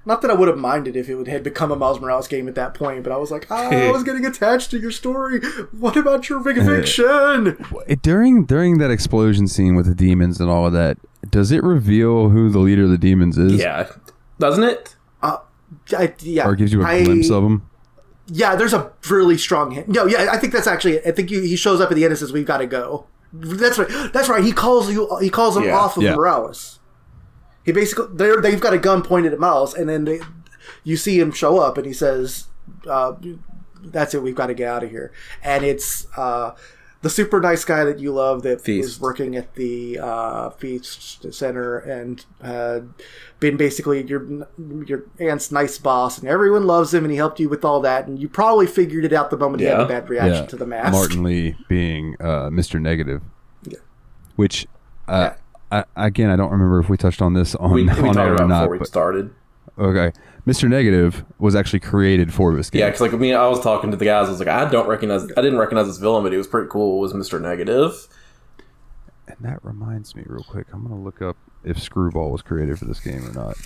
Not that I would have minded if it had become a Miles Morales game at that point, but I was like, I was getting attached to your story. What about your fiction? During that explosion scene with the demons and all of that, does it reveal who the leader of the demons is? Yeah. Doesn't it? Yeah. Or gives you a glimpse of him? Yeah, there's a really strong hint. No, yeah, I think that's actually, I think he shows up at the end and says, we've got to go. That's right. He calls him off of Morales. He basically, they've got a gun pointed at Miles, and then you see him show up, and he says, that's it, we've got to get out of here. And it's the super nice guy that you love that was working at the Feast Center and had been basically your aunt's nice boss, and everyone loves him, and he helped you with all that, and you probably figured it out the moment he had a bad reaction to the mask. Martin Lee being Mr. Negative. Yeah. Which... Again, I don't remember if we touched on this on air or not. Before we started. Okay. Mr. Negative was actually created for this game. Yeah, because I was talking to the guys. I was like, I didn't recognize this villain, but he was pretty cool. It was Mr. Negative. And that reminds me real quick. I'm going to look up if Screwball was created for this game or not.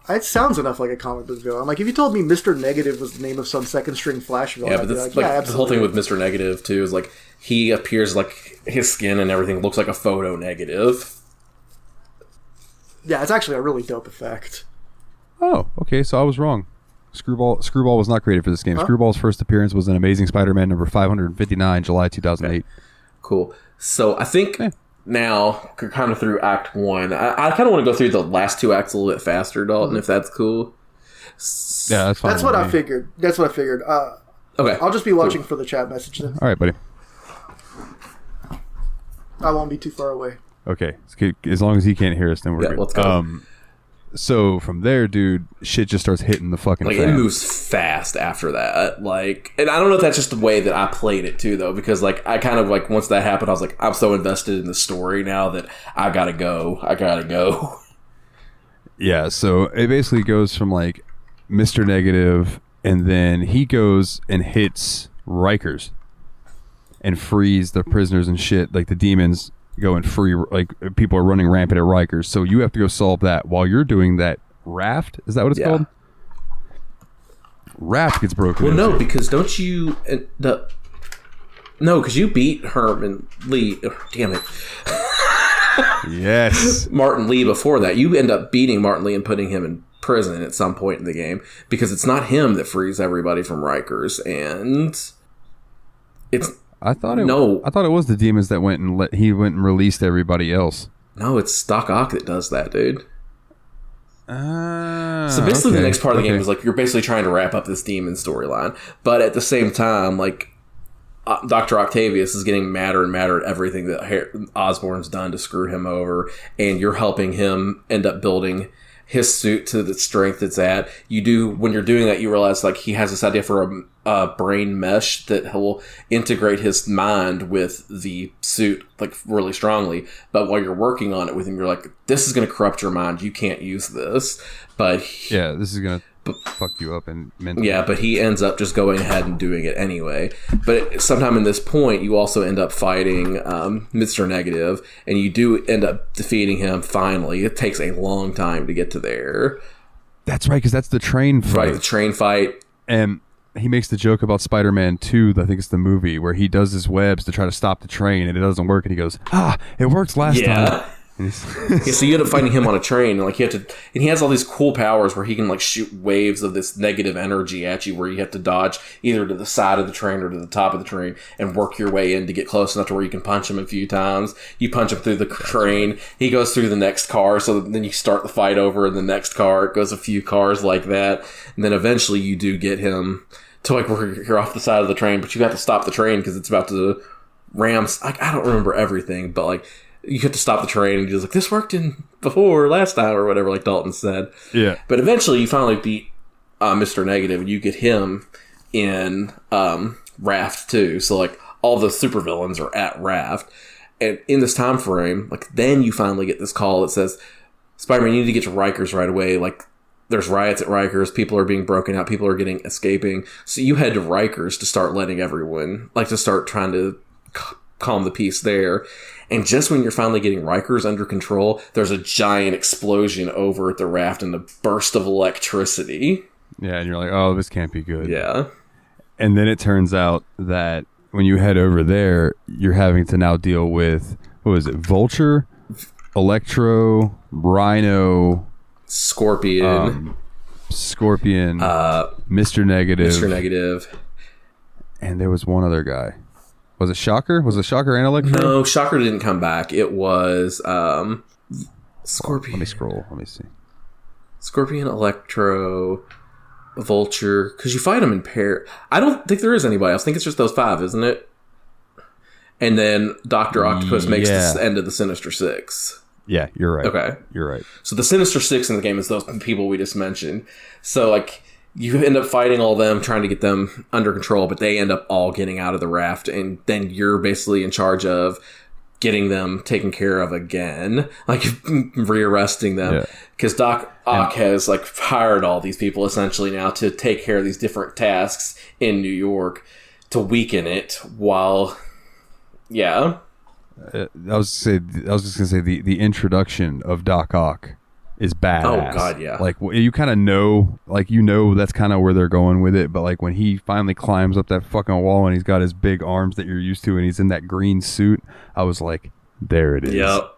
It sounds enough like a comic book villain. Like, if you told me Mr. Negative was the name of some second-string Flash villain, I'd be like, the whole thing with Mr. Negative, too, is like, he appears like his skin and everything looks like a photo negative. Yeah, it's actually a really dope effect. Oh, okay, so I was wrong. Screwball was not created for this game. Huh? Screwball's first appearance was in Amazing Spider-Man number 559, July 2008. Okay. Cool. So I think... Now, we're kind of through Act 1. I kind of want to go through the last two acts a little bit faster, Dalton, if that's cool. Yeah, that's fine. That's what I figured. Okay. I'll just be watching for the chat message then. All right, buddy. I won't be too far away. Okay. As long as he can't hear us, then we're good. Let's go. So from there, dude, shit just starts hitting the fucking fan. It moves fast after that. And I don't know if that's just the way that I played it too, though, because I kind of once that happened, I was like, I'm so invested in the story now that I gotta go. Yeah, so it basically goes from Mr. Negative, and then he goes and hits Rikers and frees the prisoners and shit, the demons. Go and free, people are running rampant at Rikers, so you have to go solve that while you're doing that. Raft, is that what it's called? Raft gets broken. Well, no, because don't you? No, because you beat Herman Lee. Damn it! Yes, Martin Lee. Before that, you end up beating Martin Lee and putting him in prison at some point in the game because it's not him that frees everybody from Rikers, and it's. I thought it was the demons that went and released everybody else. No, it's Doc Ock that does that, dude. So basically, the next part of the game is you're basically trying to wrap up this demon storyline, but at the same time, Dr. Octavius is getting madder and madder at everything that Osborn's done to screw him over, and you're helping him end up building his suit to the strength it's at. When you're doing that, you realize he has this idea for a brain mesh that will integrate his mind with the suit really strongly. But while you're working on it with him, you're like, this is going to corrupt your mind. You can't use this. But this is going to fuck you up and mentally. Yeah, but he ends up just going ahead and doing it anyway. But sometime in this point, you also end up fighting Mr. Negative, and you do end up defeating him finally. It takes a long time to get to there. That's right, because that's the train fight. Right, the train fight. And he makes the joke about Spider-Man 2, I think it's the movie, where he does his webs to try to stop the train, and it doesn't work, and he goes, it worked last time. Yeah, so you end up fighting him on a train, and like and he has all these cool powers where he can like shoot waves of this negative energy at you, where you have to dodge either to the side of the train or to the top of the train and work your way in to get close enough to where you can punch him a few times. You punch him through the train, he goes through the next car, so then you start the fight over in the next car. It goes a few cars like that, and then eventually you do get him to like where you're off the side of the train, but you have to stop the train because it's about to ram. I don't remember everything, but like you have to stop the train, and you're like, this worked last time or whatever, like Dalton said. Yeah. But eventually you finally beat Mr. Negative, and you get him in Raft 2. So like all the supervillains are at Raft. And in this time frame, like then you finally get this call that says, Spider-Man, you need to get to Rikers right away. Like there's riots at Rikers, people are being broken out, people are escaping. So you head to Rikers to start letting everyone, like to start trying to calm the peace there. And just when you're finally getting Rikers under control, there's a giant explosion over at the Raft and a burst of electricity. Yeah, and you're like, oh, this can't be good. Yeah. And then it turns out that when you head over there, you're having to now deal with, what was it, Vulture, Electro, Rhino, Scorpion, Mr. Negative. And there was one other guy. Was it Shocker? Was it Shocker and Electro? No, Shocker didn't come back. It was Scorpion. Let me scroll. Let me see. Scorpion, Electro, Vulture. Because you fight them in pair. I don't think there is anybody else. I think it's just those 5, isn't it? And then Dr. Octopus makes the end of the Sinister Six. Yeah, you're right. Okay. You're right. So the Sinister Six in the game is those people we just mentioned. So, like, you end up fighting all of them, trying to get them under control, but they end up all getting out of the raft, and then you're basically in charge of getting them taken care of again, like rearresting them, because Doc Ock has like hired all these people essentially now to take care of these different tasks in New York to weaken it. While, I was just gonna say the introduction of Doc Ock is badass. Oh god, yeah. Like you kind of know, that's kind of where they're going with it. But like when he finally climbs up that fucking wall and he's got his big arms that you're used to, and he's in that green suit, I was like, there it is. Yep.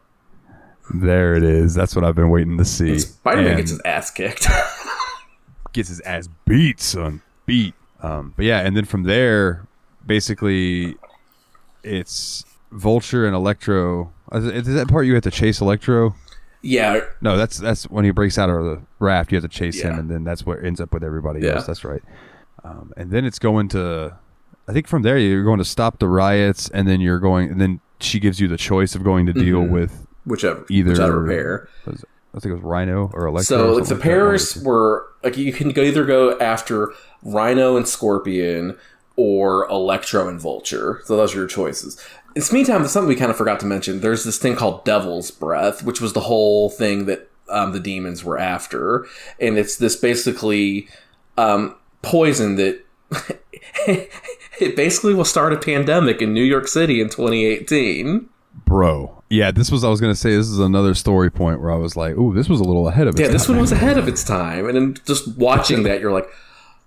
There it is. That's what I've been waiting to see. And Spider-Man gets his ass kicked. Gets his ass beat, son. Beat. But yeah, and then from there, basically, it's Vulture and Electro. Is that part you have to chase Electro? Yeah. No, that's when he breaks out of the raft. You have to chase him, and then that's what ends up with everybody else. That's right. And then it's going to, I think from there you're going to stop the riots, and then she gives you the choice of going to deal with whichever pair. I think it was Rhino or Electro. So like the pairs were like you can either go after Rhino and Scorpion or Electro and Vulture. So those are your choices. In the meantime, there's something we kind of forgot to mention. There's this thing called Devil's Breath, which was the whole thing that the demons were after. And it's this basically poison that it basically will start a pandemic in New York City in 2018. Bro. Yeah, I was going to say, this is another story point where I was like, ooh, this was a little ahead of its time. Yeah, this one was ahead of its time. And then just watching that, you're like,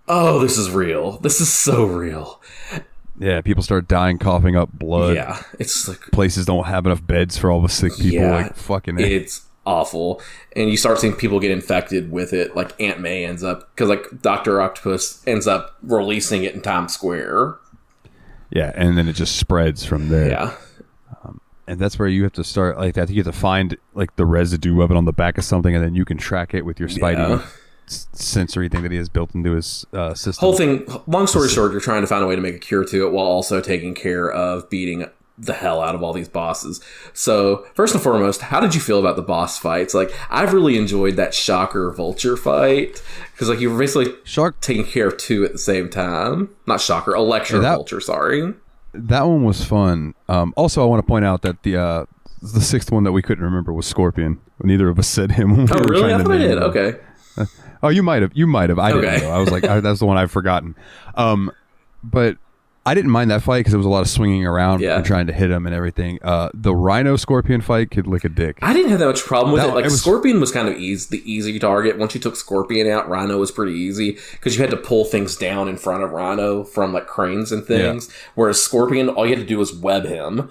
oh, this is real. This is so real. Yeah, people start dying, coughing up blood. Yeah, it's like places don't have enough beds for all the sick people. Yeah, like fucking, it's awful. And you start seeing people get infected with it. Like Aunt May ends up, because like Dr. Octopus ends up releasing it in Times Square. Yeah, and then it just spreads from there. Yeah, and that's where you have to start. Like I think you have to find like the residue of it on the back of something, and then you can track it with your Spidey sensory thing that he has built into his system. Whole thing, long story short, you're trying to find a way to make a cure to it while also taking care of beating the hell out of all these bosses. So first and foremost, how did you feel about the boss fights? Like I've really enjoyed that Shocker Vulture fight, because like you were basically taking care of 2 at the same time. Not Shocker, Electro Vulture, sorry. That one was fun. Also, I want to point out that the 6th one that we couldn't remember was Scorpion. Neither of us said him. When we were really? I thought I did. Okay. Oh, you might have. I didn't know. I was like, that's the one I've forgotten. But I didn't mind that fight because there was a lot of swinging around and trying to hit him and everything. The Rhino Scorpion fight could lick a dick. I didn't have that much problem with it. Like, Scorpion was kind of the easy target. Once you took Scorpion out, Rhino was pretty easy because you had to pull things down in front of Rhino from like cranes and things. Yeah. Whereas Scorpion, all you had to do was web him.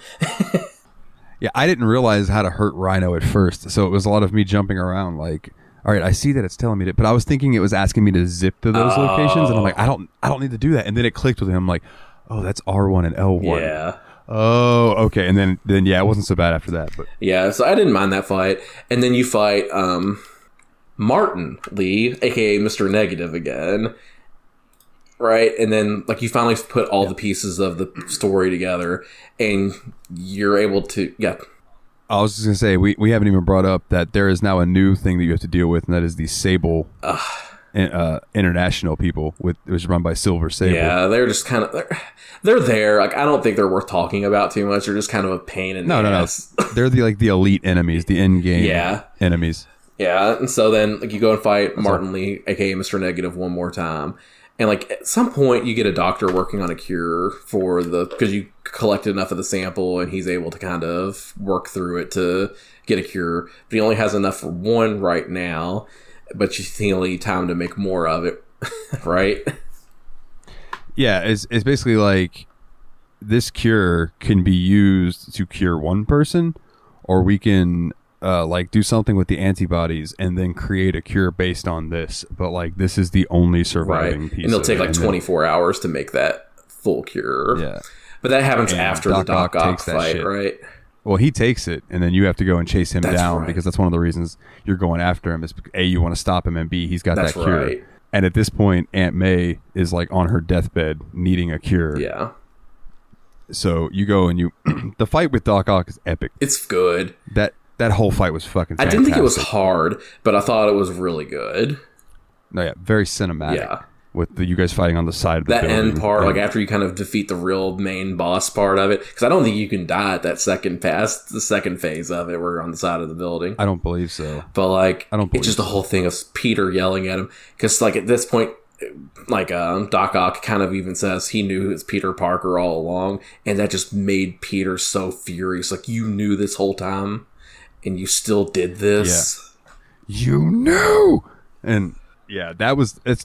Yeah, I didn't realize how to hurt Rhino at first, so it was a lot of me jumping around like, all right, I see that it's telling me to, but I was thinking it was asking me to zip to those locations, and I'm like, I don't need to do that. And then it clicked with him, like, oh, that's R1 and L1. Yeah. Oh, okay. And then yeah, it wasn't so bad after that. But yeah, so I didn't mind that fight. And then you fight Martin Lee, aka Mr. Negative again. Right? And then like you finally put all the pieces of the story together and you're able to I was just gonna say we haven't even brought up that there is now a new thing that you have to deal with, and that is the Sable international people it was run by Silver Sable. Yeah, they're just kind of they're there. Like I don't think they're worth talking about too much. They're just kind of a pain in the ass. No. They're the elite enemies, the end game enemies. Yeah, and so then like you go and fight Martin Lee, aka Mr. Negative, one more time. And like at some point you get a doctor working on a cure for because you collected enough of the sample and he's able to kind of work through it to get a cure. But he only has enough for one right now, but he only need time to make more of it, right? Yeah, it's basically like this cure can be used to cure one person, or we can like do something with the antibodies and then create a cure based on this. But like this is the only surviving piece. And it'll take like 24 hours to make that full cure. Yeah. But that happens after the Doc Ock fight, right? Well, he takes it, and then you have to go and chase him down because that's one of the reasons you're going after him is A, you want to stop him, and B, he's got that cure. Right. And at this point, Aunt May is like on her deathbed needing a cure. Yeah. So you go and the fight with Doc Ock is epic. It's good. That whole fight was fucking fantastic. I didn't think it was hard, but I thought it was really good. No, yeah, very cinematic. Yeah. With you guys fighting on the side of the building. That end part, like after you kind of defeat the real main boss part of it, because I don't think you can die at that second the second phase of it, where you're on the side of the building. I don't believe so. But like, it's just the whole thing of Peter yelling at him, because like at this point, like Doc Ock kind of even says he knew it was Peter Parker all along, and that just made Peter so furious. Like, you knew this whole time, and you still did this. Yeah. You knew, and. Yeah,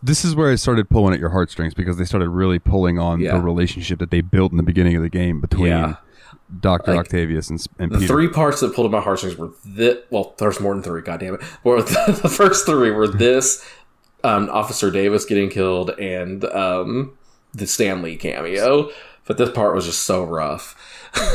this is where I started pulling at your heartstrings because they started really pulling on the relationship that they built in the beginning of the game between Dr. Octavius and Peter. The three parts that pulled at my heartstrings were there's more than three, goddammit. Well, the first three were this, Officer Davis getting killed, and the Stan Lee cameo. But this part was just so rough.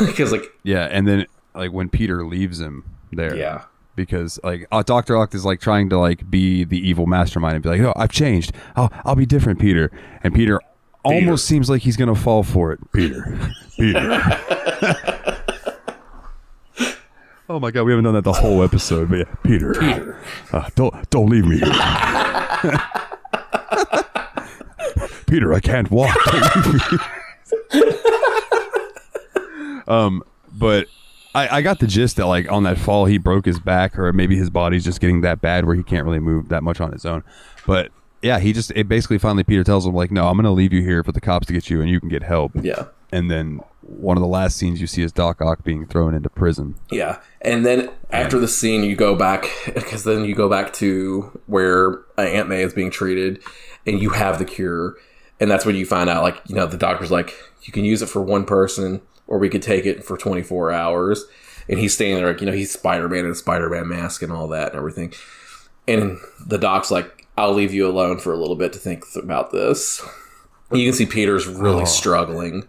Because and then like when Peter leaves him there. Yeah. Because like Dr. Oct is like trying to like be the evil mastermind and be like, no, I've changed. I'll be different, Peter. And Peter almost seems like he's gonna fall for it. Peter. Oh my god, we haven't done that the whole episode, but yeah, Peter. Don't leave me here. Peter, I can't walk. But I got the gist that like on that fall he broke his back, or maybe his body's just getting that bad where he can't really move that much on his own. But yeah, it basically finally Peter tells him like, no, I'm gonna leave you here for the cops to get you and you can get help. Yeah. And then one of the last scenes you see is Doc Ock being thrown into prison. Yeah. And then after the scene you go back to where Aunt May is being treated and you have the cure, and that's when you find out like, the doctor's like, you can use it for one person, or we could take it for 24 hours. And he's standing there, like, he's Spider-Man in a Spider-Man mask and all that and everything. And the doc's like, I'll leave you alone for a little bit to think about this. And you can see Peter's really struggling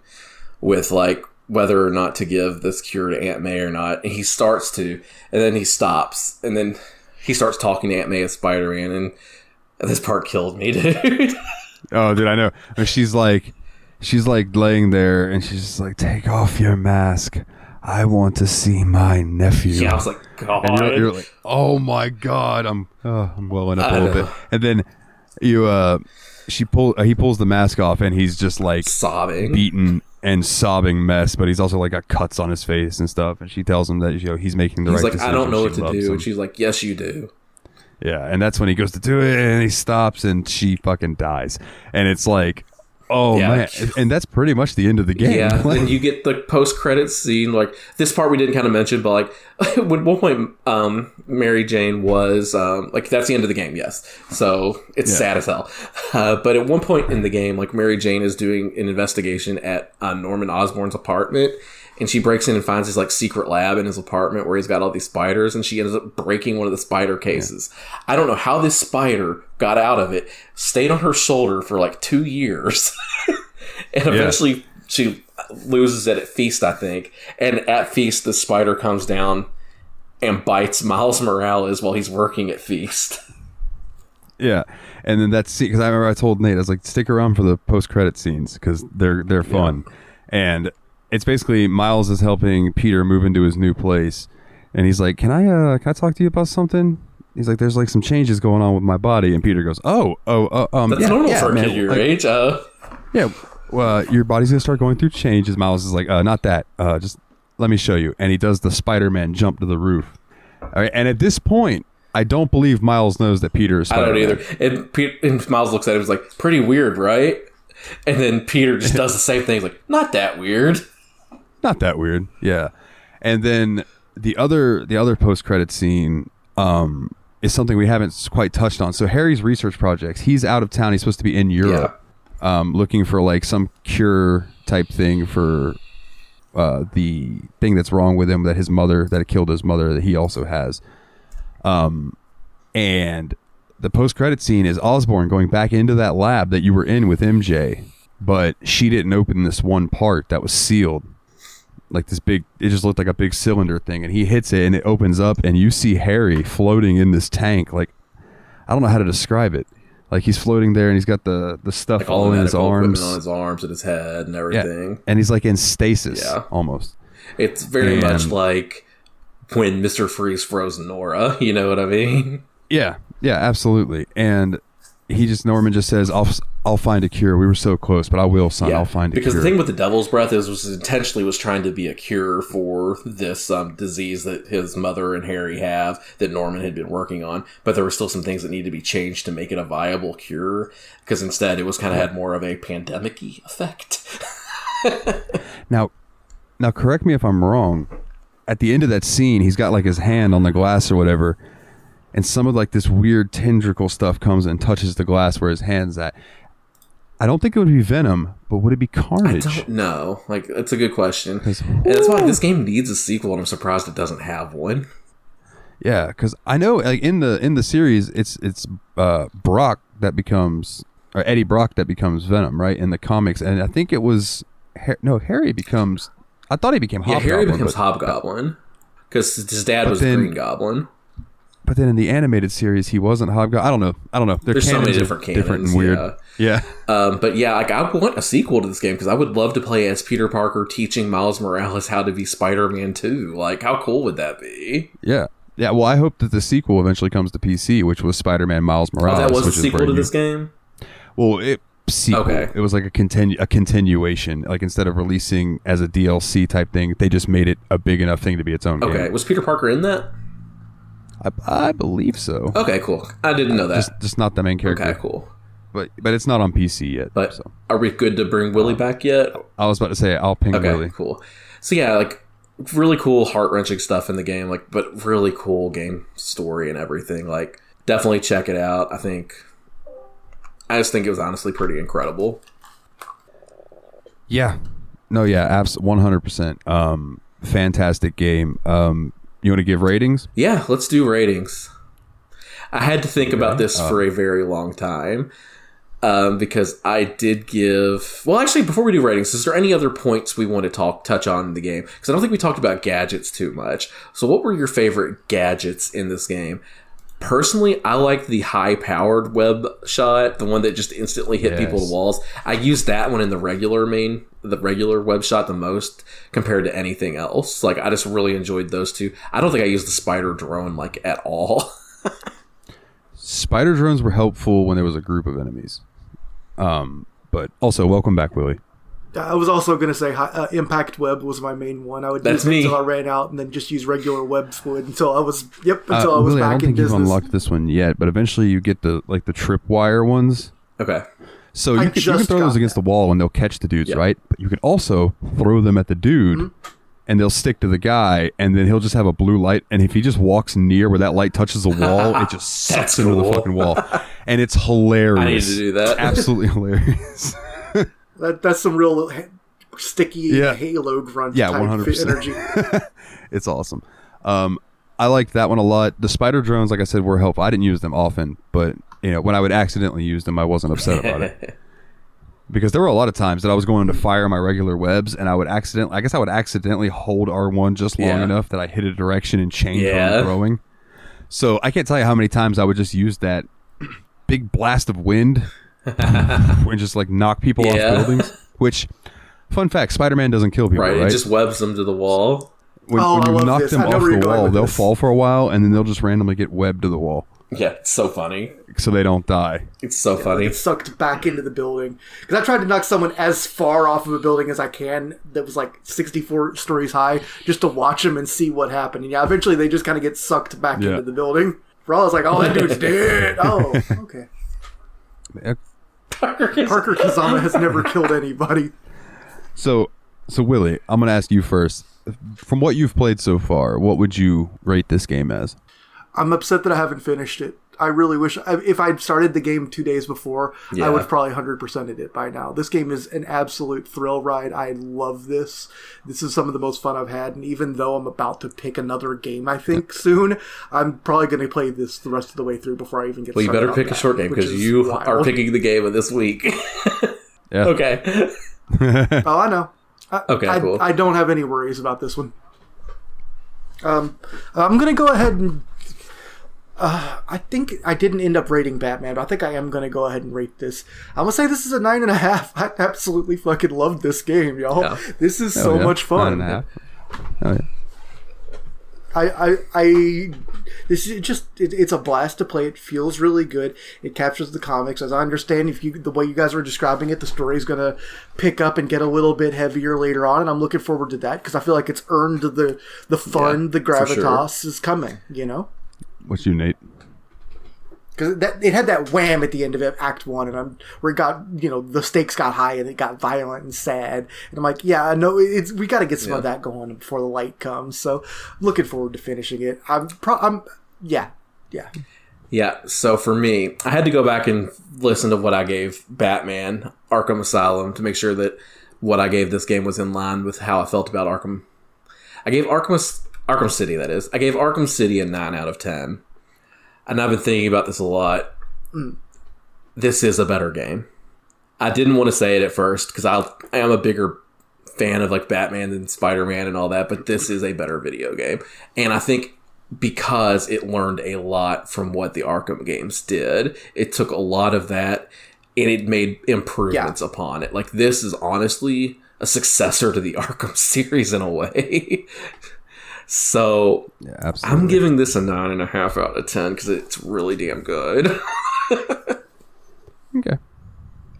with, like, whether or not to give this cure to Aunt May or not. And he starts to, and then he stops. And then he starts talking to Aunt May as Spider-Man. And this part killed me, dude. Oh, dude, I know. She's like laying there and she's just like, take off your mask. I want to see my nephew. Yeah, I was like, God. And you're like, oh my God. I'm welling up a little bit. And then he pulls the mask off and he's just like sobbing, beaten and sobbing mess, but he's also like got cuts on his face and stuff. And she tells him that he's making the right decision. He's like, I don't know what to do. And she's like, yes, you do. Yeah, and that's when he goes to do it and he stops and she fucking dies. And it's like, Oh Yeah. man, and that's pretty much the end of the game. Yeah, then you get the post-credits scene. Like, this part we didn't kind of mention, but like, at one point, Mary Jane was like, that's the end of the game. Yes, so it's sad as hell. But at one point in the game, like, Mary Jane is doing an investigation at Norman Osborn's apartment, and she breaks in and finds his like secret lab in his apartment where he's got all these spiders, and she ends up breaking one of the spider cases. I don't know how this spider got out of it, stayed on her shoulder for like 2 years, and eventually she loses it at Feast, I think. And at Feast, the spider comes down and bites Miles Morales while he's working at Feast. Yeah, and then that's because I remember I told Nate, I was like, stick around for the post-credit scenes because they're fun. And it's basically Miles is helping Peter move into his new place, and he's like, "Can I talk to you about something?" He's like, "There's like some changes going on with my body," and Peter goes, "That's normal for a kid your age." Yeah, well, your body's gonna start going through changes." Miles is like, "Not that. Just let me show you." And he does the Spider-Man jump to the roof. All right, and at this point, I don't believe Miles knows that Peter is Spider-Man. I don't either. And Miles looks at it, was like, "Pretty weird, right?" And then Peter just does the same thing. He's like, "Not that weird." Not that weird, yeah. And then the other post-credit scene is something we haven't quite touched on. So Harry's research projects, he's out of town. He's supposed to be in Europe, looking for like some cure type thing for the thing that's wrong with him that killed his mother, that he also has. And the post-credit scene is Osborn going back into that lab that you were in with MJ, but she didn't open this one part that was sealed. Like this big, it just looked like a big cylinder thing, and he hits it and it opens up and you see Harry floating in this tank. Like, I don't know how to describe it. Like, he's floating there and he's got the stuff like all in his arms. On his arms and his head and everything. Yeah. And he's like in stasis almost. It's very much like when Mr. Freeze froze Nora, you know what I mean? Yeah, absolutely. And Norman just says, I'll find a cure. We were so close, but I will, son. I'll find a cure. Because the thing with the Devil's Breath was intentionally was trying to be a cure for this disease that his mother and Harry have that Norman had been working on. But there were still some things that needed to be changed to make it a viable cure. Because instead, it was kind of had more of a pandemic-y effect. Now, correct me if I'm wrong. At the end of that scene, he's got like his hand on the glass or whatever, and some of like this weird tendril stuff comes and touches the glass where his hand's at. I don't think it would be Venom, but would it be Carnage? I don't know. Like, that's a good question. And that's why this game needs a sequel, and I'm surprised it doesn't have one. Yeah, because I know like in the series, it's Brock that becomes, or Eddie Brock that becomes Venom, right? In the comics, and I think it was Harry becomes. I thought he became Hobgoblin. Yeah, Harry becomes Hobgoblin because his dad was Green Goblin. But then in the animated series, he wasn't Hobgoblin. I don't know. There's so many different canons. Different and weird. Yeah. But yeah, like, I want a sequel to this game because I would love to play as Peter Parker teaching Miles Morales how to be Spider-Man 2. Like, how cool would that be? Yeah. Yeah, well, I hope that the sequel eventually comes to PC, which was Spider-Man Miles Morales. Oh, that was a sequel to this game? Well, it was like a continuation. Like, instead of releasing as a DLC type thing, they just made it a big enough thing to be its own game. Okay, was Peter Parker in that? I believe so. Okay, cool. I didn't know that. Just not the main character. Okay, cool. But it's not on PC yet. But so. Are we good to bring Willie back yet? I was about to say, I'll ping Willie. Okay, cool. So yeah, like, really cool, heart-wrenching stuff in the game, like, but really cool game story and everything. Like, definitely check it out. I just think it was honestly pretty incredible. Yeah. No, yeah, absolutely, 100%. Fantastic game. You want to give ratings? Yeah, let's do ratings. I had to think about this for a very long time because I did give... Well, actually, before we do ratings, is there any other points we want to touch on in the game? Because I don't think we talked about gadgets too much. So what were your favorite gadgets in this game? Personally, I like the high-powered web shot, the one that just instantly hit people to walls. I used that one in the regular web shot the most compared to anything else. Like, I just really enjoyed those two. I don't think I used the spider drone, like, at all. Spider drones were helpful when there was a group of enemies. But also, welcome back, Willie. I was also going to say impact web was my main one. I would use it until I ran out and then just use regular web fluid until I was Willie, back in business. I don't think you've unlocked this one yet, but eventually you get the tripwire ones. Okay. So you can throw those against the wall and they'll catch the dudes, right? But you can also throw them at the dude and they'll stick to the guy, and then he'll just have a blue light, and if he just walks near where that light touches the wall, it just sucks into the fucking wall. And it's hilarious. I need to do that. Absolutely hilarious. That's some real sticky Halo grunt type 100%. Energy. It's awesome. I liked that one a lot. The spider drones, like I said, were helpful. I didn't use them often, but when I would accidentally use them, I wasn't upset about it. Because there were a lot of times that I was going to fire my regular webs, and I would accidentally hold R1 just long enough that I hit a direction and change where I'm throwing. So I can't tell you how many times I would just use that big blast of wind and just like knock people off buildings. Which, fun fact, Spider-Man doesn't kill people, right? It just webs them to the wall. When you knock them off the wall, they'll fall for a while, and then they'll just randomly get webbed to the wall. Yeah, it's so funny. So they don't die. It's so funny. They get sucked back into the building. Because I tried to knock someone as far off of a building as I can that was like 64 stories high, just to watch them and see what happened. And eventually they just kind of get sucked back into the building. For all I was like, oh, that dude's dead. Oh, okay. Parker Kazama has never killed anybody. So Willie, I'm going to ask you first. From what you've played so far, what would you rate this game as? I'm upset that I haven't finished it. I really wish... If I'd started the game 2 days before, I would have probably 100%ed it by now. This game is an absolute thrill ride. I love this. This is some of the most fun I've had, and even though I'm about to pick another game, I think, soon, I'm probably going to play this the rest of the way through before I even get started. Well, you better pick a short game, because you are picking the game of this week. Okay. Oh, I know. Cool. I don't have any worries about this one. I'm going to go ahead and... I think I didn't end up rating Batman, but I think I am going to go ahead and rate this. I'm going to say this is a 9.5. I absolutely fucking loved this game, y'all. Yeah. This is so much fun. 9.5. Oh, yeah. It's a blast to play. It feels really good. It captures the comics. As I understand, the way you guys were describing it, the story is going to pick up and get a little bit heavier later on, and I'm looking forward to that because I feel like it's earned the fun, the gravitas is coming, What's you, Nate? Because it had that wham at the end of Act 1, and where it got, the stakes got high and it got violent and sad. And I'm like, yeah, no, we got to get some of that going before the light comes. So, looking forward to finishing it. Yeah, so for me, I had to go back and listen to what I gave Batman Arkham Asylum to make sure that what I gave this game was in line with how I felt about Arkham. I gave Arkham City, that is. I gave Arkham City a 9 out of 10. And I've been thinking about this a lot. This is a better game. I didn't want to say it at first, because I am a bigger fan of like Batman than Spider-Man and all that, but this is a better video game. And I think because it learned a lot from what the Arkham games did, it took a lot of that and it made improvements upon it. Like, this is honestly a successor to the Arkham series in a way. So, I'm giving this a 9.5 out of 10 because it's really damn good. Okay.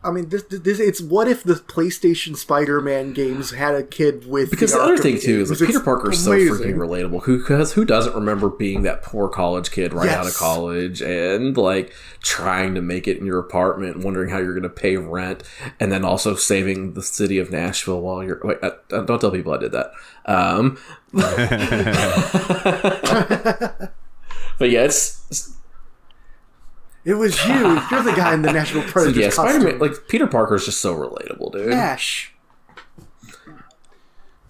I mean, this it's what if the PlayStation Spider-Man games had a kid with... Because the other thing, too, is like, Peter Parker is so freaking relatable. Who doesn't remember being that poor college kid out of college and, like, trying to make it in your apartment, wondering how you're going to pay rent, and then also saving the city of Nashville while you're... Wait, don't tell people I did that. But yeah, it was you. You're the guy in the National Predator costume. Spider-Man, like, Peter Parker is just so relatable, dude. Ash.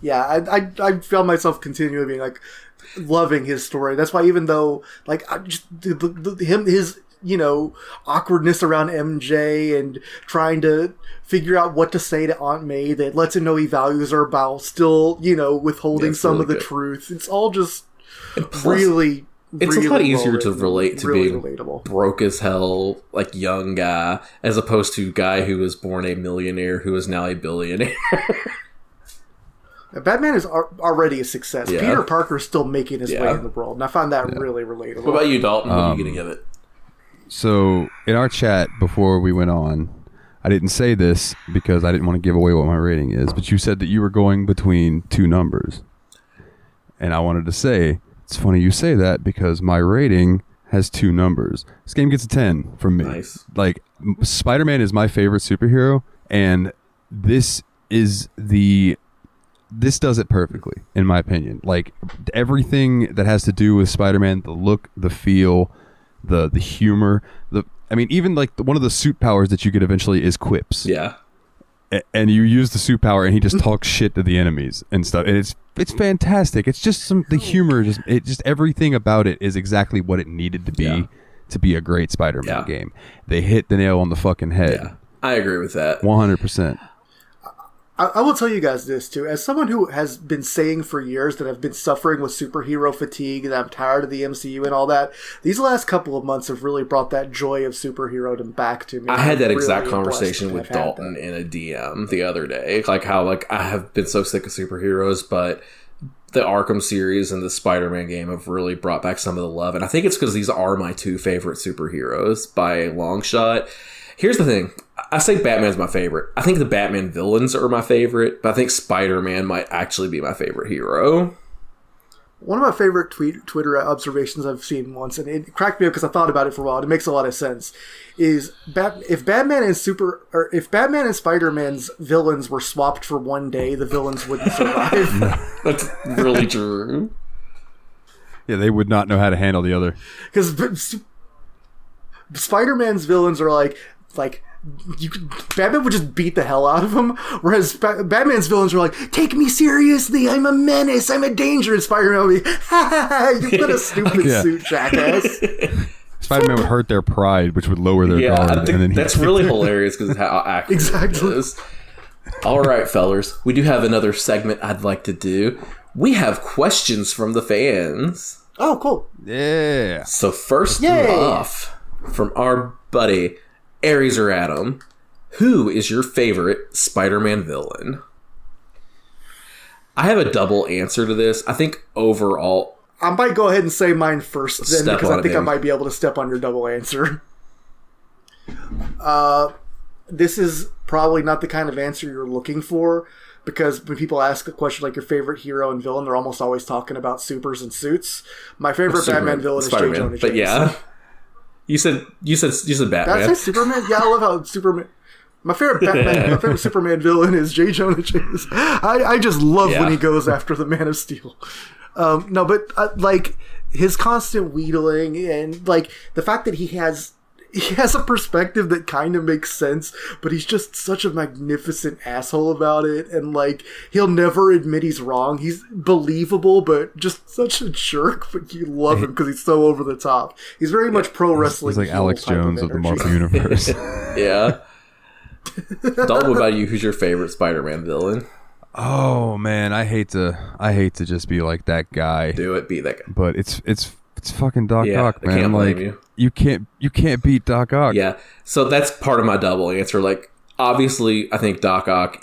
Yeah, I found myself continually being like loving his story. That's why, even though like his awkwardness around MJ and trying to figure out what to say to Aunt May that lets him know he values her while still withholding some of the truth. It's all just really. It's a lot easier to relate to being relatable. Broke as hell, like, young guy, as opposed to guy who was born a millionaire who is now a billionaire. Batman is already a success. Yeah. Peter Parker is still making his way in the world, and I find that really relatable. What about you, Dalton? What are you going to give it? So, in our chat before we went on, I didn't say this because I didn't want to give away what my rating is, but you said that you were going between two numbers. And I wanted to say... It's funny you say that because my rating has 2 numbers. This game gets a 10 from me. Nice. Like, Spider-Man is my favorite superhero, and this does it perfectly, in my opinion. Like, everything that has to do with Spider-Man, the look, the feel, the humor, even like one of the suit powers that you get eventually is quips. Yeah. And you use the suit power, and he just talks shit to the enemies and stuff. And it's fantastic. It's just the humor, just everything about it is exactly what it needed to be a great Spider-Man game. They hit the nail on the fucking head. Yeah, I agree with that. 100%. I will tell you guys this too, as someone who has been saying for years that I've been suffering with superhero fatigue, that I'm tired of the MCU and all that. These last couple of months have really brought that joy of superherodom back to me. I had that exact conversation with Dalton in a DM the other day, like how I have been so sick of superheroes, but the Arkham series and the Spider-Man game have really brought back some of the love, and I think it's because these are my 2 favorite superheroes by a long shot. Here's the thing. I say Batman's my favorite. I think the Batman villains are my favorite, but I think Spider-Man might actually be my favorite hero. One of my favorite Twitter observations I've seen once, and it cracked me up because I thought about it for a while, and it makes a lot of sense, is if Batman and Spider-Man's villains were swapped for one day, the villains wouldn't survive. That's really true. Yeah, they would not know how to handle the other. Because Spider-Man's villains are like Batman would just beat the hell out of him, whereas Batman's villains are like, take me seriously, I'm a menace, I'm a danger, and Spider-Man would be, ha ha ha, you put a stupid suit, jackass. Spider-Man would hurt their pride, which would lower their guard. I think that's really hilarious because of how accurate it is. All right, fellers, we do have another segment I'd like to do. We have questions from the fans. Oh, cool. Yeah. So first off, from our buddy Aries or Adam, who is your favorite Spider-Man villain? I have a double answer to this. I think overall, I might go ahead and say mine first then, because I think I might be able to step on your double answer. This is probably not the kind of answer you're looking for, because when people ask a question like your favorite hero and villain, they're almost always talking about supers and suits. My favorite Batman villain is J. Jonah Jameson. But yeah. You said Batman. Did I say Superman? Yeah, I love how Superman. My favorite Batman, my favorite Superman villain is J. Jonah Jameson. I just love when he goes after the Man of Steel. No, but like his constant wheedling and like the fact that he has a perspective that kind of makes sense, but he's just such a magnificent asshole about it, and like he'll never admit he's wrong. He's believable, but just such a jerk. But you love him because he's so over the top. He's very much pro wrestling. He's like Alex Jones of the Marvel Universe. Yeah. Dalton, what about you? Who's your favorite Spider-Man villain? Oh man, I hate to just be like that guy. Do it, be that guy. But it's fucking Doc Ock, man. I can't blame you can't beat Doc Ock. Yeah. So that's part of my double answer. Like, obviously, I think Doc Ock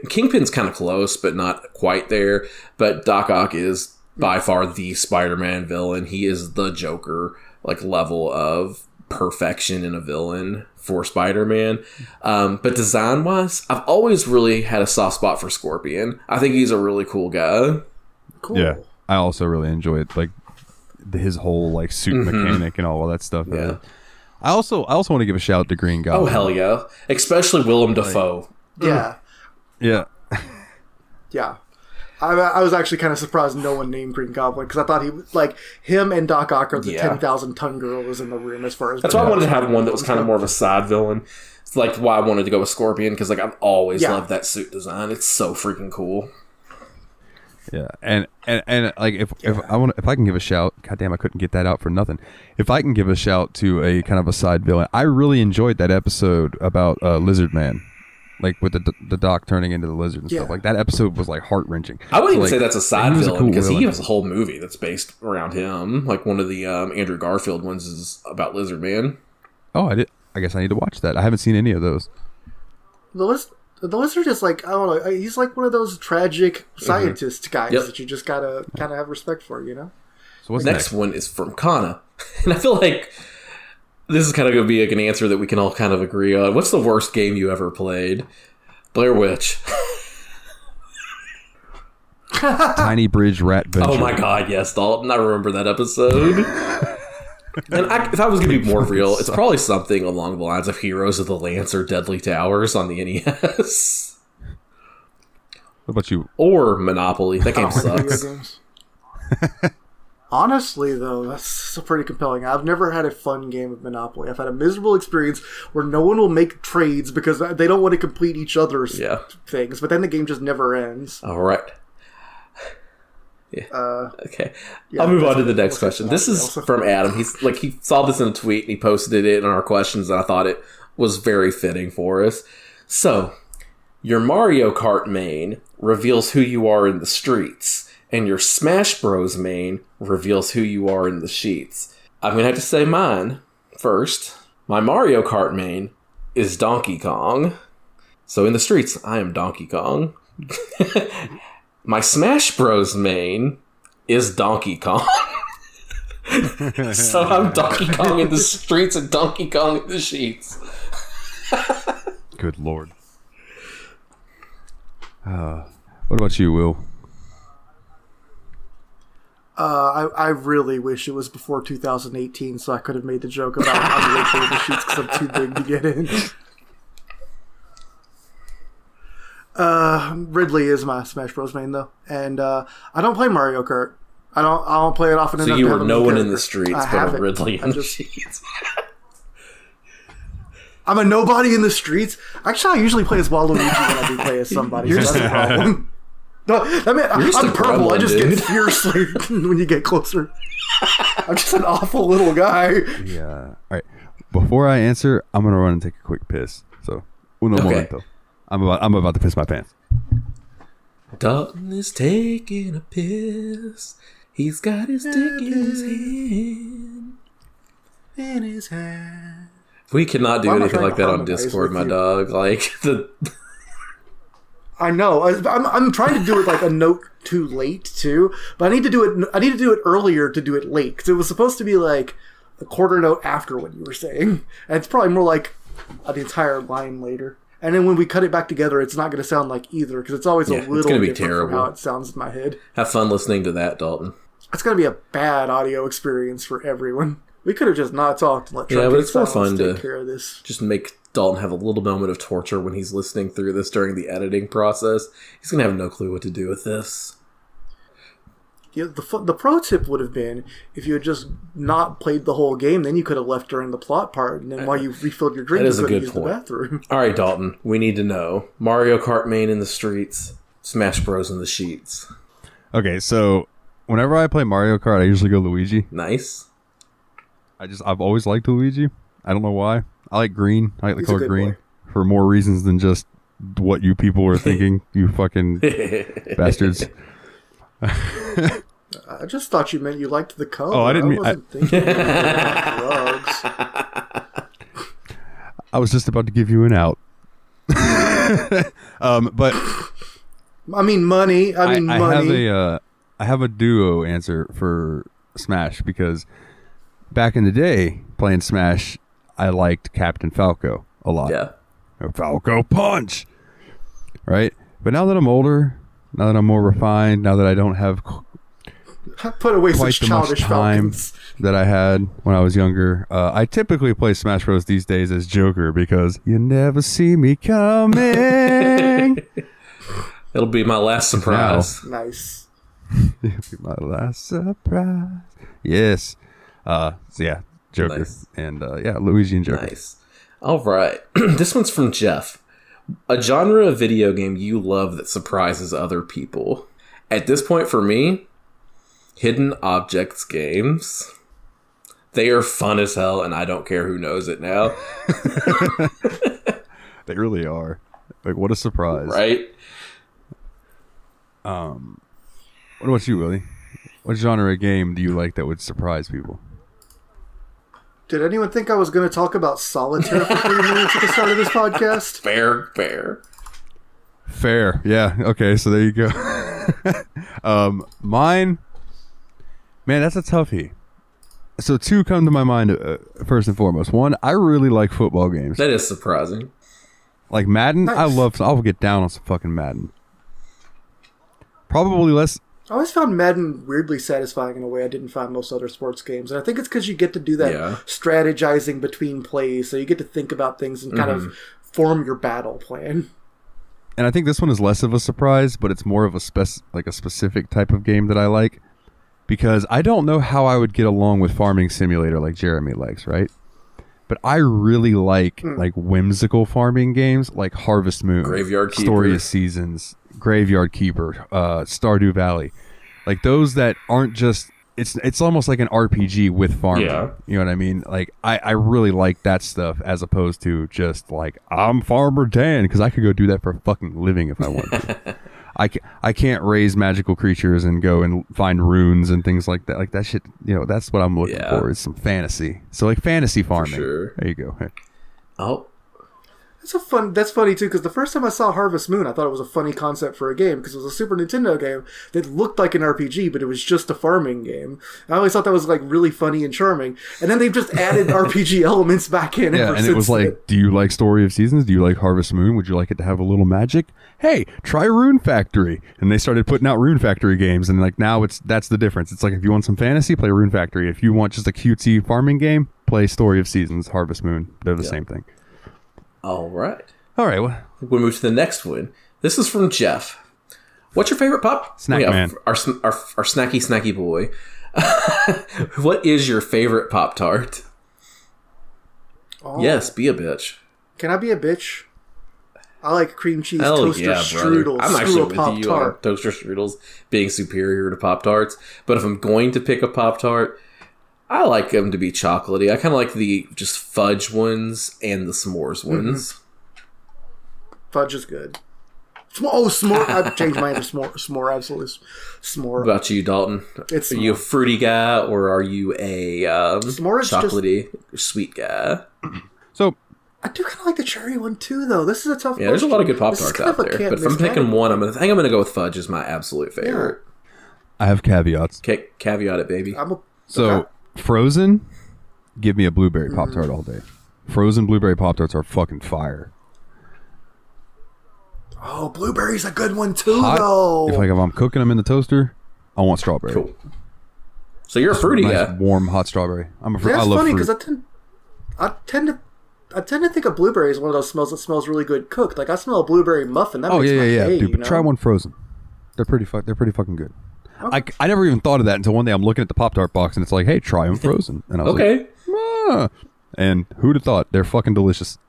Kingpin's kind of close, but not quite there. But Doc Ock is by far the Spider-Man villain. He is the Joker, like, level of perfection in a villain for Spider-Man. But design-wise, I've always really had a soft spot for Scorpion. I think he's a really cool guy. Cool. Yeah. I also really enjoy it. Like, his whole like suit mechanic and all of that stuff. Yeah. I also want to give a shout out to Green Goblin. Oh hell yeah! Especially Willem Dafoe. Yeah. Yeah. Yeah. I was actually kind of surprised no one named Green Goblin, because I thought he was like him and Doc Ock are the 10,000 ton gorillas in the room as far as. That's why I wanted to have one that was kind of more of a side villain. It's like why I wanted to go with Scorpion, because like I've always loved that suit design. It's so freaking cool. Yeah, and like if I can give a shout, goddamn, I couldn't get that out for nothing. If I can give a shout to a kind of a side villain, I really enjoyed that episode about Lizard Man, like with the Doc turning into the lizard and stuff. Like that episode was like heart wrenching. I wouldn't even say that's a side villain, because he has a villain. whole movie that's based around him. Like one of the Andrew Garfield ones is about Lizard Man. Oh, I guess I need to watch that. I haven't seen any of those. The lizard is like, I don't know, he's like one of those tragic scientist guys that you just gotta kind of have respect for, you know? So what's Next one is from Kana. And I feel like this is kind of going to be like an answer that we can all kind of agree on. What's the worst game you ever played? Blair Witch. Tiny Bridge Rat Venture. Oh my god, yes, Dalton. I remember that episode. And if I was going to be more real, it's probably something along the lines of Heroes of the Lance or Deadly Towers on the NES. What about you? Or Monopoly. That game sucks. Honestly, though, that's so pretty compelling. I've never had a fun game of Monopoly. I've had a miserable experience where no one will make trades because they don't want to complete each other's things, but then the game just never ends. All right. Yeah. Okay. I'll move on to the next question. This is from Adam. He saw this in a tweet and he posted it in our questions, and I thought it was very fitting for us. So, your Mario Kart main reveals who you are in the streets, and your Smash Bros main reveals who you are in the sheets. I'm going to have to say mine first. My Mario Kart main is Donkey Kong. So in the streets, I am Donkey Kong. My Smash Bros main is Donkey Kong. So I'm Donkey Kong in the streets and Donkey Kong in the sheets. Good Lord. What about you, Will? I really wish it was before 2018 so I could have made the joke about I'm late in the sheets because I'm too big to get in. Ridley is my Smash Bros main though, and I don't play Mario Kart. I don't play it often enough. So you were no one in the streets, but Ridley in the sheets. I'm a nobody in the streets. Actually, I usually play as Waluigi when I do play as somebody. So that's a problem. No, I mean, I'm purple. Gremlin, I just get fiercely when you get closer. I'm just an awful little guy. Yeah. All right. Before I answer, I'm gonna run and take a quick piss. So, uno momento. I'm about to piss my pants. Dalton is taking a piss. He's got his dick in his hand. In his hand. We cannot do anything like that on Discord, my dog. Like the. I know. I'm trying to do it like a note too late too, but I need to do it earlier to do it late because it was supposed to be like a quarter note after what you were saying, and it's probably more like the entire line later. And then when we cut it back together, it's not going to sound like either because it's always a little different from how it sounds in my head. Have fun listening to that, Dalton. It's going to be a bad audio experience for everyone. We could have just not talked and let but it's more fun to take care of this. Just make Dalton have a little moment of torture when he's listening through this during the editing process. He's going to have no clue what to do with this. Yeah, the pro tip would have been if you had just not played the whole game, then you could have left during the plot part, and then while you refilled your drink, you could have used the bathroom. All right, Dalton, we need to know. Mario Kart main in the streets, Smash Bros in the sheets. Okay, so whenever I play Mario Kart, I usually go Luigi. Nice. I've always liked Luigi. I don't know why. I like green. I like the color green for more reasons than just what you people are thinking, you fucking bastards. I just thought you meant you liked the color. Oh, I didn't mean... I wasn't thinking drugs. I was just about to give you an out. But... I mean money. Money. I have a duo answer for Smash because back in the day, playing Smash, I liked Captain Falco a lot. Yeah. Falco Punch! Right? But now that I'm older, now that I'm more refined, now that I don't have put away quite such the much childish time Falcons that I had when I was younger, I typically play Smash Bros. These days as Joker because you never see me coming. It'll be my last surprise. Nice. It'll be my last surprise. Yes. So yeah, Joker. Nice. And yeah, Luigi and Joker. Nice. All right. This one's from Jeff. A genre of video game you love that surprises other people. At this point for me, hidden objects games. They are fun as hell, and I don't care who knows it now. They really are. Like, what a surprise. Right? What about you, Willie? What genre of game do you like that would surprise people? Did anyone think I was going to talk about solitaire for 3 minutes at the start of this podcast? Fair. Yeah. Okay. So there you go. Mine, man, that's a toughie. So 2 come to my mind first and foremost. 1, I really like football games. That is surprising. Like Madden, nice. I'll get down on some fucking Madden. Probably less I always found Madden weirdly satisfying in a way I didn't find most other sports games. And I think it's because you get to do that strategizing between plays, so you get to think about things and kind of form your battle plan. And I think this one is less of a surprise, but it's more of a specific type of game that I like. Because I don't know how I would get along with Farming Simulator like Jeremy likes, right? But I really like whimsical farming games like Harvest Moon, Graveyard Keeper, Story of Seasons, Graveyard Keeper, Stardew Valley. Like those that aren't just it's almost like an RPG with farming. Yeah. You know what I mean? Like I really like that stuff as opposed to just like I'm Farmer Dan, because I could go do that for a fucking living if I wanted to. I can't raise magical creatures and go and find runes and things like that. Like that shit, that's what I'm looking for, is some fantasy. So like fantasy farming. Sure. There you go. Oh. That's funny too, because the first time I saw Harvest Moon, I thought it was a funny concept for a game, because it was a Super Nintendo game that looked like an RPG, but it was just a farming game. I always thought that was like really funny and charming. And then they've just added RPG elements back in. Yeah, and it was like, do you like Story of Seasons? Do you like Harvest Moon? Would you like it to have a little magic? Hey, try Rune Factory. And they started putting out Rune Factory games, and like now that's the difference. It's like if you want some fantasy, play Rune Factory. If you want just a cutesy farming game, play Story of Seasons, Harvest Moon. They're the same thing. All right. Well, we'll move to the next one. This is from Jeff. What's your favorite pop? Snack Man. Our snacky boy. What is your favorite Pop-Tart? Yes, be a bitch. Can I be a bitch? I like cream cheese toaster strudels. I'm actually with you on toaster strudels being superior to Pop-Tarts. But if I'm going to pick a Pop-Tart, I like them to be chocolatey. I kind of like the just fudge ones and the s'mores ones. Fudge is good. S'more. I've changed my answer. S'more, absolutely. S'more. What about you, Dalton? Are you a fruity guy, or are you a chocolatey, sweet guy? So I do kind of like the cherry one too, though. This is a tough. Yeah, there's a lot of good Pop-Tarts out there. But if I'm picking one, I think I'm going to go with fudge as my absolute favorite. I have caveats. Caveat it, baby. Frozen, give me a blueberry Pop-Tart all day. Frozen blueberry Pop-Tarts are fucking fire. Oh, blueberry's a good one too, though. If I'm cooking them in the toaster, I want strawberry. Cool. So you're a fruity guy. Warm, hot strawberry. I love funny fruit. because I tend to think of blueberry as one of those smells that smells really good cooked. Like I smell a blueberry muffin. That makes my day, dude. But try one frozen. They're pretty fucking good. Okay. I never even thought of that until one day I'm looking at the Pop-Tart box and it's like, hey, try them frozen. And I was like, and who'd have thought? They're fucking delicious.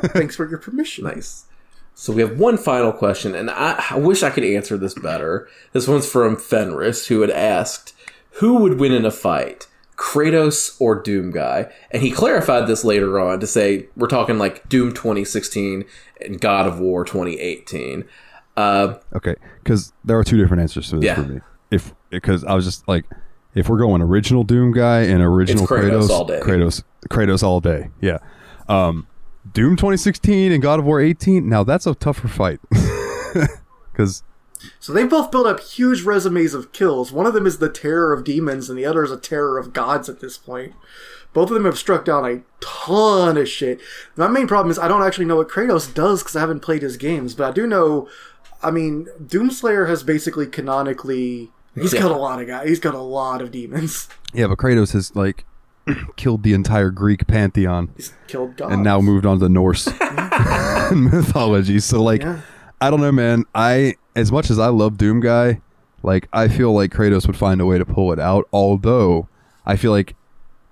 Thanks for your permission. Nice. So we have one final question, and I wish I could answer this better. This one's from Fenris, who had asked, who would win in a fight, Kratos or Doom Guy? And he clarified this later on to say, we're talking like Doom 2016 and God of War 2018. Okay, because there are two different answers to this for me. Because I was just like, if we're going original Doom Guy and original Kratos all day. Kratos all day. Yeah. Doom 2016 and God of War 18. Now that's a tougher fight. So they both build up huge resumes of kills. One of them is the terror of demons, and the other is a terror of gods at this point. Both of them have struck down a ton of shit. My main problem is I don't actually know what Kratos does because I haven't played his games, but I do know. I mean, Doomslayer has basically canonically. He's killed a lot of guys. He's got a lot of demons. Yeah, but Kratos has killed the entire Greek pantheon. He's killed gods. And now moved on to Norse mythology. So I don't know, man. As much as I love Doom Guy, I feel like Kratos would find a way to pull it out. Although I feel like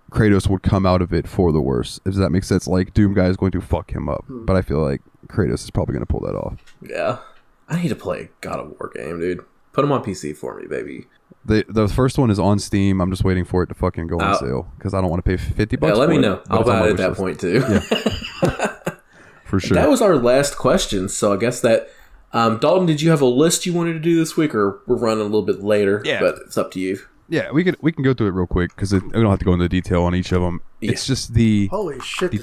Kratos would come out of it for the worse. Does that make sense? Like Doom Guy is going to fuck him up, but I feel like Kratos is probably going to pull that off. Yeah, I need to play a God of War game, dude. Put him on PC for me, baby. The first one is on Steam. I'm just waiting for it to fucking go on sale because I don't want to pay $50. Yeah, let me know. I'll buy it at that point too. Yeah. For sure. That was our last question. So I guess that Dalton, did you have a list you wanted to do this week, or we're running a little bit later? Yeah, but it's up to you. Yeah, we can go through it real quick because we don't have to go into detail on each of them. Yeah. It's just the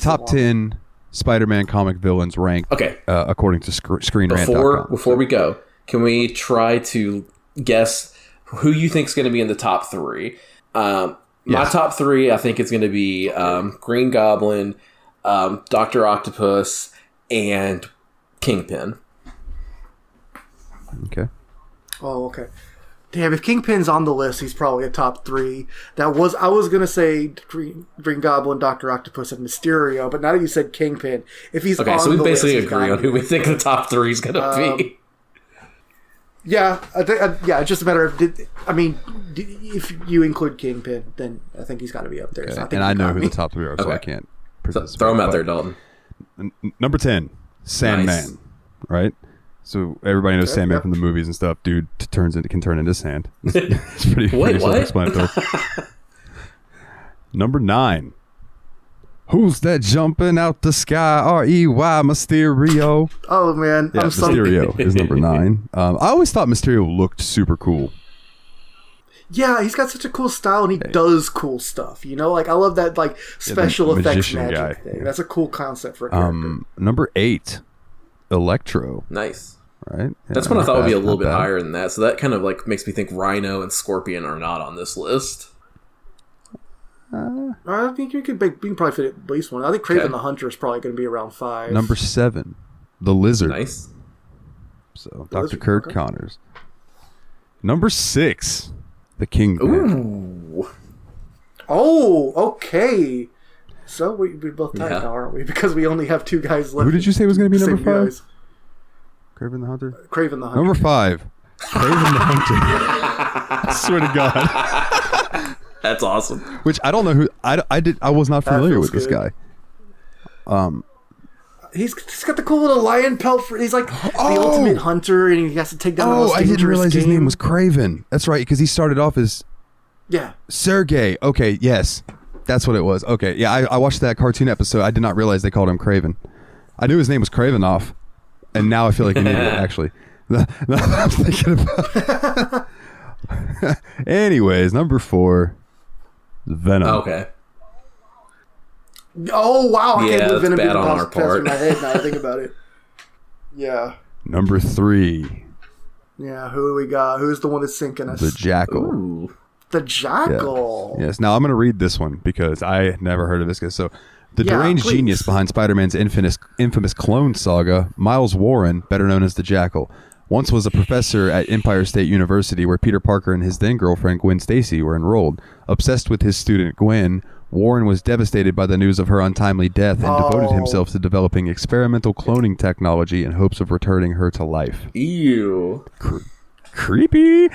top 10 Spider-Man comic villains ranked. Okay. According to ScreenRant.com. Before we go, can we try to guess who you think is going to be in the top 3? My top 3, I think it's going to be Green Goblin, Dr. Octopus, and Kingpin. Okay. Oh, okay. Damn, if Kingpin's on the list, he's probably a top 3. I was gonna say Green Goblin, Dr. Octopus, and Mysterio, but now that you said Kingpin, if he's okay, on so we the basically list, agree on who we think the top 3 is gonna be. Yeah, it's just a matter of if you include Kingpin, then I think he's got to be up there. Okay. So I know who the top 3 are, so I can't. So throw him out there, Dalton. Number 10, Sandman. Nice. Right. So everybody knows Sandman from the movies and stuff. Dude can turn into sand. It's pretty self-explanatory. Number 9. Who's that jumping out the sky? R-E-Y, Mysterio. Oh, man. Yeah, Mysterio is number 9. I always thought Mysterio looked super cool. Yeah, he's got such a cool style, and he does cool stuff. You know, like, I love that, like, special effects magic thing. That's a cool concept for a character. Number 8, Electro. Nice. Right? Yeah, that's one I thought would be a little bit higher than that. So that kind of, like, makes me think Rhino and Scorpion are not on this list. I think you can probably fit at least one. I think Kraven the Hunter is probably going to be around 5. Number 7, the Lizard. Nice. So Dr. Kurt Connors. Number 6, the Kingpin. Ooh. Oh, okay. So we're both tied now, aren't we? Because we only have 2 guys left. Who did you say was going to be number 5? Guys. Kraven the Hunter. Kraven the Hunter. Number 5, Kraven the Hunter. I swear to God. That's awesome. Which I don't know who I was not familiar with this guy. He's got the cool little lion pelt. He's like the ultimate hunter, and he has to take down the most dangerous I didn't realize his game. name was Kraven. That's right, because he started off as Sergey. Okay, yes, that's what it was. Okay, yeah, I watched that cartoon episode. I did not realize they called him Kraven. I knew his name was Kravinoff, and now I feel like an idiot. Actually, I'm thinking about. Anyways, number 4. Venom. Okay. Oh wow! I can't believe Venom bad on our part. In my head now I think about it. Yeah. Number 3. Yeah. Who do we got? Who's the one that's sinking us? The Jackal. Ooh. The Jackal. Yeah. Yes. Now I'm going to read this one because I never heard of this guy. So, the deranged genius behind Spider-Man's infamous clone saga, Miles Warren, better known as the Jackal, once was a professor at Empire State University where Peter Parker and his then-girlfriend Gwen Stacy were enrolled. Obsessed with his student Gwen, Warren was devastated by the news of her untimely death and devoted himself to developing experimental cloning technology in hopes of returning her to life. Ew. Creepy!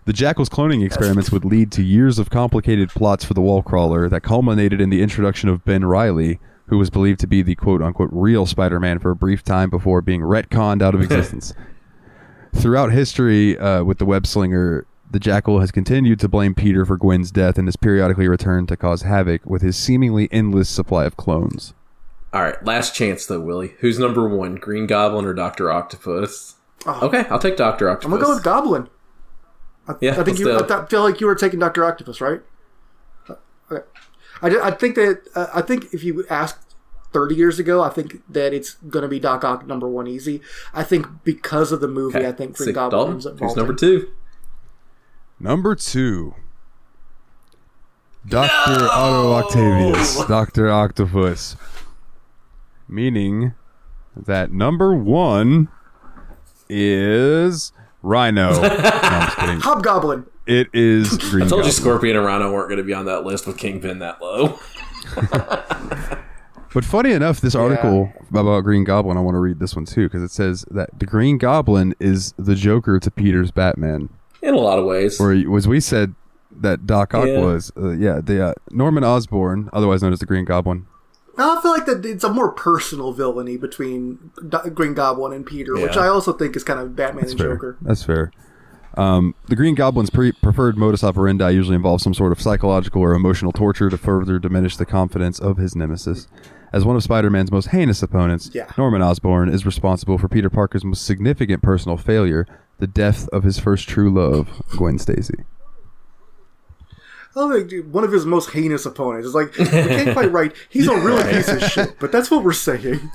The Jackal's cloning experiments would lead to years of complicated plots for the Wallcrawler that culminated in the introduction of Ben Reilly, who was believed to be the quote-unquote real Spider-Man for a brief time before being retconned out of existence. Throughout history with the web slinger, the Jackal has continued to blame Peter for Gwen's death and has periodically returned to cause havoc with his seemingly endless supply of clones. All right, last chance though, Willie. Who's number 1, Green Goblin or Dr. Octopus? Okay, I'll take Dr. Octopus. I'm gonna go with Goblin. I feel like you were taking Dr. Octopus, right? Okay. I think if you asked 30 years ago, I think that it's going to be Doc Ock number 1 easy. I think because of the movie, I think Green Goblin ends up Who's number 2? Number 2. Dr. Otto Octavius. Dr. Octopus. Meaning that number 1 is Rhino. No, I'm just kidding. Hobgoblin. It is Green I told Goblin. you Scorpion and Rhino weren't going to be on that list with Kingpin that low. But funny enough, this article about Green Goblin, I want to read this one too, because it says that the Green Goblin is the Joker to Peter's Batman. In a lot of ways. Or as we said that Doc Ock was, Norman Osborn, otherwise known as the Green Goblin. I feel like that it's a more personal villainy between Green Goblin and Peter, which I also think is kind of Batman and Joker. That's fair. The Green Goblin's preferred modus operandi usually involves some sort of psychological or emotional torture to further diminish the confidence of his nemesis. As one of Spider-Man's most heinous opponents, Norman Osborn is responsible for Peter Parker's most significant personal failure, the death of his first true love, Gwen Stacy. I think one of his most heinous opponents. It's like, we can't quite right. He's a real piece of shit, but that's what we're saying.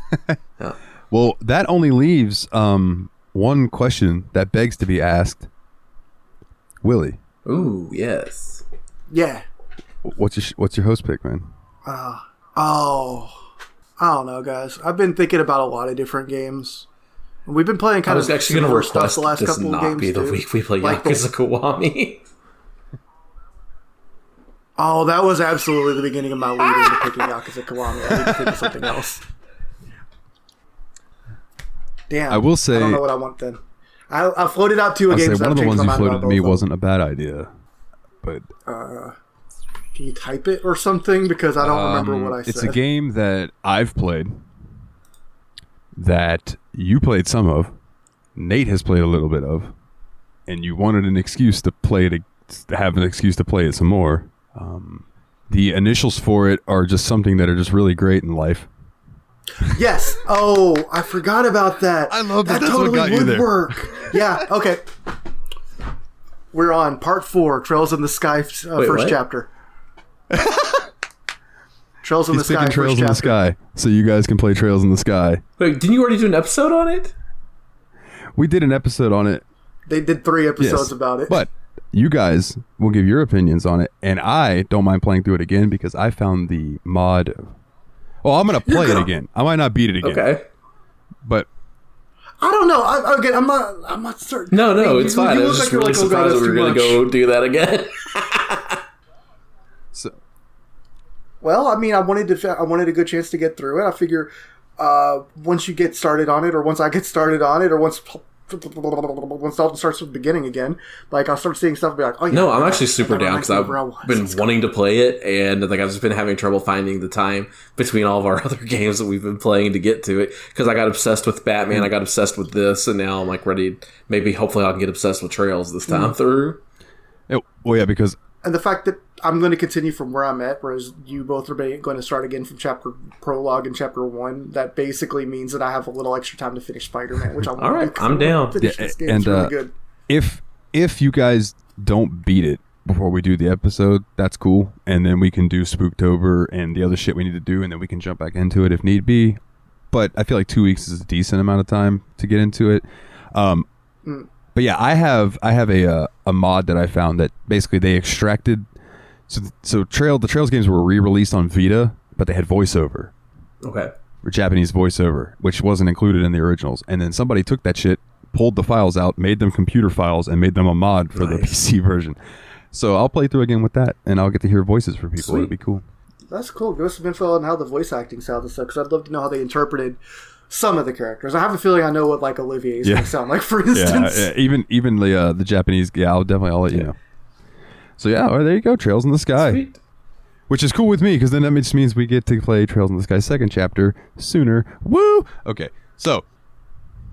Well, that only leaves one question that begs to be asked. Willie. Ooh, yes. Yeah. What's your host pick, man? I don't know, guys. I've been thinking about a lot of different games, We've been playing kind I of was actually going to request the last this couple of not games. be the too. week we play Like Yakuza Kiwami. Oh, that was absolutely the beginning of my lead into picking Yakuza Kiwami. I need to think of something else. Damn. I will say, I don't know what I want then. I floated out two games. One of the ones you floated to me wasn't a bad idea, but can you type it or something? Because I don't remember what I said. It's a game that I've played, that you played some of, Nate has played a little bit of, and you wanted an excuse to play it, to have an excuse to play it some more. The initials for it are just something that are just really great in life. Yes. Oh, I forgot about that. I love that. That That's totally what got you would there. work. Yeah. Okay. We're on part 4, Trails in the Sky, first what? chapter. Trails in the He's Sky. picking Trails first in the chapter. Sky, so you guys can play Trails in the Sky. Wait, didn't you already do an episode on it? We did an episode on it. They did 3 episodes Yes, about it. but you guys will give your opinions on it, and I don't mind playing through it again because I found the mod. Well, I'm gonna play it again. I might not beat it again. Okay. But I don't know. I'm not certain. No, I mean, it's fine. I look was just you're really like, oh God, surprised that that's we were too going to much. go do that again. so Well, I mean, I wanted a good chance to get through it. I figure once you get started on it, or once I get started on it, or once Dalton starts from the beginning again, like I'll start seeing stuff and be like, oh yeah. No, I'm actually super down because I've been Let's go. wanting to play it, and like I've just been having trouble finding the time between all of our other games that we've been playing to get to it. Because I got obsessed with Batman, I got obsessed with this, and now I'm like ready. Maybe, hopefully, I can get obsessed with Trails this time through. well, yeah, because And the fact that I'm going to continue from where I'm at, whereas you both are going to start again from chapter prologue and chapter 1, that basically means that I have a little extra time to finish Spider-Man, which I want All right, I'm down. Finish Yeah, this game. and, It's really good. if you guys don't beat it before we do the episode, that's cool, and then we can do Spooktober and the other shit we need to do, and then we can jump back into it if need be. But I feel like 2 weeks is a decent amount of time to get into it. But yeah, I have a mod that I found that basically they extracted. So the Trails games were re-released on Vita, but they had voiceover, Okay. or Japanese voiceover, which wasn't included in the originals. And then somebody took that shit, pulled the files out, made them computer files, and made them a mod for the PC version. So I'll play through again with that, and I'll get to hear voices for people. Sweet. It'd be cool. That's cool. Give us some info on how the voice acting sounded stuff, because I'd love to know how they interpreted some of the characters. I have a feeling I know what like Olivier's going to sound like, for instance. Yeah, even the Japanese. Yeah, I'll let you know. So yeah, well, there you go, Trails in the Sky. Sweet. Which is cool with me, because then that just means we get to play Trails in the Sky second chapter sooner. Woo! Okay, so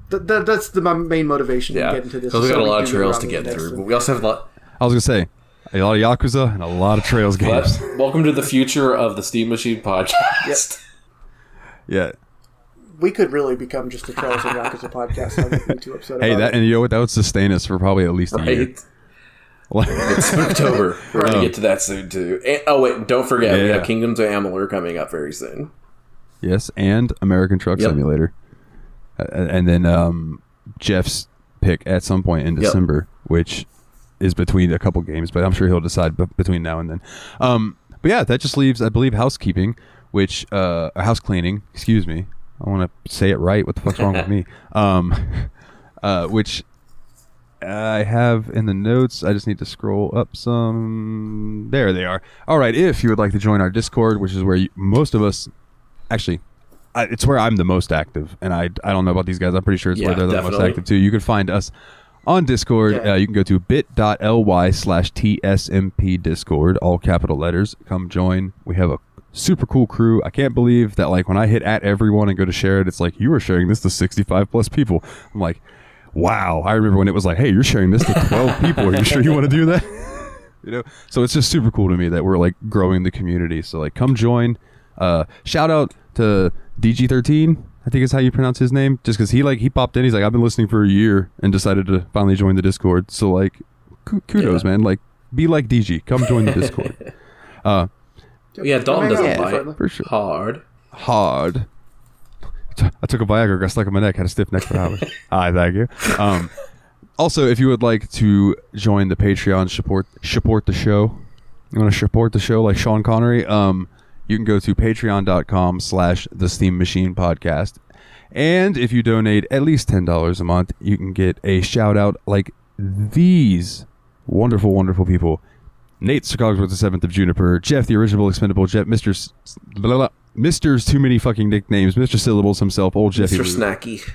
That's my main motivation to Yeah, get into this. because we got a lot of do Trails around to get the next through, but one. we also have a lot. I was gonna say a lot of Yakuza and a lot of Trails games. But welcome to the future of the Steam Machine podcast. Yeah. We could really become just a Trails and Yakuza podcast. I wouldn't be too upset Hey, about that it. and you know what? That would sustain us for probably at least a year. Right. It's Spooktober. We're going to get to that soon, too. And, oh, wait, don't forget, we Yeah. have Kingdoms of Amalur coming up very soon. Yes, and American Truck Yep. Simulator, and then Jeff's pick at some point in December, which is between a couple games, but I'm sure he'll decide between now and then. But yeah, that just leaves, I believe, housekeeping, which house cleaning. Excuse me, I want to say it right. What the fuck's wrong with me? Which I have in the notes. I just need to scroll up some. There they are. All right, if you would like to join our Discord, which is where most of us, actually, it's where I'm the most active, and I don't know about these guys. I'm pretty sure it's where they're the most definitely. active too. You can find us on Discord. Yeah. You can go to bit.ly/TSMP Discord, all capital letters. Come join. We have a super cool crew. I can't believe that, like, when I hit at everyone and go to share it, it's like, you are sharing this to 65 plus people. I'm like, wow. I remember when it was like, hey, you're sharing this to 12 people. Are you sure you want to do that? You know, so it's just super cool to me that we're like growing the community. So like, come join. Shout out to DG13, I think is how you pronounce his name, just because he popped in. He's like, I've been listening for a year and decided to finally join the Discord. So like, kudos, man. Like, be like DG. Come join the Discord. Yeah, Dalton doesn't bite. For sure. Hard. I took a Viagra, got stuck in my neck, had a stiff neck for hours. Thank you. Also, if you would like to join the Patreon, support the show. You want to support the show like Sean Connery? You can go to patreon.com/the Steam Machine Podcast. And if you donate at least $10 a month, you can get a shout out like these wonderful, wonderful people. Nate Cogsworth the 7th of Juniper, Jeff the Original Expendable, Jeff, Mr.'s too many fucking nicknames, Mr. Syllables himself, old Jeffy Mr. Snacky.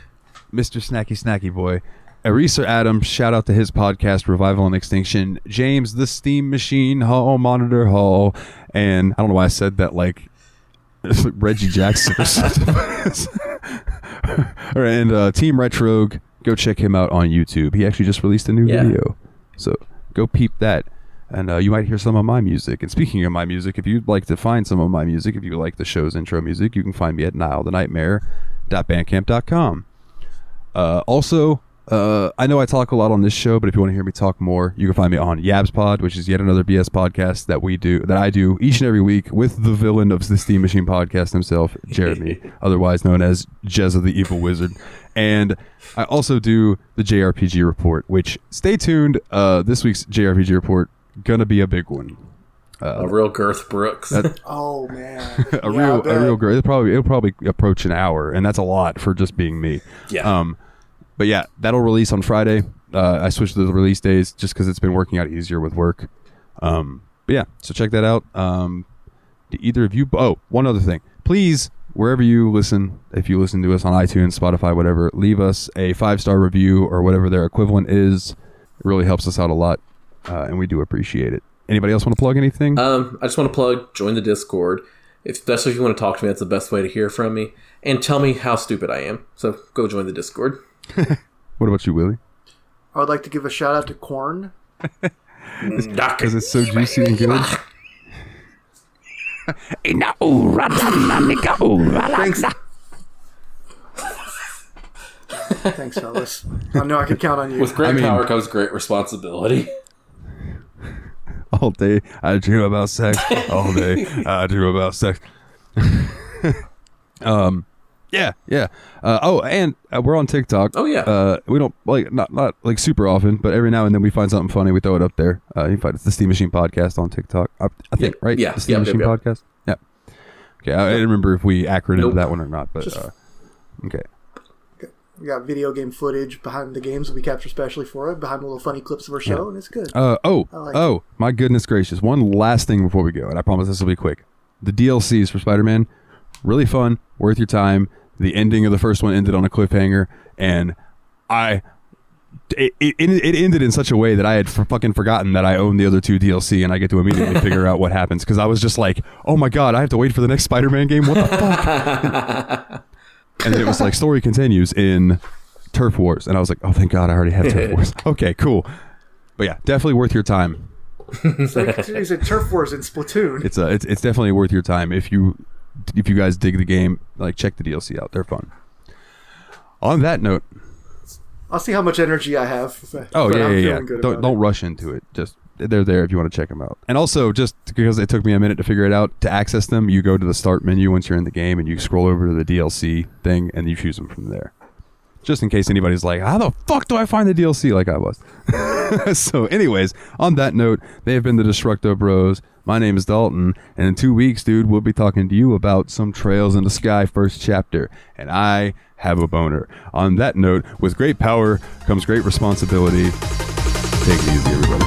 Mr. Snacky Boy. Arisa Adams, shout out to his podcast, Revival and Extinction. James, the Steam Machine, Hall, Monitor Hall. And I don't know why I said that like Reggie Jackson or something. And Team Retrogue, go check him out on YouTube. He actually just released a new video. So go peep that. And you might hear some of my music. And speaking of my music, if you'd like to find some of my music, if you like the show's intro music, you can find me at nilethenightmare.bandcamp.com. Also, I know I talk a lot on this show, but if you want to hear me talk more, you can find me on Yabs Pod, which is yet another BS podcast that I do each and every week with the villain of the Steam Machine podcast himself, Jeremy, otherwise known as Jez of the Evil Wizard. And I also do the JRPG Report, which, stay tuned, this week's JRPG Report gonna be a big one. A real Girth Brooks. Oh man, a real girth. It'll probably approach an hour, and that's a lot for just being me. Yeah. But yeah, that'll release on Friday. I switched the release days just because it's been working out easier with work. But yeah, so check that out. Do either of you? Oh, one other thing, please. Wherever you listen, if you listen to us on iTunes, Spotify, whatever, leave us a 5-star review or whatever their equivalent is. It really helps us out a lot. And we do appreciate it. Anybody else want to plug anything? I just want to plug, join the Discord. Especially if you want to talk to me, that's the best way to hear from me. And tell me how stupid I am. So go join the Discord. What about you, Willie? I would like to give a shout out to Corn. Because it's so juicy and good. Thanks. Thanks, fellas. I know I can count on you. With great power comes great responsibility. All day I dream about sex. All day I dream about sex. Yeah. And we're on TikTok. Oh yeah. We don't not like super often, but every now and then we find something funny. We throw it up there. You can find it's the Steam Machine Podcast on TikTok. I think, right? Yeah. The Steam Machine Podcast. Yeah. Okay. I didn't remember if we acronymed that one or not, but okay. We got video game footage behind the games that we capture specially for it, behind the little funny clips of our show, and it's good. My goodness gracious. One last thing before we go, and I promise this will be quick. The DLCs for Spider-Man, really fun, worth your time. The ending of the first one ended on a cliffhanger, and it ended in such a way that I had fucking forgotten that I own the other 2 DLC, and I get to immediately figure out what happens, because I was just like, oh my god, I have to wait for the next Spider-Man game? What the fuck? And then it was like, story continues in Turf Wars. And I was like, oh, thank God, I already have Turf Wars. Okay, cool. But yeah, definitely worth your time. It's like he's in Turf Wars in Splatoon. It's definitely worth your time. If you guys dig the game, like, check the DLC out. They're fun. On that note, I'll see how much energy I have. Yeah. Don't rush into it. Just they're there if you want to check them out. And also, just because it took me a minute to figure it out, to access them, you go to the start menu once you're in the game, and you scroll over to the DLC thing, and you choose them from there. Just in case anybody's like, how the fuck do I find the DLC, like I was? So anyways, on that note, they have been the Destructo Bros. My name is Dalton, and in 2 weeks, dude, we'll be talking to you about some Trails in the Sky first chapter, and I have a boner. On that note, with great power comes great responsibility. Take it easy, everybody.